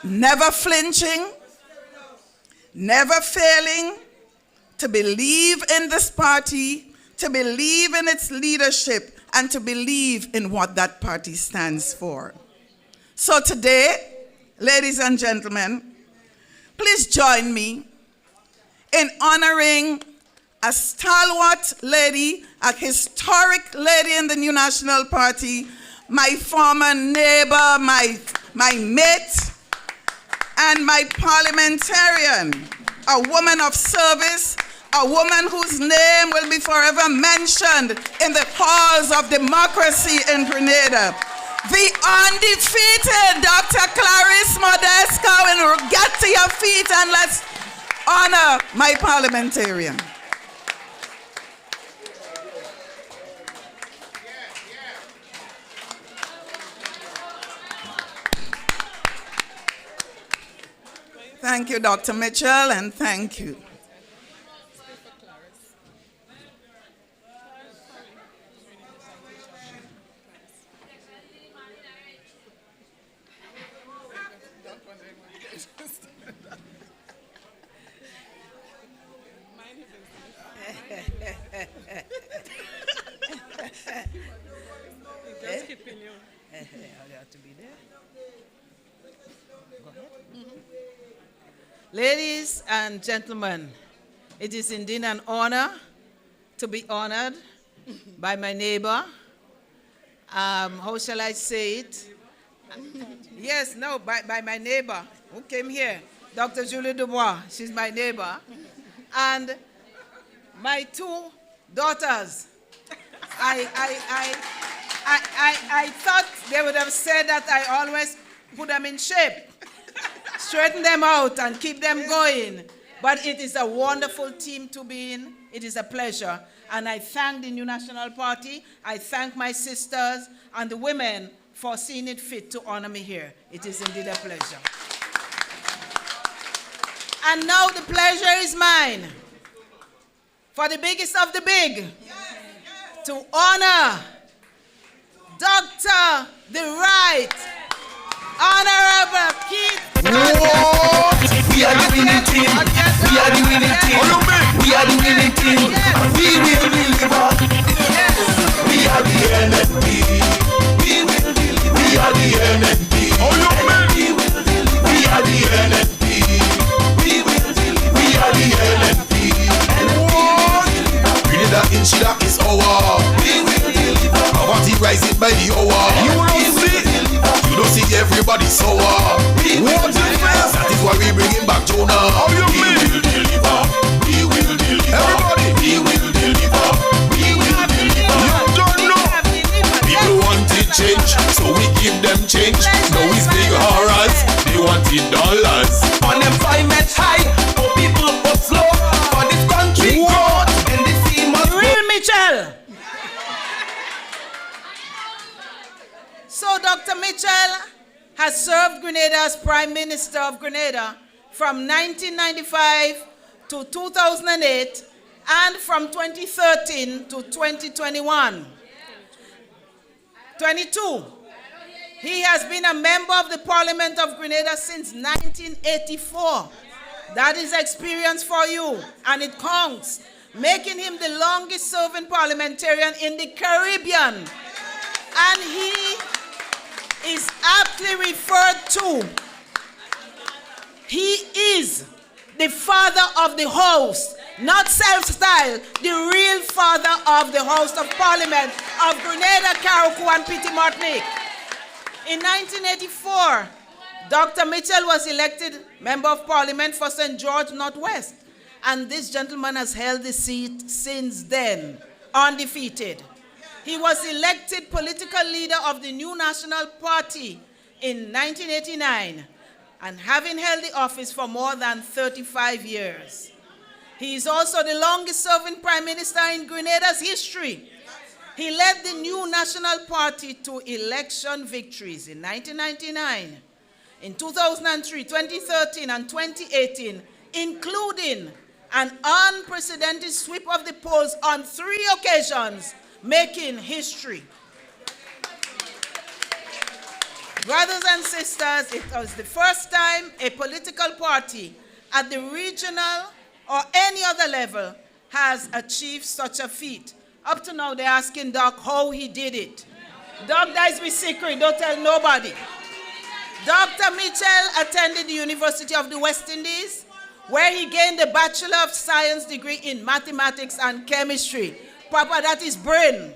Never flinching, never failing to believe in this party, to believe in its leadership, and to believe in what that party stands for. So today, ladies and gentlemen, please join me in honoring a stalwart lady, a historic lady in the new National Party, my former neighbor, my mate, and my parliamentarian, a woman of service, a woman whose name will be forever mentioned in the halls of democracy in Grenada. The undefeated Dr. Clarice Modeste. And get to your feet and let's honor my parliamentarian. Thank you, Dr. Mitchell, and thank you. Ladies and gentlemen, it is indeed an honor to be honored by my neighbor. How shall I say it? Yes, no, by my neighbor who came here, Dr. Julie Dubois. She's my neighbor. And my two daughters. I thought they would have said that I always put them in shape, straighten them out and keep them going. But it is a wonderful team to be in. It is a pleasure. And I thank the New National Party. I thank my sisters and the women for seeing it fit to honor me here. It is indeed a pleasure. And now the pleasure is mine, for the biggest of the big, to honor Dr. the Right Honorable Keith. We are the winning team. We are the winning team. We are the winning team. We will deliver. We are the NNP. We will deliver. We are the NNP. We are the NNP. We will deliver. We are the NNP. Grenada in Shida is our. We will deliver. Poverty rising by the hour. You don't see. You don't see everybody sour. That is why we bringing back Jonah. We will deliver. We will deliver. Everybody. We will deliver. We will deliver. You don't know. People wanted change, so we give them change. No, it's big horrors. They wanted dollars. Unemployment high, for people but slow. For this country growth, and the sea must Real Mitchell. So Dr. Mitchell has served Grenada as Prime Minister of Grenada from 1995 to 2008 and from 2013 to 2021. 22. He has been a member of the Parliament of Grenada since 1984. That is experience for you, and it counts, making him the longest serving parliamentarian in the Caribbean. And he is aptly referred to. He is the father of the house, not self-styled, the real father of the House of Parliament of Grenada, Carriacou, and Petite Martinique. In 1984, Dr. Mitchell was elected Member of Parliament for St. George Northwest, and this gentleman has held the seat since then, undefeated. He was elected political leader of the New National Party in 1989, and having held the office for more than 35 years. He is also the longest-serving Prime Minister in Grenada's history. He led the New National Party to election victories in 1999, in 2003, 2013, and 2018, including an unprecedented sweep of the polls on 3 occasions, making history. Brothers and sisters, it was the first time a political party at the regional or any other level has achieved such a feat. Up to now, they're asking Doc how he did it. Doc, that is my secret, don't tell nobody. Dr. Mitchell attended the University of the West Indies, where he gained a Bachelor of Science degree in mathematics and chemistry. Papa, that is brain.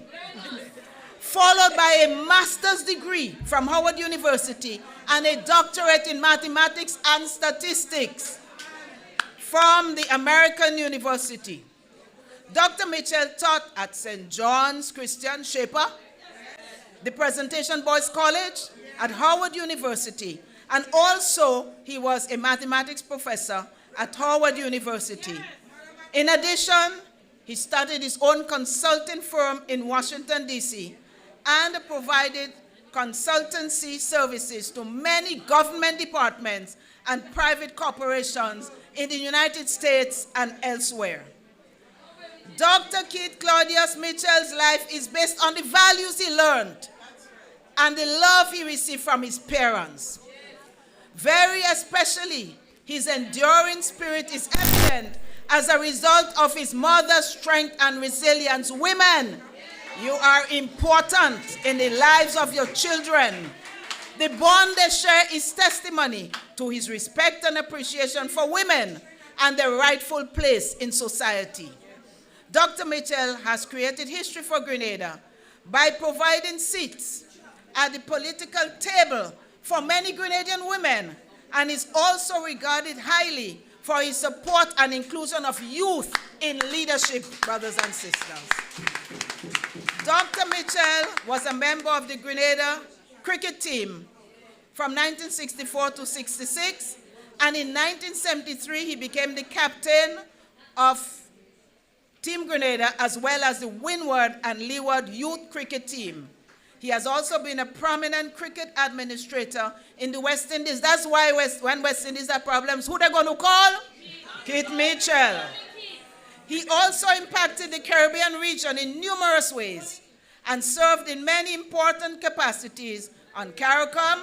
Followed by a master's degree from Howard University and a doctorate in mathematics and statistics from the American University. Dr. Mitchell taught at St. John's Christian Shaper, the Presentation Boys College, at Howard University, and also he was a mathematics professor at Howard University. In addition, he started his own consulting firm in Washington, D.C., and provided consultancy services to many government departments and private corporations in the United States and elsewhere. Dr. Keith Claudius Mitchell's life is based on the values he learned and the love he received from his parents. Very especially, his enduring spirit is evident as a result of his mother's strength and resilience. Women, you are important in the lives of your children. The bond they share is testimony to his respect and appreciation for women and their rightful place in society. Dr. Mitchell has created history for Grenada by providing seats at the political table for many Grenadian women, and is also regarded highly for his support and inclusion of youth in leadership, brothers and sisters. Dr. Mitchell was a member of the Grenada cricket team from 1964 to 66, and in 1973 he became the captain of Team Grenada as well as the Windward and Leeward youth cricket team. He has also been a prominent cricket administrator in the West Indies. That's why when West Indies have problems, who they're going to call? Keith Mitchell. He also impacted the Caribbean region in numerous ways and served in many important capacities on CARICOM,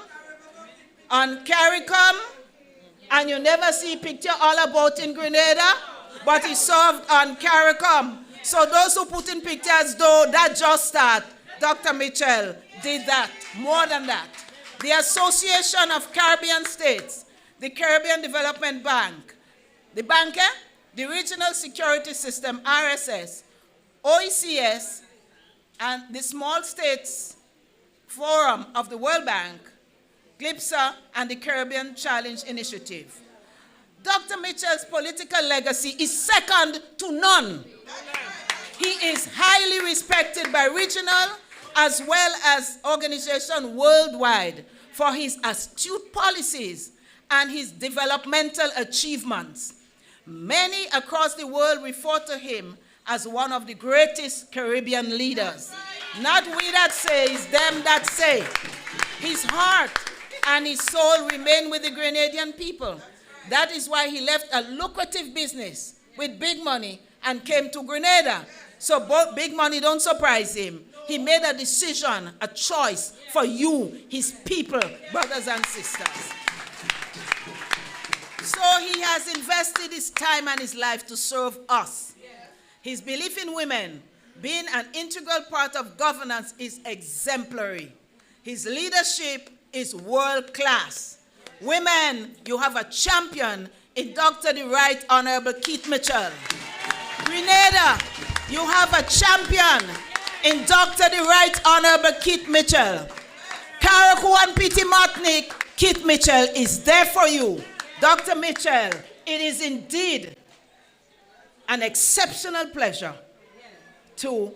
and you never see a picture all about in Grenada, but he served on CARICOM. So those who put in pictures, though, that just start. Dr. Mitchell did that, more than that. The Association of Caribbean States, the Caribbean Development Bank, the banker, the Regional Security System, RSS, OECS, and the Small States Forum of the World Bank, GLIPSA, and the Caribbean Challenge Initiative. Dr. Mitchell's political legacy is second to none. He is highly respected by regional as well as organizations worldwide for his astute policies and his developmental achievements. Many across the world refer to him as one of the greatest Caribbean leaders. Not we that say, it's them that say. His heart and his soul remain with the Grenadian people. That is why he left a lucrative business with big money and came to Grenada. So big money don't surprise him. He made a decision, a choice for you, his people, brothers and sisters. So he has invested his time and his life to serve us. His belief in women being an integral part of governance is exemplary. His leadership is world class. Women, you have a champion in Dr. the Right Honorable Keith Mitchell. Grenada, you have a champion in Dr. the Right Honorable Keith Mitchell. Carriacou and Piti Martinique, Keith Mitchell is there for you. Dr. Mitchell, it is indeed an exceptional pleasure to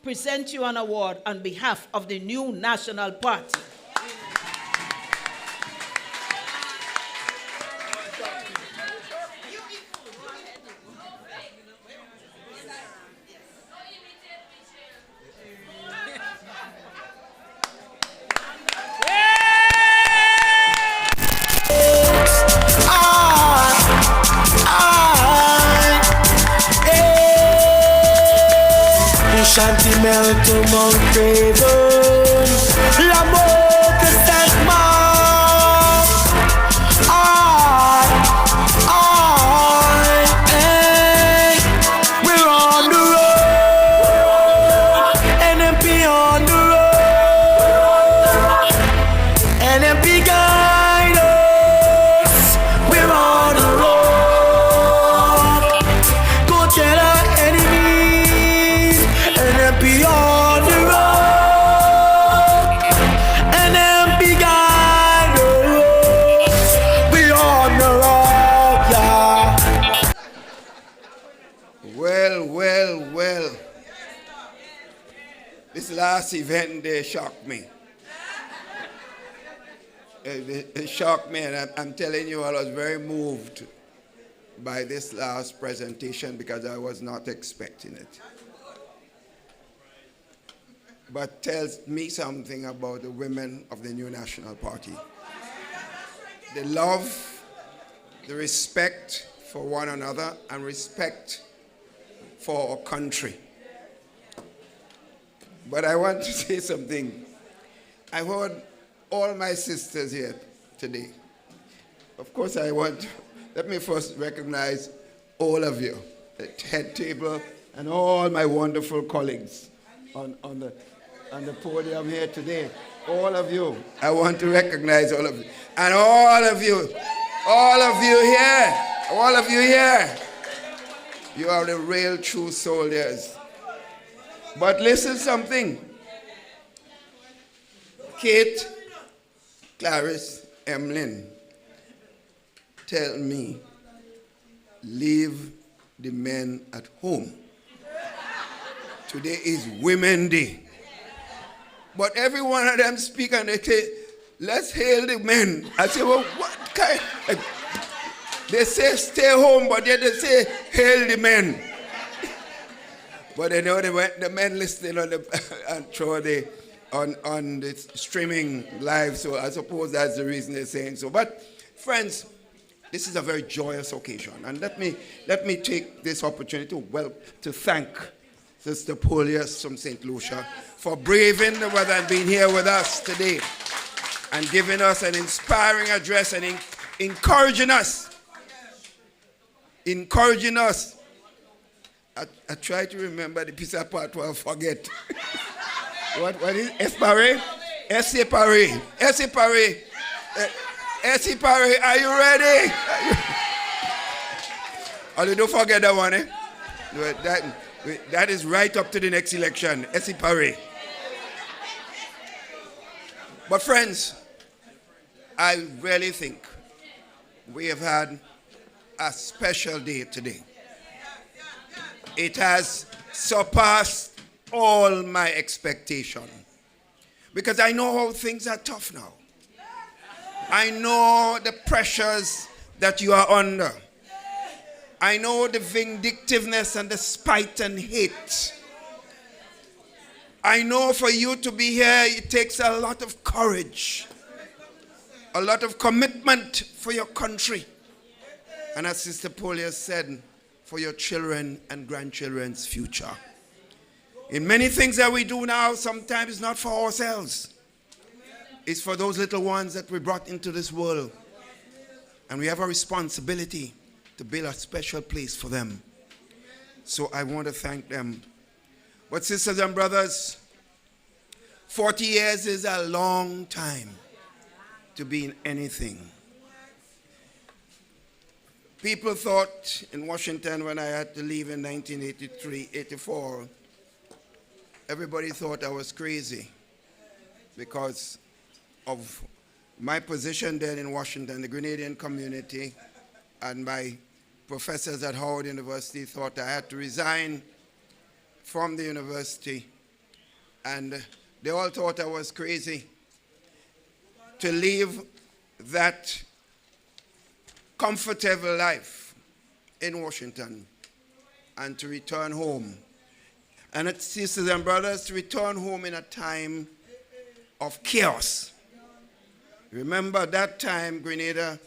present you an award on behalf of the new National Party. Chantimel to Mount Craven, l'amour que Sainte-Marc. Hey, we're on the road, NNP on the road, NNP guide us, we're on the road, go tell our enemies, NNP on the road, NNP guide us, we on the road, yeah. Well. This last event, they shocked me. It shocked me, and I'm telling you, I was very moved by this last presentation because I was not expecting it. But tells me something about the women of the new National Party. The love the respect for one another and respect for our country. But I want to say something. I heard all my sisters here today. Of course, let me first recognize all of you at the head table and all my wonderful colleagues on the podium here today. All of you, I want to recognize all of you. And all of you here, you are the real true soldiers. But listen something. Kate, Clarice, Emlyn, tell me, leave the men at home. Today is Women's Day. But every one of them speak and they say, let's hail the men. I say, well, what kind? They say stay home, but yet they say hail the men. But they know the men listening on the streaming live, so I suppose that's the reason they're saying so. But friends, this is a very joyous occasion, and let me take this opportunity to thank Sister Polius from St. Lucia for braving the weather and being here with us today and giving us an inspiring address and encouraging us. I try to remember the piece of part where I forget. What is Espare? Espare. Espare, are you ready? Oh, don't forget that one, eh? That is right up to the next election. Espare. But friends, I really think we have had a special day today. It has surpassed all my expectation. Because I know how things are tough now. I know the pressures that you are under. I know the vindictiveness and the spite and hate. I know for you to be here, it takes a lot of courage, a lot of commitment for your country. And as Sister Polia said, for your children and grandchildren's future. In many things that we do now, sometimes it's not for ourselves. It's for those little ones that we brought into this world. And we have a responsibility to build a special place for them. So I want to thank them. But sisters and brothers, 40 years is a long time to be in anything. People thought in Washington when I had to leave in 1983, 84, everybody thought I was crazy because of my position then in Washington. The Grenadian community and my professors at Howard University thought I had to resign from the university, and they all thought I was crazy to leave that comfortable life in Washington and to return home. And it's, sisters and brothers, to return home in a time of chaos. Remember that time, Grenada,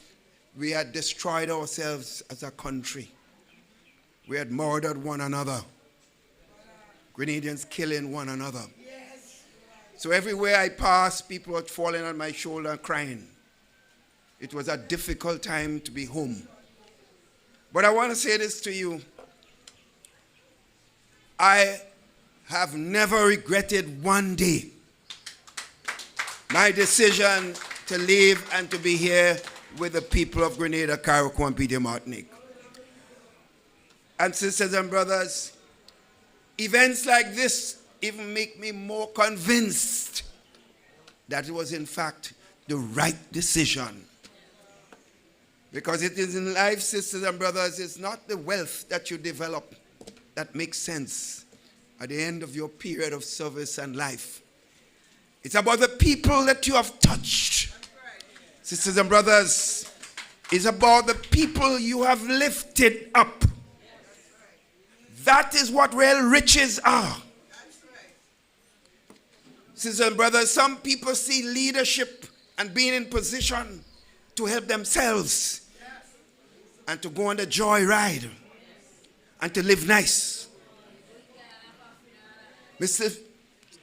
we had destroyed ourselves as a country. We had murdered one another. Grenadians killing one another. So everywhere I passed, people were falling on my shoulder and crying. It was a difficult time to be home. But I want to say this to you. I have never regretted one day my decision to live and to be here with the people of Grenada, Carriacou, and Petite Martinique. And sisters and brothers, events like this even make me more convinced that it was in fact the right decision. Because it is in life, sisters and brothers, it's not the wealth that you develop that makes sense at the end of your period of service and life. It's about the people that you have touched. Sisters and brothers, it's about the people you have lifted up. That is what real riches are. Sisters and brothers, some people see leadership and being in position to help themselves. and to go on the joy ride and to live nice.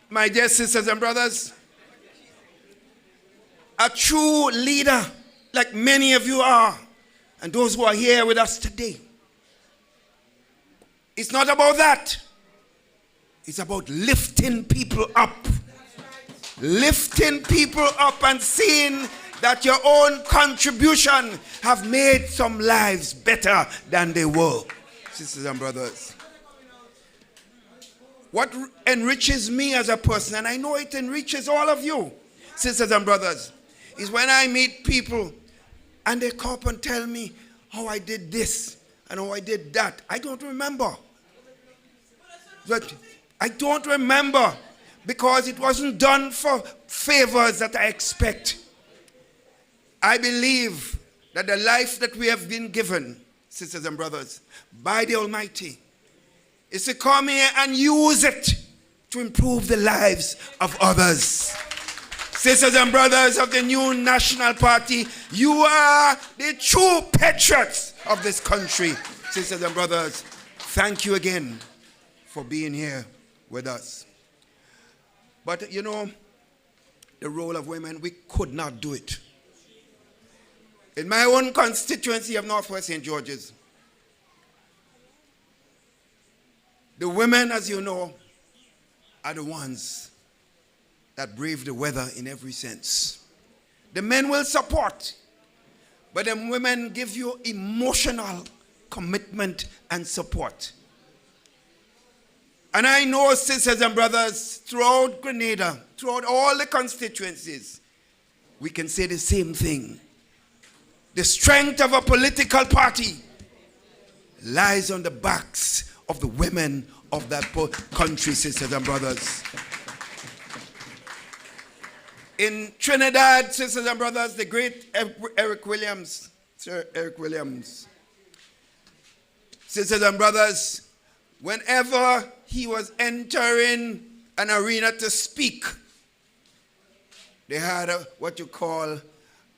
My dear sisters and brothers, a true leader, like many of you are, and those who are here with us today, it's not about that. It's about lifting people up. Lifting people up and seeing that your own contribution have made some lives better than they were. Sisters and brothers, what enriches me as a person, and I know it enriches all of you, sisters and brothers, is when I meet people and they come up and tell me how I did this and how I did that. I don't remember. But I don't remember because it wasn't done for favors that I expect. I believe that the life that we have been given, sisters and brothers, by the Almighty, is to come here and use it to improve the lives of others. Sisters and brothers of the new National Party, you are the true patriots of this country. Sisters and brothers, thank you again for being here with us. But you know, the role of women, we could not do it. In my own constituency of Northwest St. George's, the women, as you know, are the ones that brave the weather in every sense. The men will support, but the women give you emotional commitment and support. And I know, sisters and brothers, throughout Grenada, throughout all the constituencies, we can say the same thing. The strength of a political party lies on the backs of the women of that country, sisters and brothers. In Trinidad, sisters and brothers, the great Eric Williams, Sir Eric Williams, sisters and brothers, whenever he was entering an arena to speak, they had what you call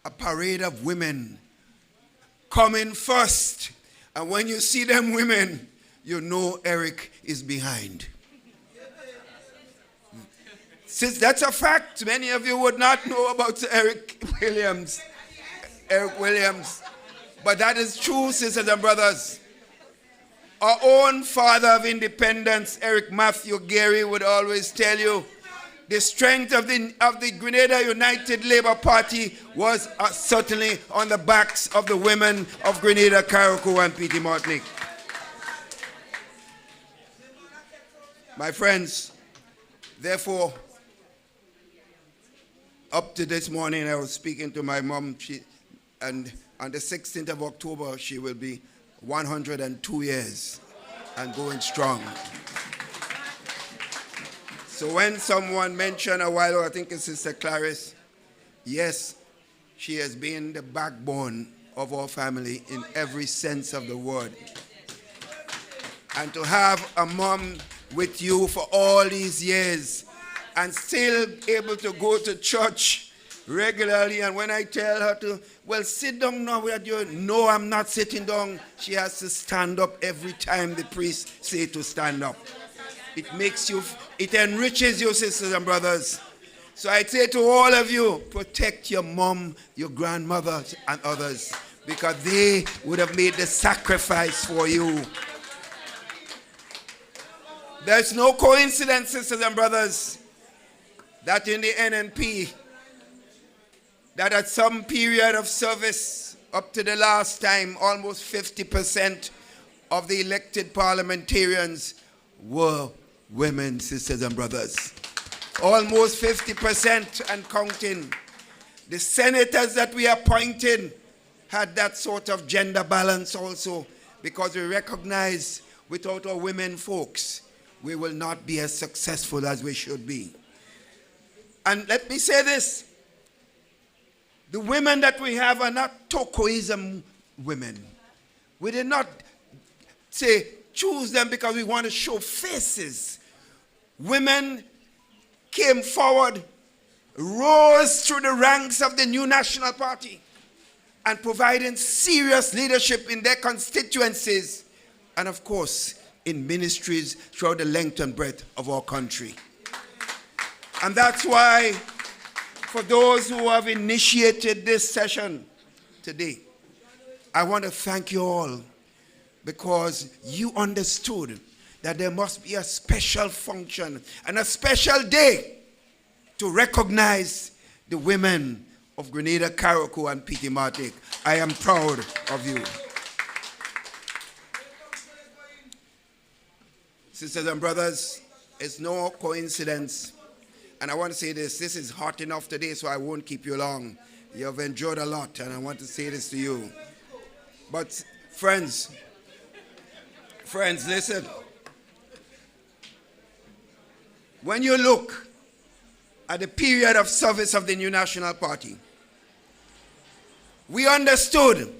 a parade of women coming first. And when you see them women, you know Eric is behind. Since that's a fact, many of you would not know about Eric Williams. Eric Williams. But that is true, sisters and brothers. Our own father of independence, Eric Matthew Gary, would always tell you the strength of the Grenada United Labour Party was certainly on the backs of the women of Grenada, Carriacou, and Petite Martinique. My friends, therefore, up to this morning, I was speaking to my mom, and on the 16th of October, she will be 102 years and going strong. So when someone mentioned a while ago, I think it's Sister Clarice, yes, she has been the backbone of our family in every sense of the word. And to have a mom with you for all these years and still able to go to church regularly, and when I tell her to, well, sit down now with you, no, I'm not sitting down, she has to stand up every time the priest say to stand up. It makes you, it enriches you, sisters and brothers. So I say to all of you, protect your mom, your grandmother, and others, because they would have made the sacrifice for you. There's no coincidence, sisters and brothers, that in the NNP, that at some period of service, up to the last time, almost 50% of the elected parliamentarians were women, sisters and brothers. Almost 50% and counting. The senators that we appointed had that sort of gender balance also, because we recognize without our women folks, we will not be as successful as we should be. And let me say this, the women that we have are not tokenism women. We did not say choose them because we want to show faces. Women came forward, rose through the ranks of the new National Party, and providing serious leadership in their constituencies, and of course, in ministries throughout the length and breadth of our country. And that's why, for those who have initiated this session today, I want to thank you all, because you understood that there must be a special function and a special day to recognize the women of Grenada, Carriacou, and Petit-Martinique. I am proud of you. Sisters and brothers, it's no coincidence. And I want to say this is hot enough today, so I won't keep you long. You have enjoyed a lot, and I want to say this to you. But friends, listen. When you look at the period of service of the new National Party, we understood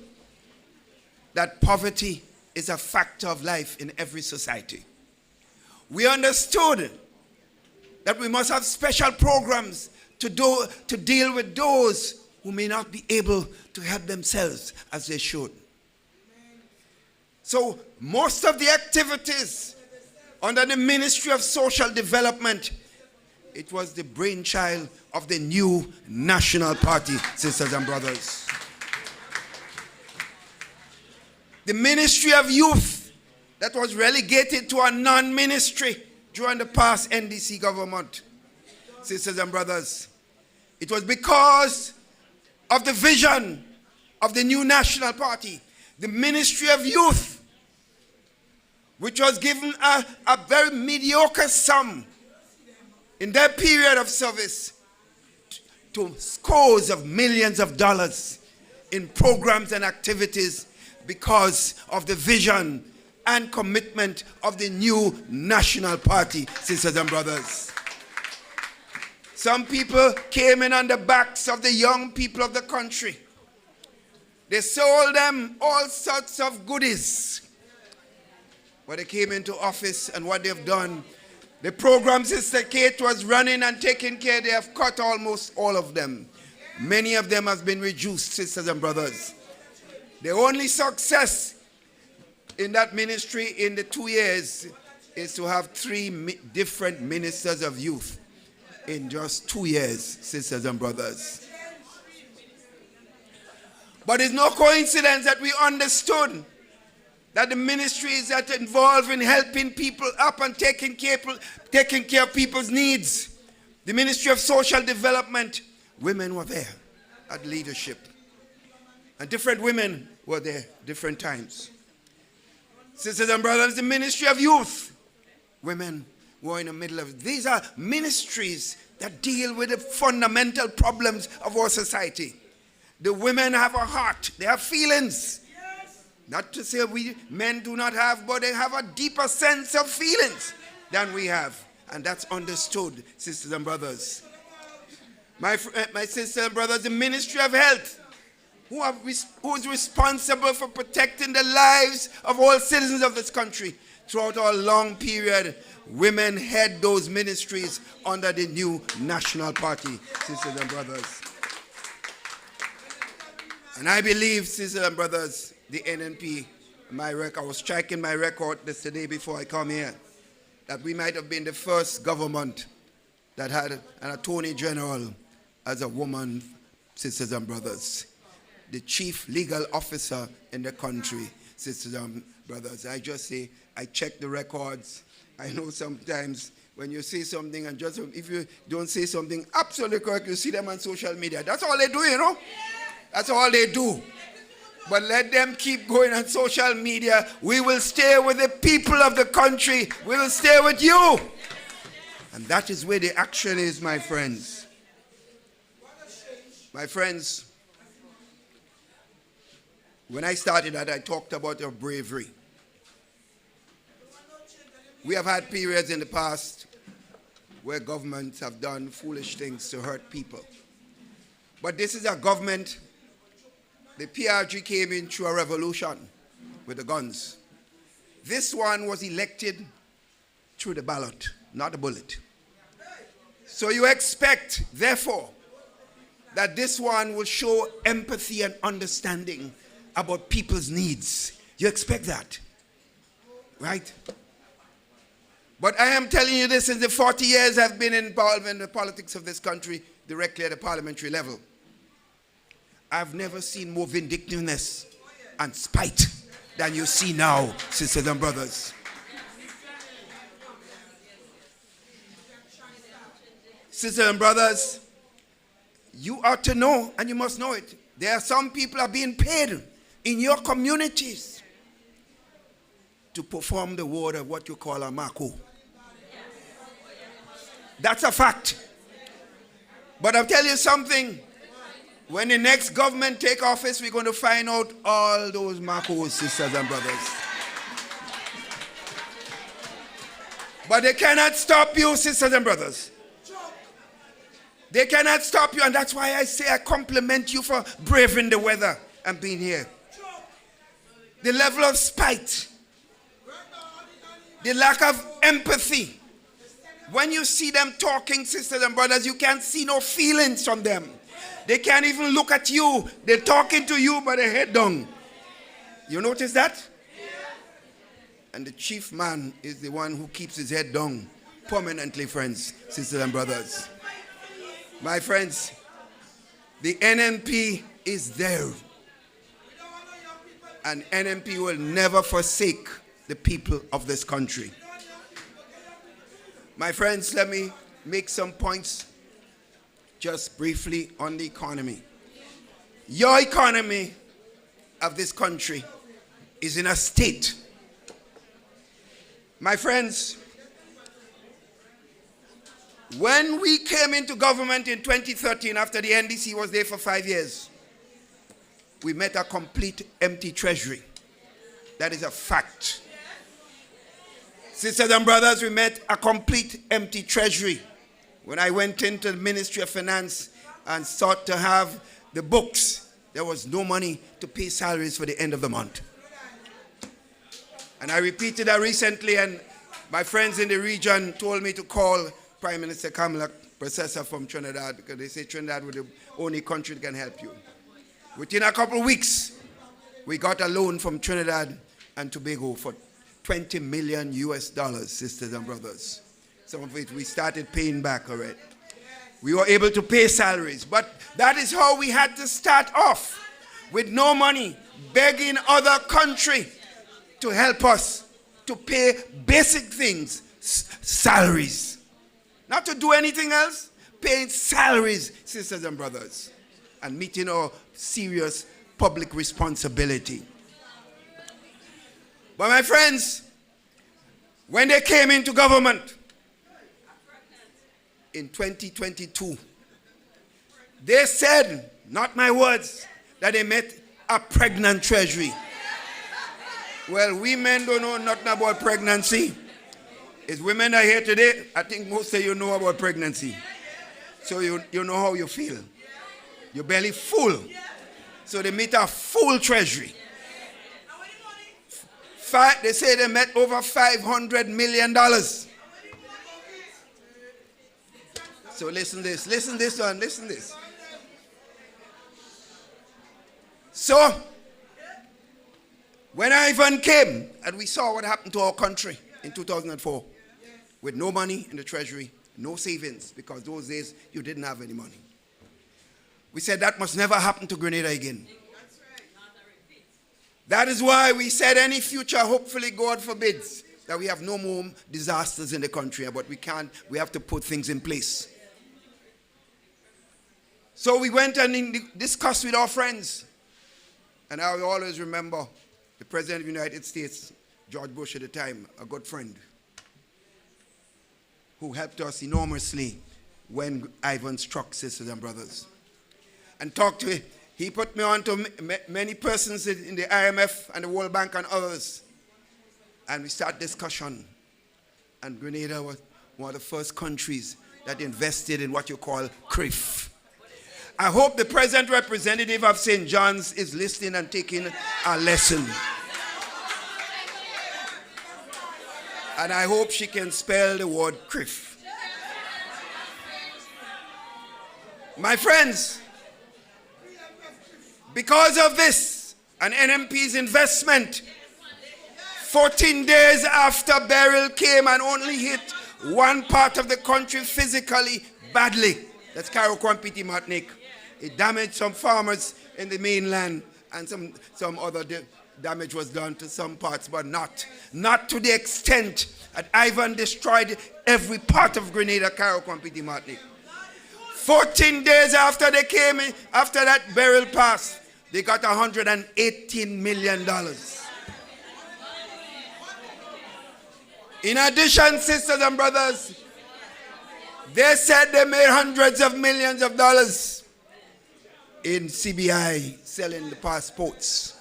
that poverty is a factor of life in every society. We understood that we must have special programs to deal with those who may not be able to help themselves as they should. So most of the activities under the Ministry of Social Development, it was the brainchild of the new National Party, sisters and brothers. The Ministry of Youth, that was relegated to a non-ministry during the past NDC government, sisters and brothers. It was because of the vision of the new National Party, the Ministry of Youth, which was given a very mediocre sum in their period of service to scores of millions of dollars in programs and activities because of the vision and commitment of the new National Party, sisters and brothers. Some people came in on the backs of the young people of the country. They sold them all sorts of goodies. But they came into office, and what they've done, the programs Sister Kate was running and taking care, they have cut almost all of them. Many of them have been reduced, sisters and brothers. The only success in that ministry in the 2 years is to have 3 different ministers of youth in just 2 years, sisters and brothers. But it's no coincidence that we understood that the ministries that involve in helping people up and taking care of people's needs, the Ministry of Social Development, women were there at leadership. And different women were there different times. Sisters and brothers, the Ministry of Youth, women were in the middle of it. These are ministries that deal with the fundamental problems of our society. The women have a heart, they have feelings. Not to say we men do not have, but they have a deeper sense of feelings than we have. And that's understood, sisters and brothers. My sisters and brothers, the Ministry of Health, who is responsible for protecting the lives of all citizens of this country. Throughout a long period, women head those ministries under the new National Party, sisters and brothers. And I believe, sisters and brothers, the NNP, I was checking my record yesterday before I come here, that we might have been the first government that had an Attorney General as a woman, sisters and brothers. The chief legal officer in the country, sisters and brothers. I just say, I check the records. I know sometimes when you say something and just if you don't say something absolutely correct, you see them on social media. That's all they do, you know? That's all they do. But let them keep going on social media. We will stay with the people of the country. We will stay with you. And that is where the action is, my friends. My friends, when I started that, I talked about your bravery. We have had periods in the past where governments have done foolish things to hurt people. But this is a government. The PRG came in through a revolution with the guns. This one was elected through the ballot, not a bullet. So you expect, therefore, that this one will show empathy and understanding about people's needs. You expect that, right? But I am telling you this, in the 40 years I've been involved in the politics of this country, directly at the parliamentary level, I've never seen more vindictiveness and spite than you see now, sisters and brothers. Sisters and brothers, you ought to know, and you must know it. There are some people are being paid in your communities to perform the word of what you call a Mako. That's a fact. But I'll tell you something. When the next government take office, we're going to find out all those Makos, sisters and brothers. But they cannot stop you, sisters and brothers. They cannot stop you, and that's why I say I compliment you for braving the weather and being here. The level of spite, the lack of empathy. When you see them talking, sisters and brothers, you can't see no feelings from them. They can't even look at you. They're talking to you, but their head down. You notice that? And the chief man is the one who keeps his head down permanently, friends, sisters and brothers. My friends, the NNP is there. And NNP will never forsake the people of this country. My friends, let me make some points just briefly on the economy. Your economy of this country is in a state. My friends, when we came into government in 2013, after the NDC was there for 5 years, we met a complete empty treasury. That is a fact. Sisters and brothers, we met a complete empty treasury. When I went into the Ministry of Finance and sought to have the books, there was no money to pay salaries for the end of the month. And I repeated that recently, and my friends in the region told me to call Prime Minister Kamala Processor from Trinidad, because they say Trinidad was the only country that can help you. Within a couple of weeks, we got a loan from Trinidad and Tobago for $20 million US, sisters and brothers. Some of it we started paying back already. We were able to pay salaries, but that is how we had to start off, with no money, begging other country to help us to pay basic things, salaries. Not to do anything else, paying salaries, sisters and brothers, and meeting our serious public responsibility. But my friends, when they came into government in 2022, they said, not my words, that they met a pregnant treasury. Well, we men don't know nothing about pregnancy. If women are here today, I think most of you know about pregnancy. So you know how you feel. Your belly full. So they meet a full treasury. They say they met over $500 million. So listen this. Listen this one. Listen this. So, when Ivan came and we saw what happened to our country in 2004, with no money in the treasury, no savings, because those days you didn't have any money. We said that must never happen to Grenada again. That is why we said any future, hopefully God forbids, that we have no more disasters in the country, but we have to put things in place. So we went and discussed with our friends. And I will always remember the President of the United States, George Bush at the time, a good friend, who helped us enormously when Ivan struck, sisters and brothers. And talked to he put me on to many persons in the IMF and the World Bank and others. And we started discussion. And Grenada was one of the first countries that invested in what you call CRIF. I hope the present representative of St. John's is listening and taking a lesson. And I hope she can spell the word CRIF. My friends, Because of this, and NNP's investment, 14 days after Beryl came and only hit one part of the country physically badly. That's Carriacou and Petite Martinique. It damaged some farmers in the mainland, and some other damage was done to some parts, but not to the extent that Ivan destroyed every part of Grenada, Carriacou and Petite Martinique. 14 days after they came in, after that Beryl passed, they got $118 million. In addition, sisters and brothers, they said they made hundreds of millions of dollars in CBI selling the passports.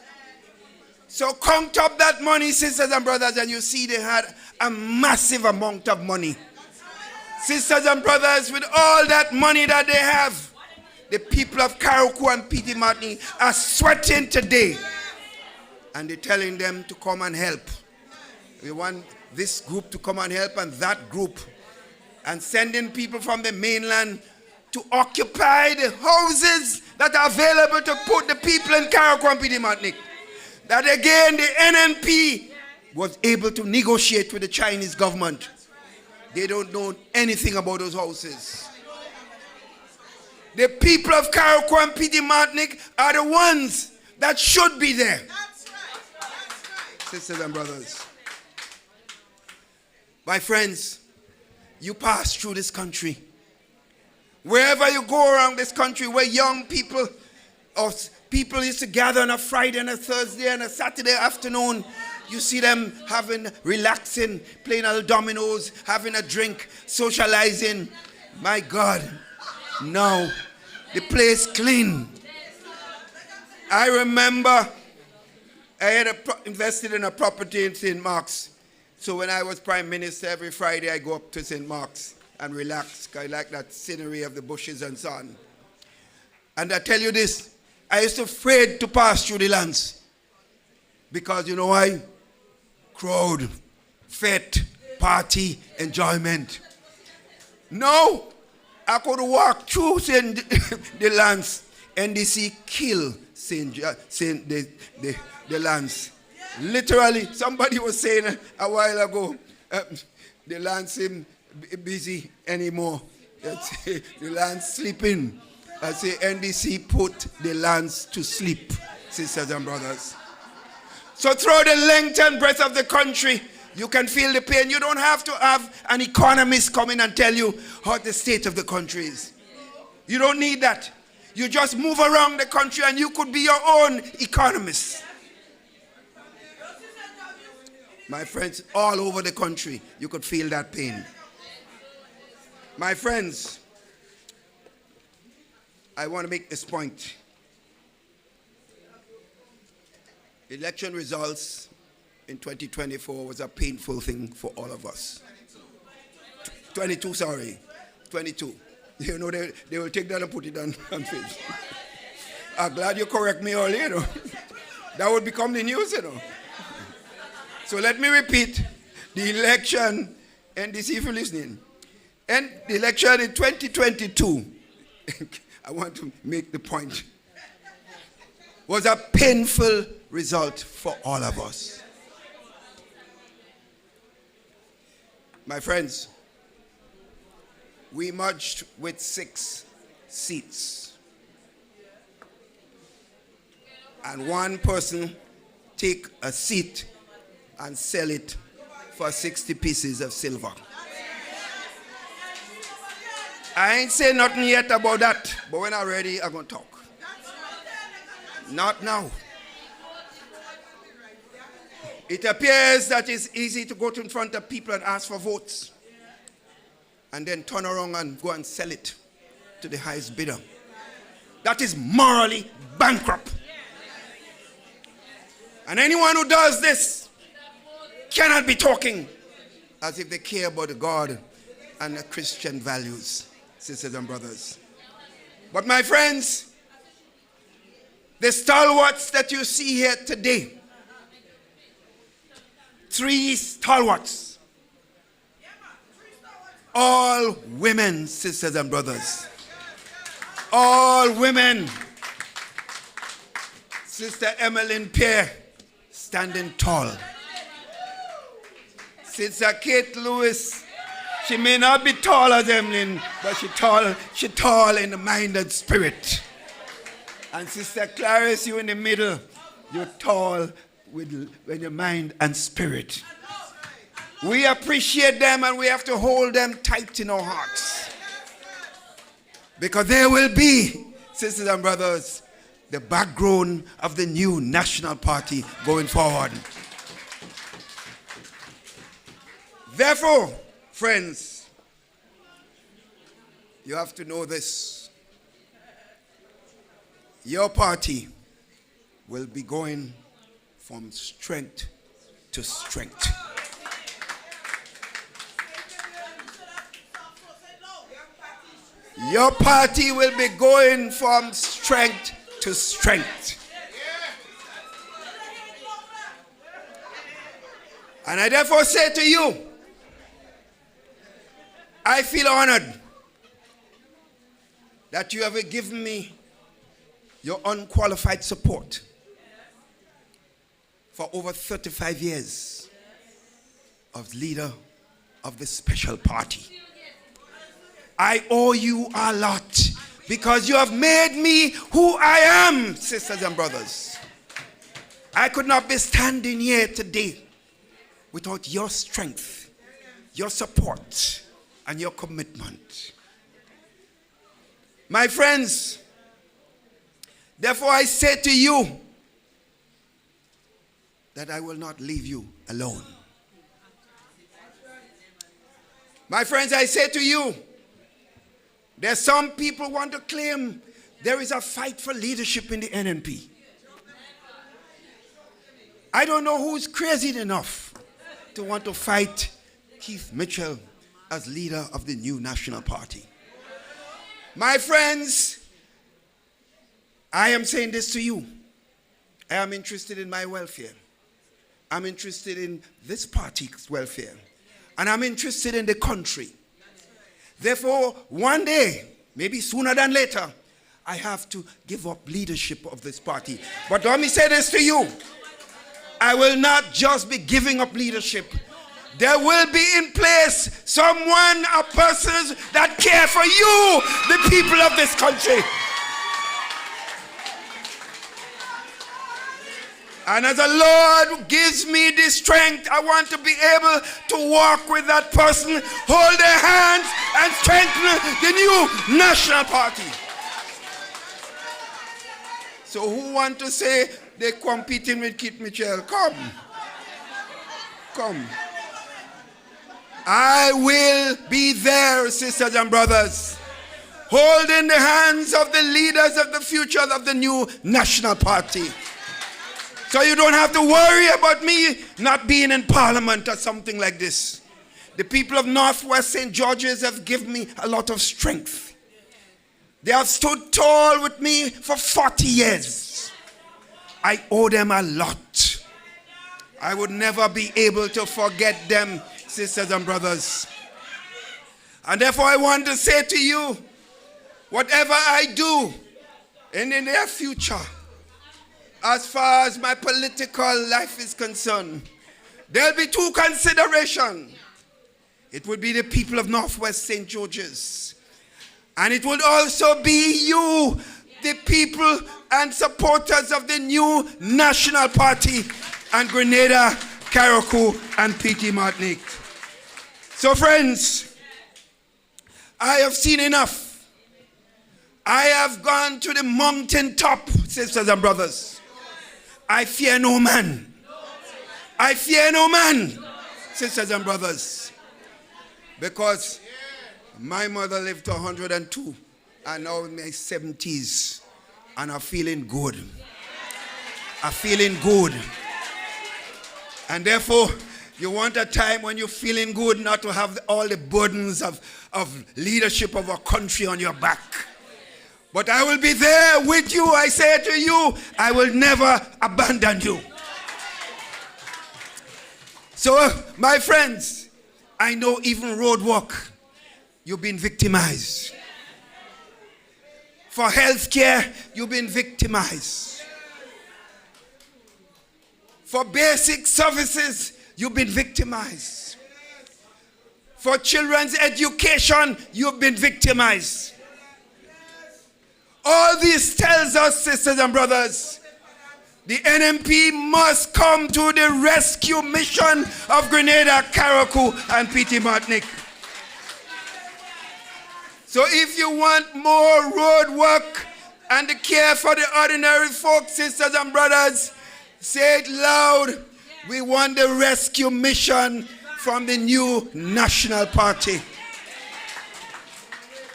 So count up that money, sisters and brothers, and you see they had a massive amount of money. Sisters and brothers, with all that money that they have, the people of Carriacou and Petite Martinique are sweating today. And they're telling them to come and help. We want this group to come and help, and that group. And sending people from the mainland to occupy the houses that are available to put the people in Carriacou and Petite Martinique. That again, the NNP was able to negotiate with the Chinese government. They don't know anything about those houses. The people of Carriacou and Petite Martinique are the ones that should be there. Sisters and brothers, my friends, you pass through this country. Wherever you go around this country, where young people or people used to gather on a Friday and a Thursday and a Saturday afternoon, you see them relaxing, playing a little dominoes, having a drink, socializing. My God, now the place clean. I remember I had invested in a property in St. Mark's. So when I was Prime Minister, every Friday I go up to St. Mark's and relax. I like that scenery of the bushes and so on. And I tell you this, I used to afraid to pass through the lands. Because you know why? Crowd, fete, party, enjoyment. No, I could walk through the lands. NDC kill the lands. Literally, somebody was saying a while ago, the lands ain't busy anymore. The lands sleeping. I say NDC put the lands to sleep, sisters and brothers. So through the length and breadth of the country, you can feel the pain. You don't have to have an economist come in and tell you how the state of the country is. You don't need that. You just move around the country and you could be your own economist. My friends, all over the country, you could feel that pain. My friends, I want to make this point. Election results in 2024 was a painful thing for all of us. 22, sorry. 22. You know, they will take that and put it on Facebook. I'm glad you correct me earlier, you know. That would become the news, you know. So let me repeat. The election, and this if you're listening, and the election in 2022, I want to make the point, was a painful result for all of us. My friends, we merged with 6 seats. And one person take a seat and sell it for 60 pieces of silver. I ain't saying nothing yet about that, but when I'm ready, I'm going to talk. Not now. It appears that it's easy to go in front of people and ask for votes and then turn around and go and sell it to the highest bidder. That is morally bankrupt. And anyone who does this cannot be talking as if they care about the God and the Christian values, sisters and brothers. But my friends, the stalwarts that you see here today, 3 stalwarts, all women, sisters and brothers, all women. Sister Emmeline Pierre, standing tall. Sister Kate Lewis, she may not be tall as Emmeline, but she tall in the mind and spirit. And Sister Clarice, you in the middle, you're tall with your mind and spirit. We appreciate them and we have to hold them tight in our hearts. Because they will be, sisters and brothers, the background of the new national party going forward. Therefore, friends, you have to know this. Your party will be going from strength to strength. Your party will be going from strength to strength. And I therefore say to you, I feel honored that you have given me your unqualified support for over 35 years as leader of the special party. I owe you a lot because you have made me who I am, sisters and brothers. I could not be standing here today without your strength, your support, and your commitment. My friends, therefore I say to you that I will not leave you alone. My friends, I say to you, there's some people want to claim there is a fight for leadership in the NNP. I don't know who's crazy enough to want to fight Keith Mitchell as leader of the new national party. My friends, I am saying this to you. I am interested in my welfare. I'm interested in this party's welfare. And I'm interested in the country. Therefore, one day, maybe sooner than later, I have to give up leadership of this party. But let me say this to you. I will not just be giving up leadership. There will be in place someone or persons that care for you, the people of this country. And as the Lord gives me the strength, I want to be able to walk with that person, hold their hands, and strengthen the new national party. So who want to say they're competing with Keith Mitchell? Come. Come. I will be there, sisters and brothers, holding the hands of the leaders of the future of the new national party. So you don't have to worry about me not being in Parliament or something like this. The people of Northwest St. George's have given me a lot of strength. They have stood tall with me for 40 years. I owe them a lot. I would never be able to forget them, sisters and brothers. And therefore I want to say to you, whatever I do in the near future, as far as my political life is concerned, there'll be two considerations. It would be the people of Northwest St. George's. And it would also be you, the people and supporters of the new National Party and Grenada, Carriacou, and P.T. Martinique. So friends, I have seen enough. I have gone to the mountain top, sisters and brothers. I fear no man. I fear no man, sisters and brothers. Because my mother lived to 102 and now in my 70s. And I'm feeling good. I'm feeling good. And therefore, you want a time when you're feeling good not to have all the burdens of leadership of a country on your back. But I will be there with you. I say to you, I will never abandon you. So, my friends, I know even roadwork, you've been victimized. For health care, you've been victimized. For basic services, you've been victimized. For children's education, you've been victimized. All this tells us, sisters and brothers, the NNP must come to the rescue mission of Grenada, Carriacou, and Petite Martinique. So if you want more road work and the care for the ordinary folk, sisters and brothers, say it loud. We want the rescue mission from the new National Party.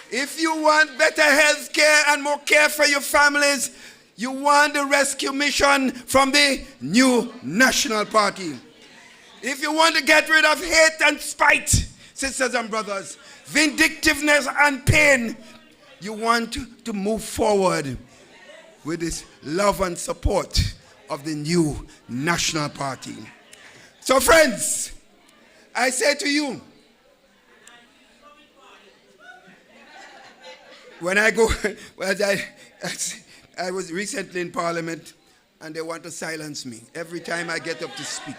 If you want better health care and more care for your families, you want the rescue mission from the new National Party. If you want to get rid of hate and spite, sisters and brothers, vindictiveness and pain, you want to move forward with this love and support of the new National Party. So friends, I say to you, when I go, I was recently in Parliament and they want to silence me every time I get up to speak.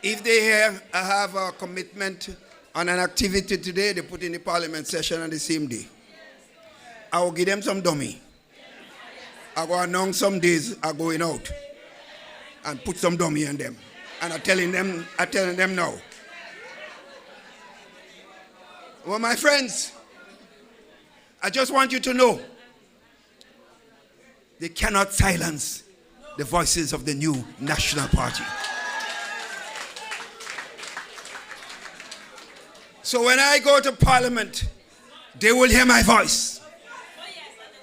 If they hear I have a commitment on an activity today, they put in the Parliament session on the same day. I will give them some dummy. I will announce some days are going out and put some dummy on them. And I'm telling them now. Well, my friends, I just want you to know they cannot silence the voices of the new National Party. So when I go to Parliament, they will hear my voice.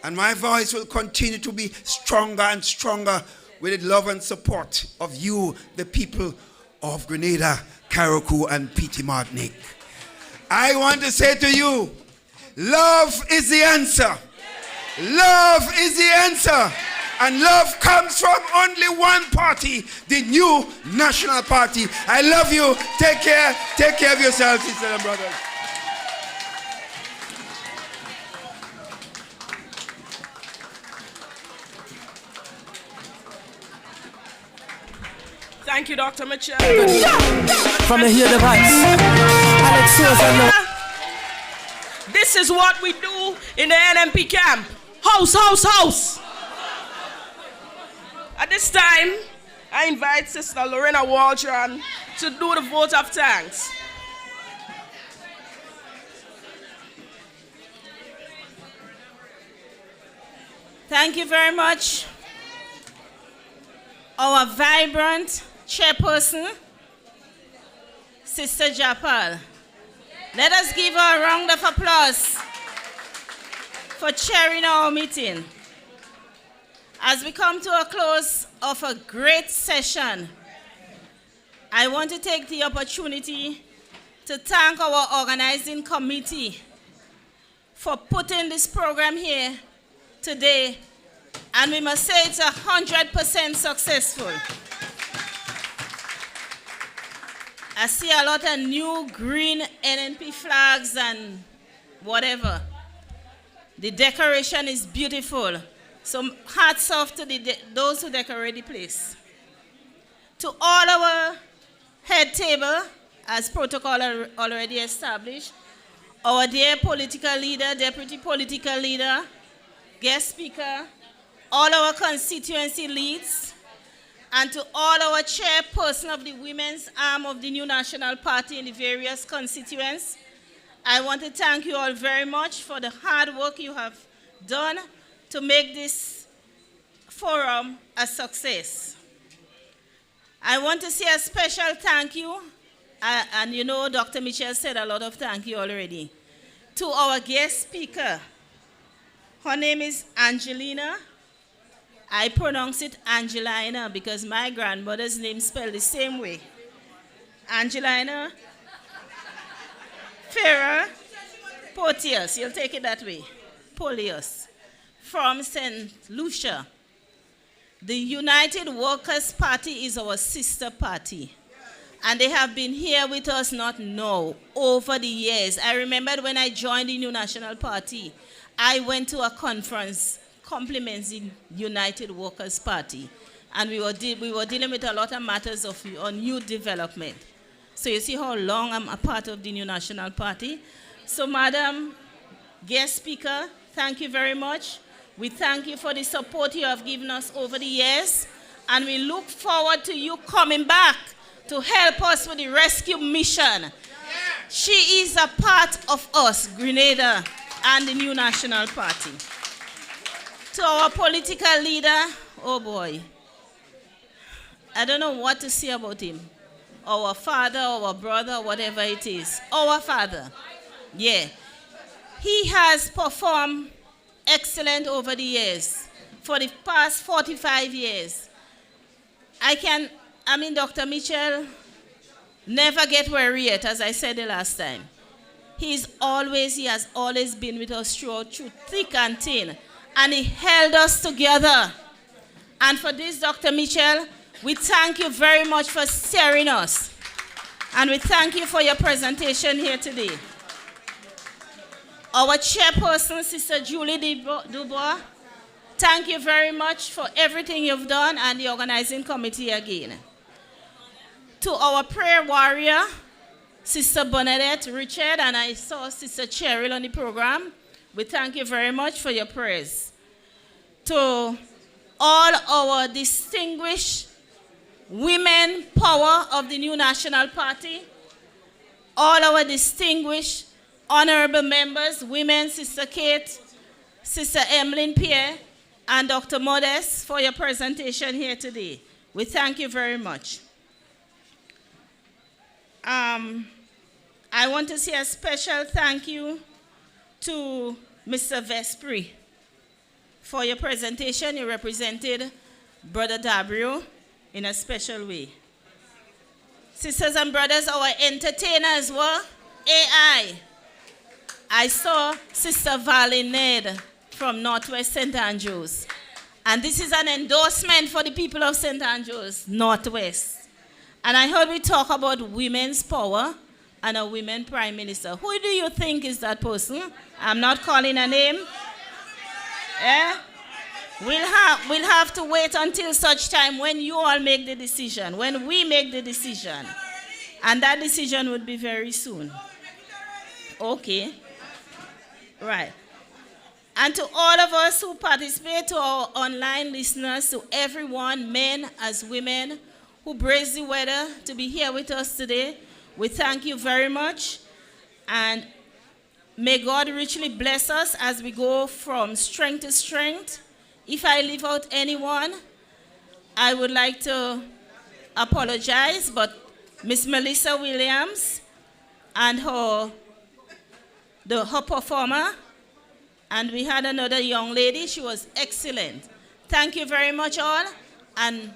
And my voice will continue to be stronger and stronger with the love and support of you, the people of Grenada, Carriacou, and Petite Martinique. I want to say to you, love is the answer. Love is the answer. And love comes from only one party, the new National Party. I love you. Take care. Take care of yourselves, sisters and brothers. Thank you, Dr. Mitchell. From the hear device. This is what we do in the NNP camp. House, house, house. At this time, I invite Sister Lorena Waldron to do the vote of thanks. Thank you very much. Our vibrant chairperson, Sister Japal. Let us give her a round of applause for chairing our meeting. As we come to a close of a great session, I want to take the opportunity to thank our organizing committee for putting this program here today, and we must say it's 100% successful. I see a lot of new green NNP flags and whatever. The decoration is beautiful. So hats off to those who decorate the place. To all our head table, as protocol already established, our dear political leader, deputy political leader, guest speaker, all our constituency leads, and to all our chairperson of the women's arm of the new National Party in the various constituents, I want to thank you all very much for the hard work you have done to make this forum a success. I want to say a special thank you, and you know Dr. Mitchell said a lot of thank you already, to our guest speaker. Her name is Angelina. I pronounce it Angelina because my grandmother's name spelled the same way. Angelina Ferrer Porteous, you'll take it that way, Polius, from St. Lucia. The United Workers' Party is our sister party. And they have been here with us not now, over the years. I remember when I joined the New National Party, I went to a conference complements the United Workers' Party. And we were dealing with a lot of matters on youth development. So you see how long I'm a part of the New National Party. So, Madam Guest Speaker, thank you very much. We thank you for the support you have given us over the years. And we look forward to you coming back to help us with the rescue mission. She is a part of us, Grenada, and the New National Party. To our political leader, oh boy, I don't know what to say about him. Our father, our brother, whatever it is. Our father, yeah. He has performed excellent over the years, for the past 45 years. Dr. Mitchell never get weary yet, as I said the last time. He has always been with us through thick and thin. And he held us together. And for this, Dr. Mitchell, we thank you very much for steering us. And we thank you for your presentation here today. Our chairperson, Sister Julie Dubois, thank you very much for everything you've done, and the organizing committee again. To our prayer warrior, Sister Bernadette Richard, and I saw Sister Cheryl on the program, we thank you very much for your prayers. To all our distinguished women power of the New National Party, all our distinguished honorable members, women, Sister Kate, Sister Emmeline Pierre, and Dr. Modest for your presentation here today. We thank you very much. I want to say a special thank you to Mr. Vespri for your presentation. You represented Brother Dabrio in a special way. Sisters and brothers, our entertainers were AI. I saw Sister Valley Ned from Northwest St. Andrews. And this is an endorsement for the people of St. Andrews, Northwest. And I heard we talk about women's power and a women prime minister. Who do you think is that person? I'm not calling a name. Eh? We'll have to wait until such time when you all make the decision, when we make the decision. And that decision would be very soon. Okay. Right. And to all of us who participate, to our online listeners, to everyone, men as women, who braved the weather to be here with us today, we thank you very much. And may God richly bless us as we go from strength to strength. If I leave out anyone, I would like to apologize, but Miss Melissa Williams and her performer, and we had another young lady. She was excellent. Thank you very much all, and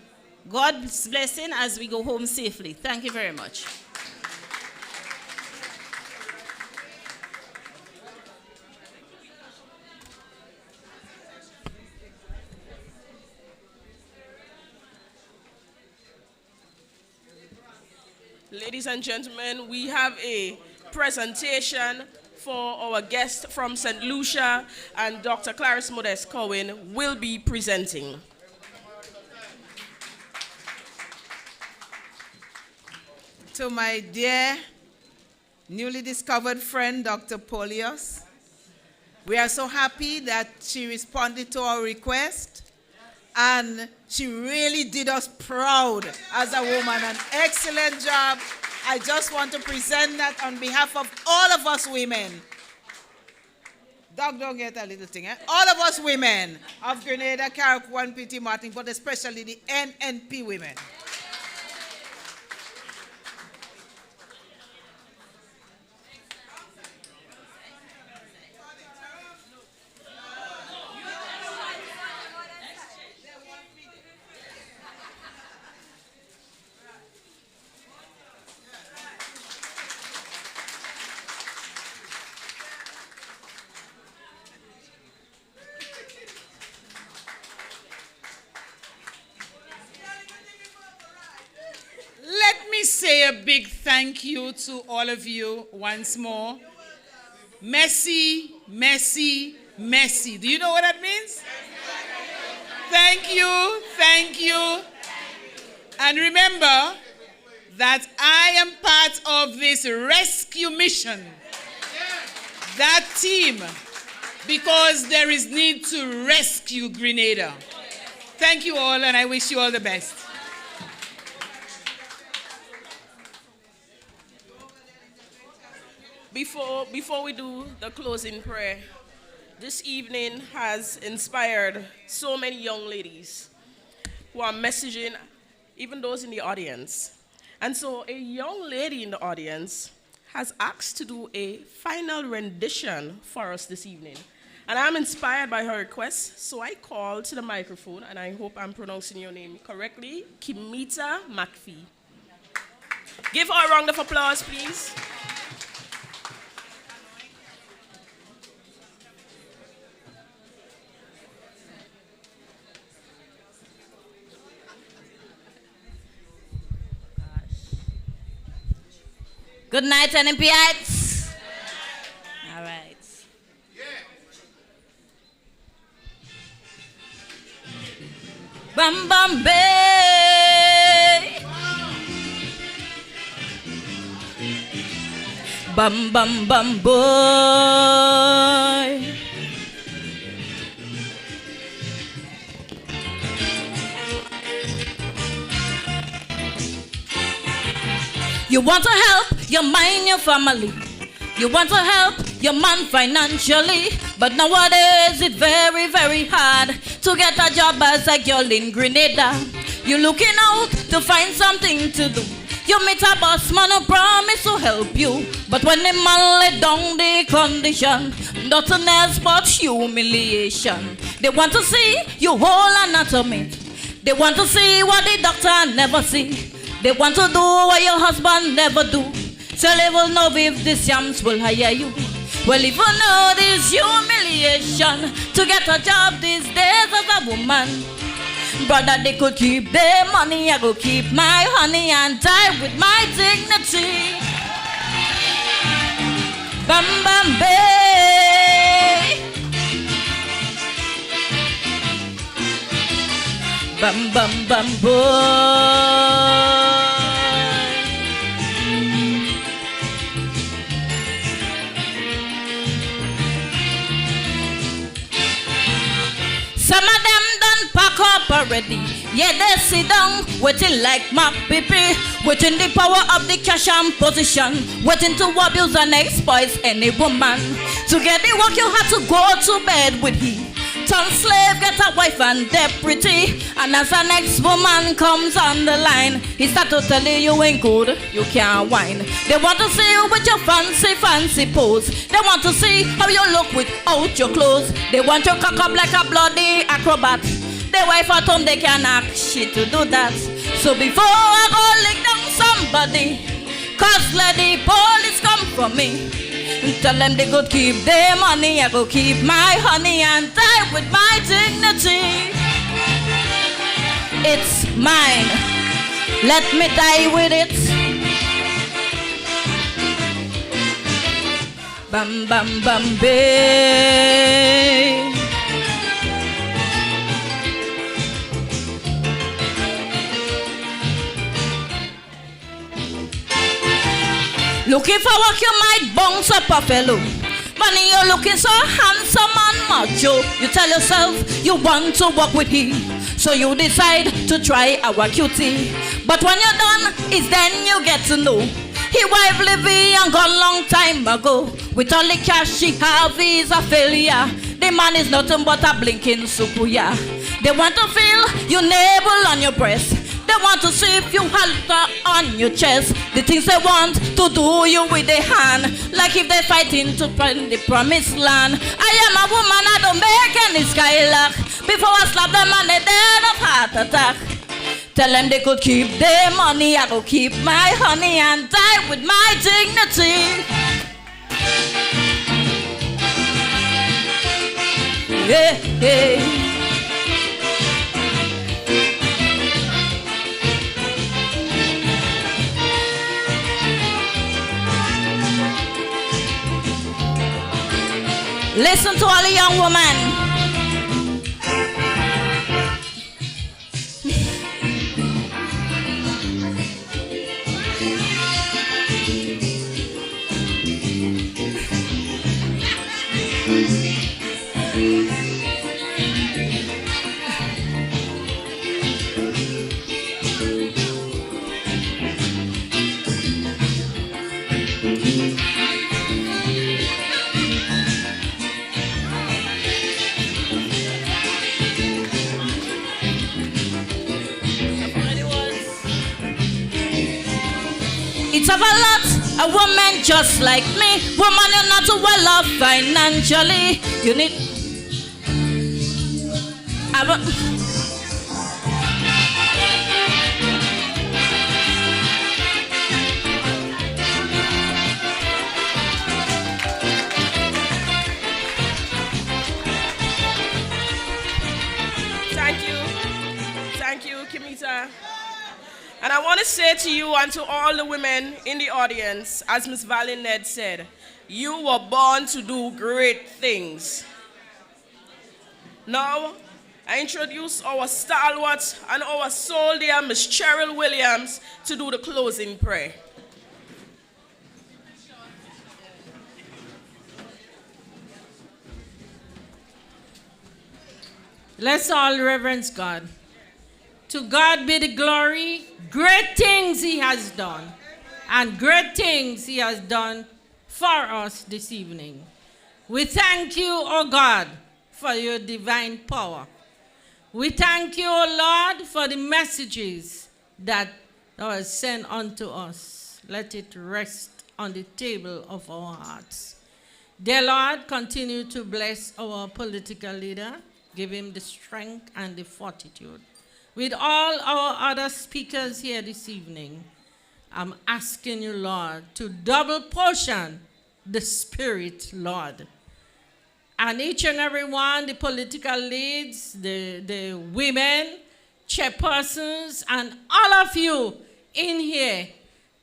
God's blessing as we go home safely. Thank you very much. Ladies and gentlemen, we have a presentation for our guest from St. Lucia, and Dr. Clarice Modest Cohen will be presenting. To my dear, newly discovered friend, Dr. Polios, we are so happy that she responded to our request, and she really did us proud as a woman. An excellent job. I just want to present that on behalf of all of us women. Doc, don't get a little thing, eh? All of us women of Grenada, Carriacou, and Petit Martin, but especially the NNP women. Say a big thank you to all of you once more. Merci, merci, merci. Do you know what that means? Thank you, thank you. And remember that I am part of this rescue mission, that team, because there is need to rescue Grenada. Thank you all, and I wish you all the best. Before we do the closing prayer, this evening has inspired so many young ladies who are messaging, even those in the audience. And so a young lady in the audience has asked to do a final rendition for us this evening. And I'm inspired by her request, so I called to the microphone, and I hope I'm pronouncing your name correctly, Kimita McPhee. Give her a round of applause, please. Good night, NNPites. All right. Bam bam bay. Bam bam bam boy. You want to help your mind, your family. You want to help your man financially. But nowadays it's very, very hard to get a job as a girl in Grenada. You're looking out to find something to do. You meet a boss man who promise to help you. But when the man lay down the condition, nothing else but humiliation. They want to see your whole anatomy. They want to see what the doctor never see. They want to do what your husband never do. So they will know if the yams will hire you. Well, if you know this humiliation to get a job these days as a woman, brother, they could keep their money. I go keep my honey and die with my dignity. Bam bam bay. Bam bam bam boy. Some of them done pack up already. Yeah, they sit down, waiting like Mark Pippy, waiting the power of the cash and position, waiting to abuse and exploit any woman. To get the work, you have to go to bed with he. Turn slave, get a wife and deputy. And as the next woman comes on the line, he start to tell you ain't good, you can't whine. They want to see you with your fancy, fancy pose. They want to see how you look without your clothes. They want you cock up like a bloody acrobat. The wife at home, they can ask shit to do that. So before I go lick down somebody, cause let the police come for me. Tell them they could keep their money, I go keep my honey and die with my dignity. It's mine, let me die with it. Bam bam bam bay. Looking for work, you might bounce up a fellow. Money, you're looking so handsome and macho. You tell yourself you want to work with him, so you decide to try our cutie. But when you're done, it's then you get to know he wife Livy and gone long time ago. With all the cash she have, he's a failure. The man is nothing but a blinking sukuya. They want to feel your navel on your breast. They want to see if you halter on your chest. The things they want to do you with their hand, like if they're fighting to find the promised land. I am a woman, I don't make any skylark. Before I slap them on the dead of heart attack. Tell them they could keep their money, I go keep my honey and die with my dignity. Yeah, yeah. Listen to all the young women. have a lot, a woman just like me. Woman, you're not well off financially. You need... Thank you, Kimita. And I want to say to you and to all the women in the audience, as Ms. Valinet said, you were born to do great things. Now, I introduce our stalwart and our soldier, Ms. Cheryl Williams, to do the closing prayer. Let's all reverence God. To God be the glory. Great things he has done. And great things he has done for us this evening. We thank you, O God, for your divine power. We thank you, O Lord, for the messages that thou hast sent unto us. Let it rest on the table of our hearts. Dear Lord, continue to bless our political leader. Give him the strength and the fortitude. With all our other speakers here this evening, I'm asking you, Lord, to double portion the Spirit, Lord. And each and every one, the political leads, the women, chairpersons, and all of you in here,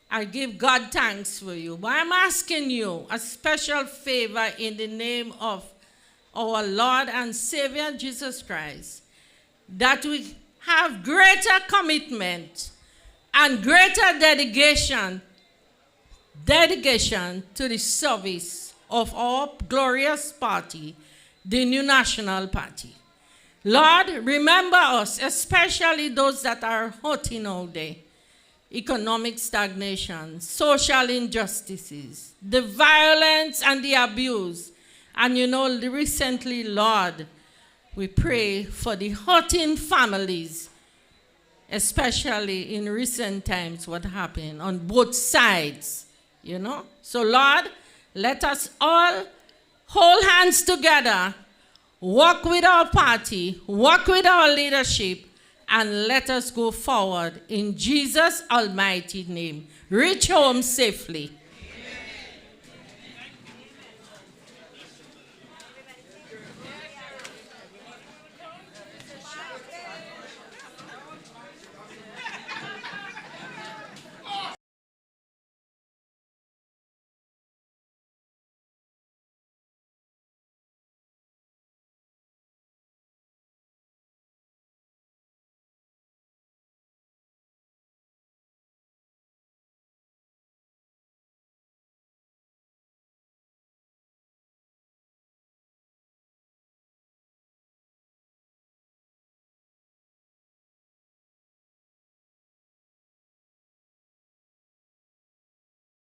I give God thanks for you. But I'm asking you a special favor in the name of our Lord and Savior Jesus Christ, that we have greater commitment and greater dedication to the service of our glorious party, the New National Party. Lord, remember us, especially those that are hurting all day. Economic stagnation, social injustices, the violence and the abuse. And you know, recently, Lord, we pray for the hurting families, especially in recent times, what happened on both sides, you know. So, Lord, let us all hold hands together, work with our party, work with our leadership, and let us go forward in Jesus' almighty name. Reach home safely.